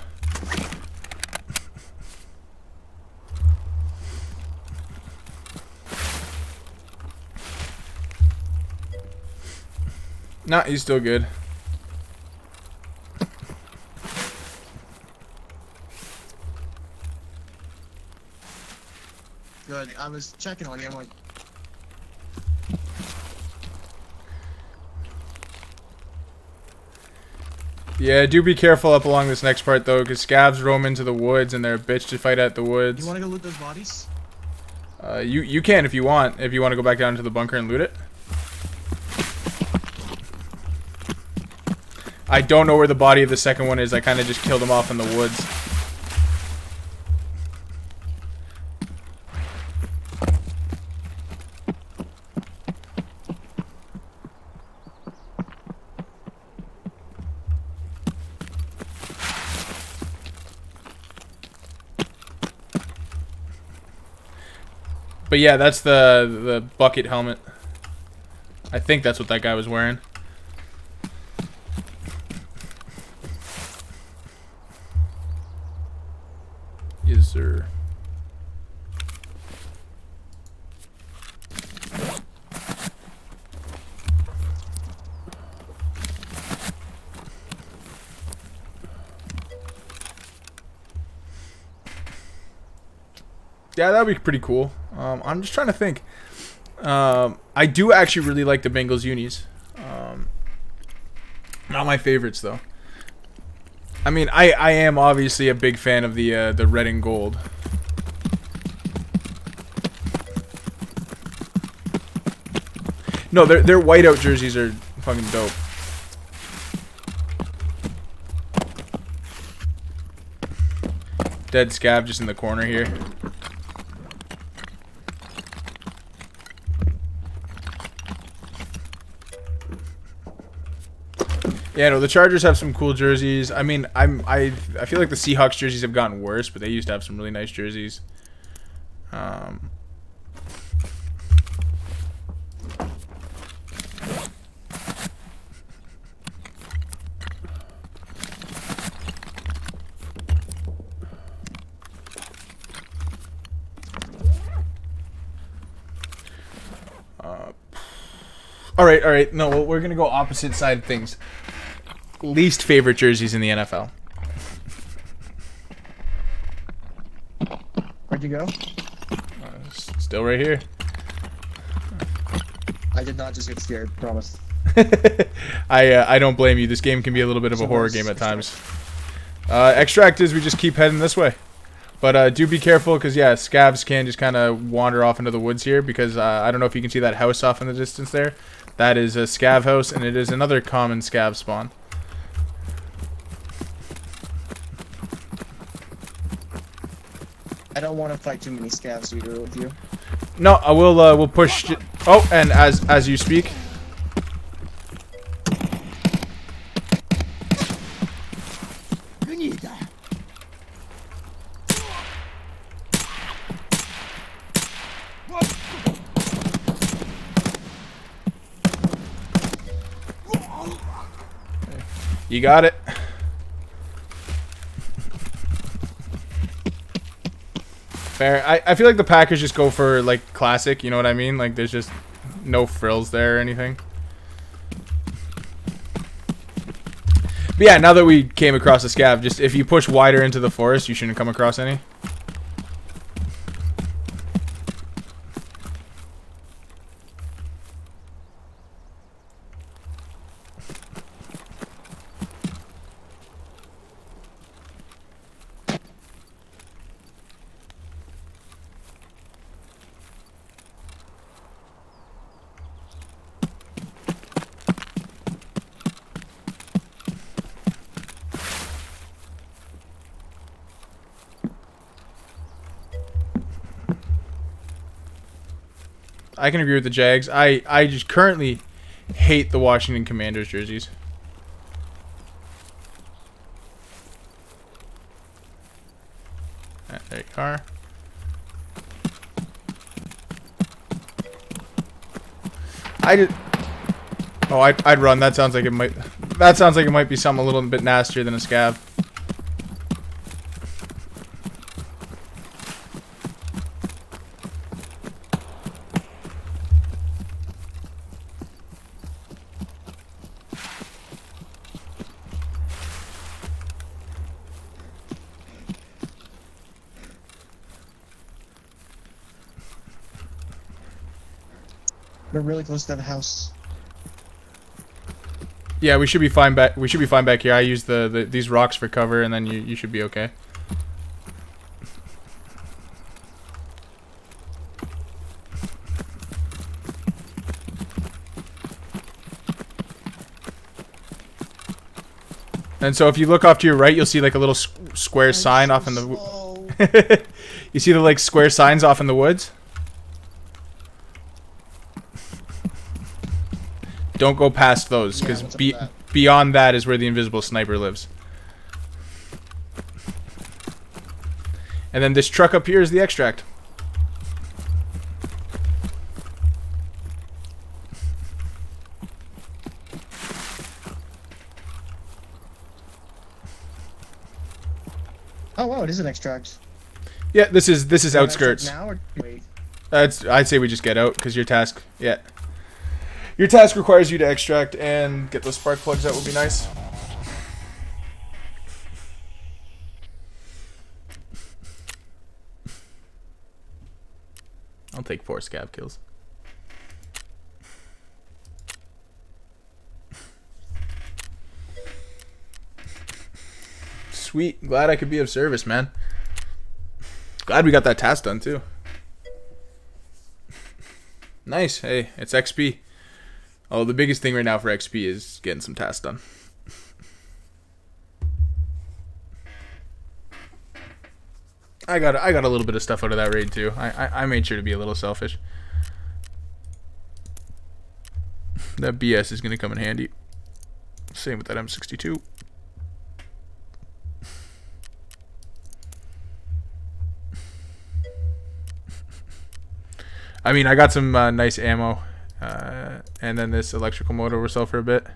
Nah, he's still good. Good. I was checking on you. I'm like, Yeah, do be careful up along this next part though, because scavs roam into the woods and they're a bitch to fight at the woods. You want to go loot those bodies? You can if you want. If you want to go back down to the bunker and loot it. I don't know where the body of the second one is. I kind of just killed him off in the woods. But yeah, that's the bucket helmet. I think that's what that guy was wearing. Yes, sir. Yeah, that would be pretty cool. I'm just trying to think. I do actually really like the Bengals unis. Not my favorites though. I mean, I am obviously a big fan of the red and gold. No, their whiteout jerseys are fucking dope. Dead scav just in the corner here. Yeah, no, the Chargers have some cool jerseys. I mean, I feel like the Seahawks jerseys have gotten worse, but they used to have some really nice jerseys. All right. No, well, we're gonna go opposite side of things. Least favorite jerseys in the NFL. Where'd you go? Still right here. I did not just get scared, promise. I don't blame you. This game can be a little bit of a horror game at times. Extract is we just keep heading this way. But do be careful because, yeah, scavs can just kind of wander off into the woods here because I don't know if you can see that house off in the distance there. That is a scav house, and it is another common scav spawn. I don't want to fight too many scavs either with you. No, I will. We'll push. Oh, and as you speak. You got it. Fair. I feel like the Packers just go for like classic, you know what I mean? Like there's just no frills there or anything. But yeah, now that we came across a scav, just if you push wider into the forest, you shouldn't come across any. I can agree with the Jags. I just currently hate the Washington Commanders jerseys. There you are. I'd run. That sounds like it might. That sounds like it might be something a little bit nastier than a scav. We're really close to the house. Yeah, we should be fine back. We should be fine back here. I use these rocks for cover, and then you should be okay. And so if you look off to your right, you'll see like a little square sign off in the. You see the like square signs off in the woods. Don't go past those, because beyond that is where the invisible sniper lives. And then this truck up here is the extract. Oh wow, it is an extract. Yeah, this is outskirts. Now or wait? I'd say we just get out, because your task, your task requires you to extract and get those spark plugs out. Would be nice. I'll take 4 scab kills. Sweet. Glad I could be of service, man. Glad we got that task done too. Nice. Hey, it's XP. Oh, the biggest thing right now for XP is getting some tasks done. I got a little bit of stuff out of that raid too. I made sure to be a little selfish. That BS is gonna come in handy. Same with that M62. I mean, I got some nice ammo. And then this electrical motor will sell for a bit.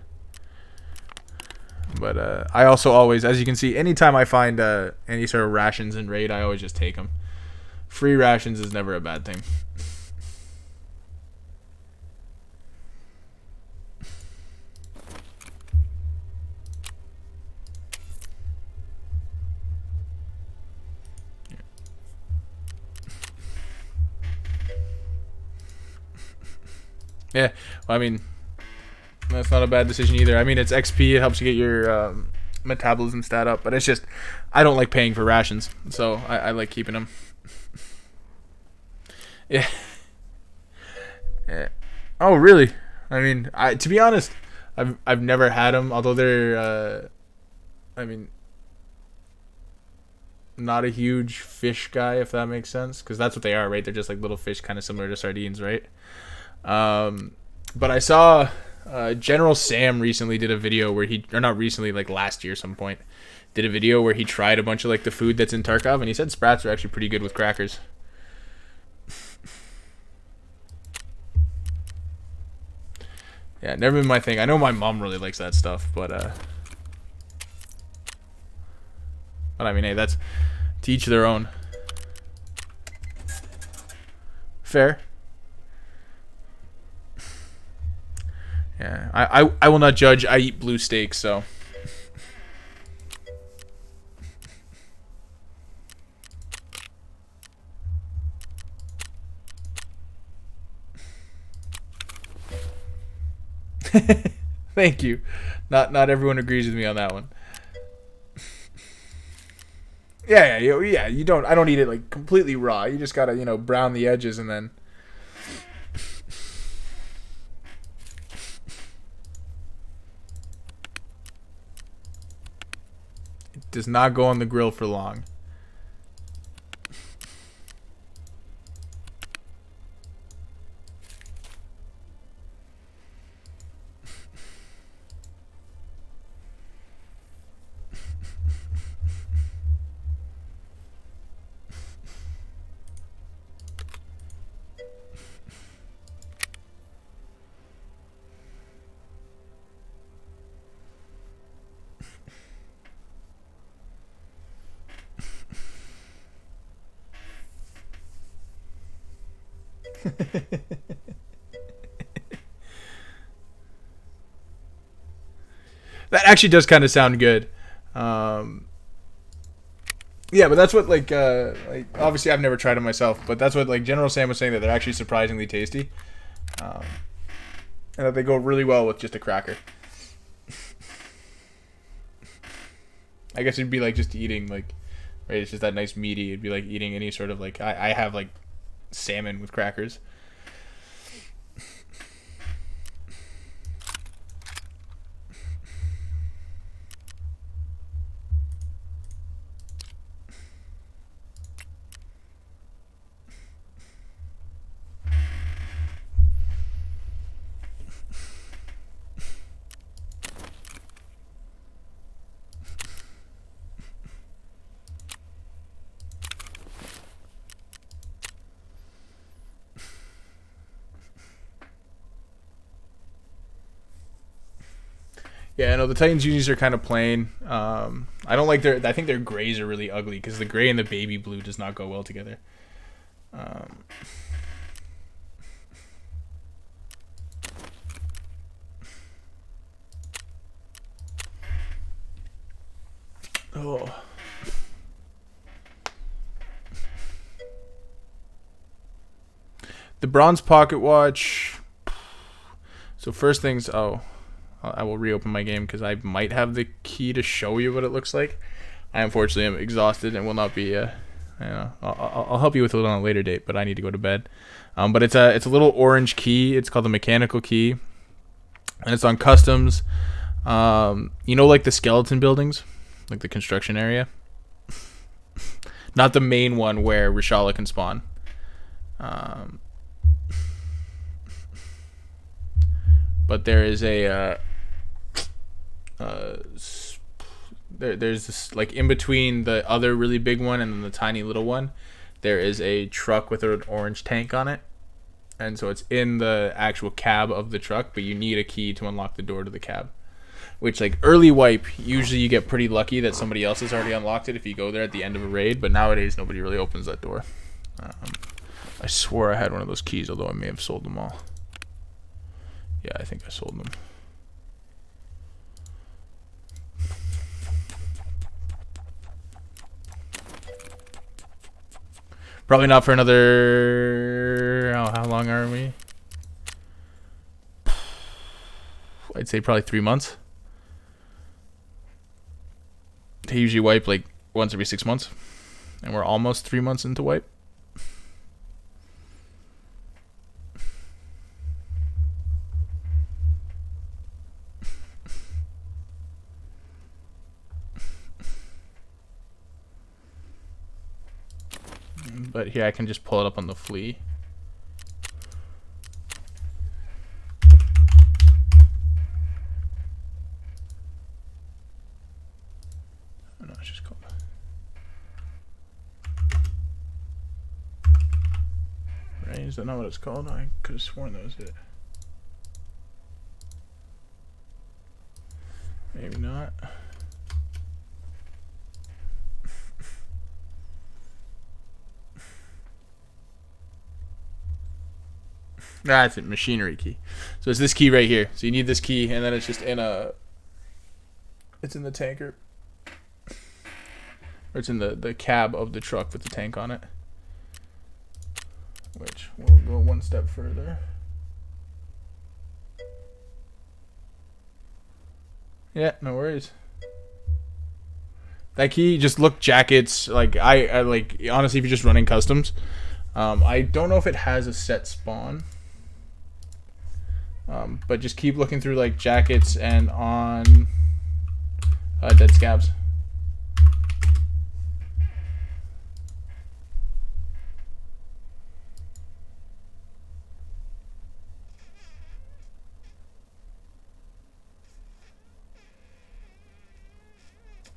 But I also always, as you can see, anytime I find any sort of rations in raid, I always just take them. Free rations is never a bad thing. Yeah, well, I mean, that's not a bad decision either. I mean, it's XP. It helps you get your metabolism stat up. But it's just, I don't like paying for rations. So I like keeping them. Yeah. Yeah. Oh, really? I mean, to be honest, I've never had them. Although they're, I mean, not a huge fish guy, if that makes sense. Because that's what they are, right? They're just like little fish, kind of similar to sardines, right? But I saw General Sam recently did a video where or not recently, like last year some point, did a video where he tried a bunch of like the food that's in Tarkov, and he said sprats are actually pretty good with crackers. Yeah, never been my thing. I know my mom really likes that stuff, but I mean, hey, that's to each their own. Fair. Yeah, I will not judge. I eat blue steak, so. Thank you. Not everyone agrees with me on that one. Yeah. You don't. I don't eat it like completely raw. You just gotta, brown the edges and then. Does not go on the grill for long. That actually does kind of sound good. Yeah, but that's what like obviously I've never tried it myself, but that's what like General Sam was saying, that they're actually surprisingly tasty, and that they go really well with just a cracker. I guess it'd be like just eating like, right? It's just that nice meaty. It'd be like eating any sort of like I have like salmon with crackers. Yeah, I know the Titans unis are kind of plain. I don't like their. I think their grays are really ugly because the gray and the baby blue does not go well together. Oh. The bronze pocket watch. So first things, I will reopen my game because I might have the key to show you what it looks like. I unfortunately am exhausted and will not be. I'll help you with it on a later date, but I need to go to bed. But it's a little orange key. It's called the mechanical key, and it's on customs. Like the skeleton buildings, like the construction area. Not the main one where Reshala can spawn. But there is there's this, like, in between the other really big one and then the tiny little one, there is a truck with an orange tank on it, and so it's in the actual cab of the truck, but you need a key to unlock the door to the cab, which, like, early wipe, usually you get pretty lucky that somebody else has already unlocked it if you go there at the end of a raid, but nowadays nobody really opens that door. I swore I had one of those keys, although I may have sold them all. Yeah, I think I sold them. Probably not for another... how long are we? I'd say probably 3 months. They usually wipe like once every 6 months. And we're almost 3 months into wipe. But here I can just pull it up on the flea. Oh, no, it's just called. Right? Is that not what it's called? I could have sworn that was it. Maybe not. That's it, machinery key. So it's this key right here. So you need this key, and then it's just in it's in the tanker. Or it's in the cab of the truck with the tank on it. Which will go one step further. Yeah, no worries. That key, just look jackets. Like I like, honestly, if you're just running customs, I don't know if it has a set spawn. But just keep looking through like jackets and on dead scabs.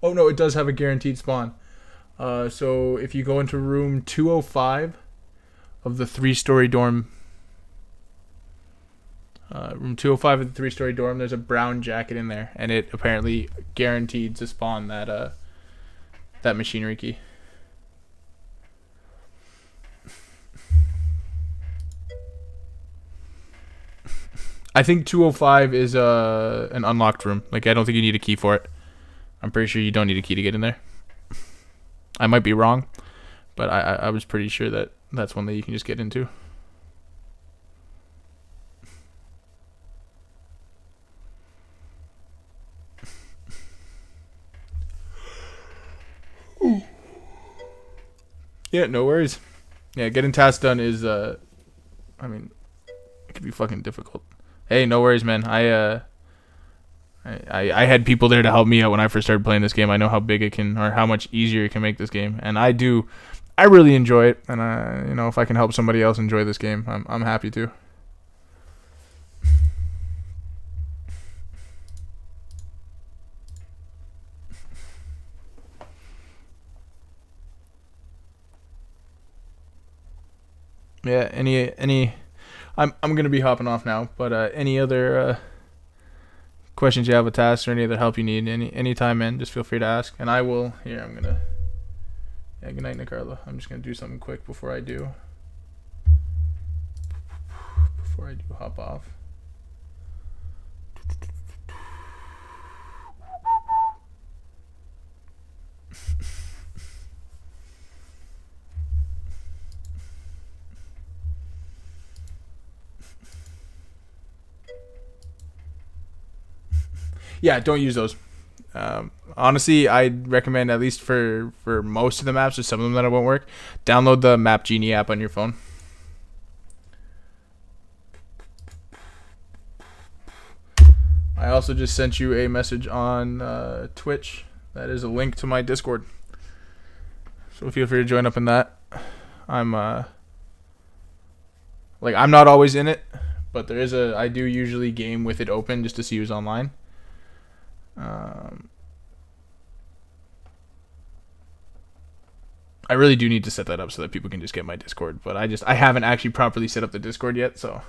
Oh no, it does have a guaranteed spawn. So if you go into room 205 of the 3-story dorm, room 205 of the 3-story dorm, there's a brown jacket in there, and it apparently guaranteed to spawn that that machinery key. I think 205 is an unlocked room. Like, I don't think you need a key for it. I'm pretty sure you don't need a key to get in there. I might be wrong, but I was pretty sure that that's one that you can just get into. Yeah, no worries. Yeah, getting tasks done is, I mean, it can be fucking difficult. Hey, no worries, man. I had people there to help me out when I first started playing this game. I know how big it can, or how much easier it can make this game, and I really enjoy it. And you know, if I can help somebody else enjoy this game, I'm happy to. Yeah. I'm gonna be hopping off now, but any other questions you have with tasks or any other help you need, any time, man, just feel free to ask, and I will. Here, I'm gonna. Yeah, good night, Nicarla. I'm just gonna do something quick before I do hop off. Yeah, don't use those. Honestly, I'd recommend, at least for most of the maps, or some of them that it won't work, download the Map Genie app on your phone. I also just sent you a message on Twitch. That is a link to my Discord. So feel free to join up in that. I'm not always in it, but I do usually game with it open just to see who's online. I really do need to set that up so that people can just get my Discord, but I haven't actually properly set up the Discord yet. So,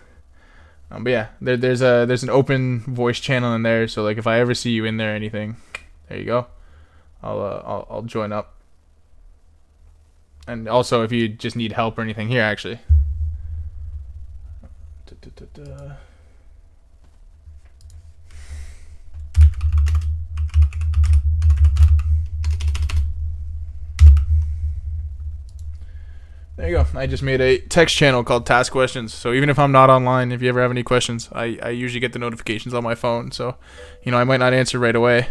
but yeah, there's an open voice channel in there. So like if I ever see you in there or anything, there you go. I'll join up. And also if you just need help or anything, here actually. There you go. I just made a text channel called Task Questions. So even if I'm not online, if you ever have any questions, I usually get the notifications on my phone. So, you know, I might not answer right away.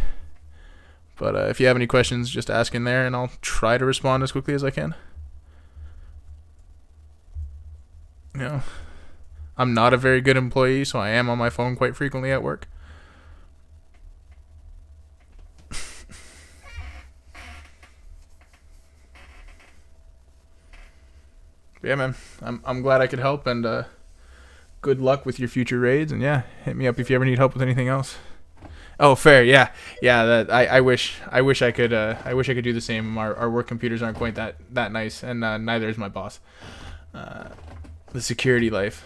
But if you have any questions, just ask in there and I'll try to respond as quickly as I can. You know, I'm not a very good employee, so I am on my phone quite frequently at work. But yeah, man, I'm glad I could help, and good luck with your future raids. And yeah, hit me up if you ever need help with anything else. Oh, fair, yeah. That I wish I could do the same. Our work computers aren't quite that nice, and neither is my boss. The security life.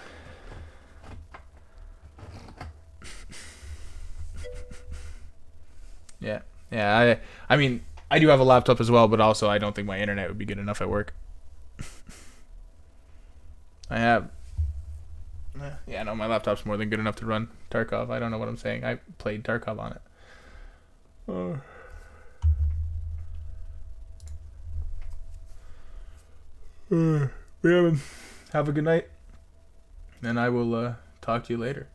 Yeah. I mean, I do have a laptop as well, but also I don't think my internet would be good enough at work. I have. Yeah, no, my laptop's more than good enough to run Tarkov. I don't know what I'm saying. I played Tarkov on it. Yeah, man. Have a good night. And I will talk to you later.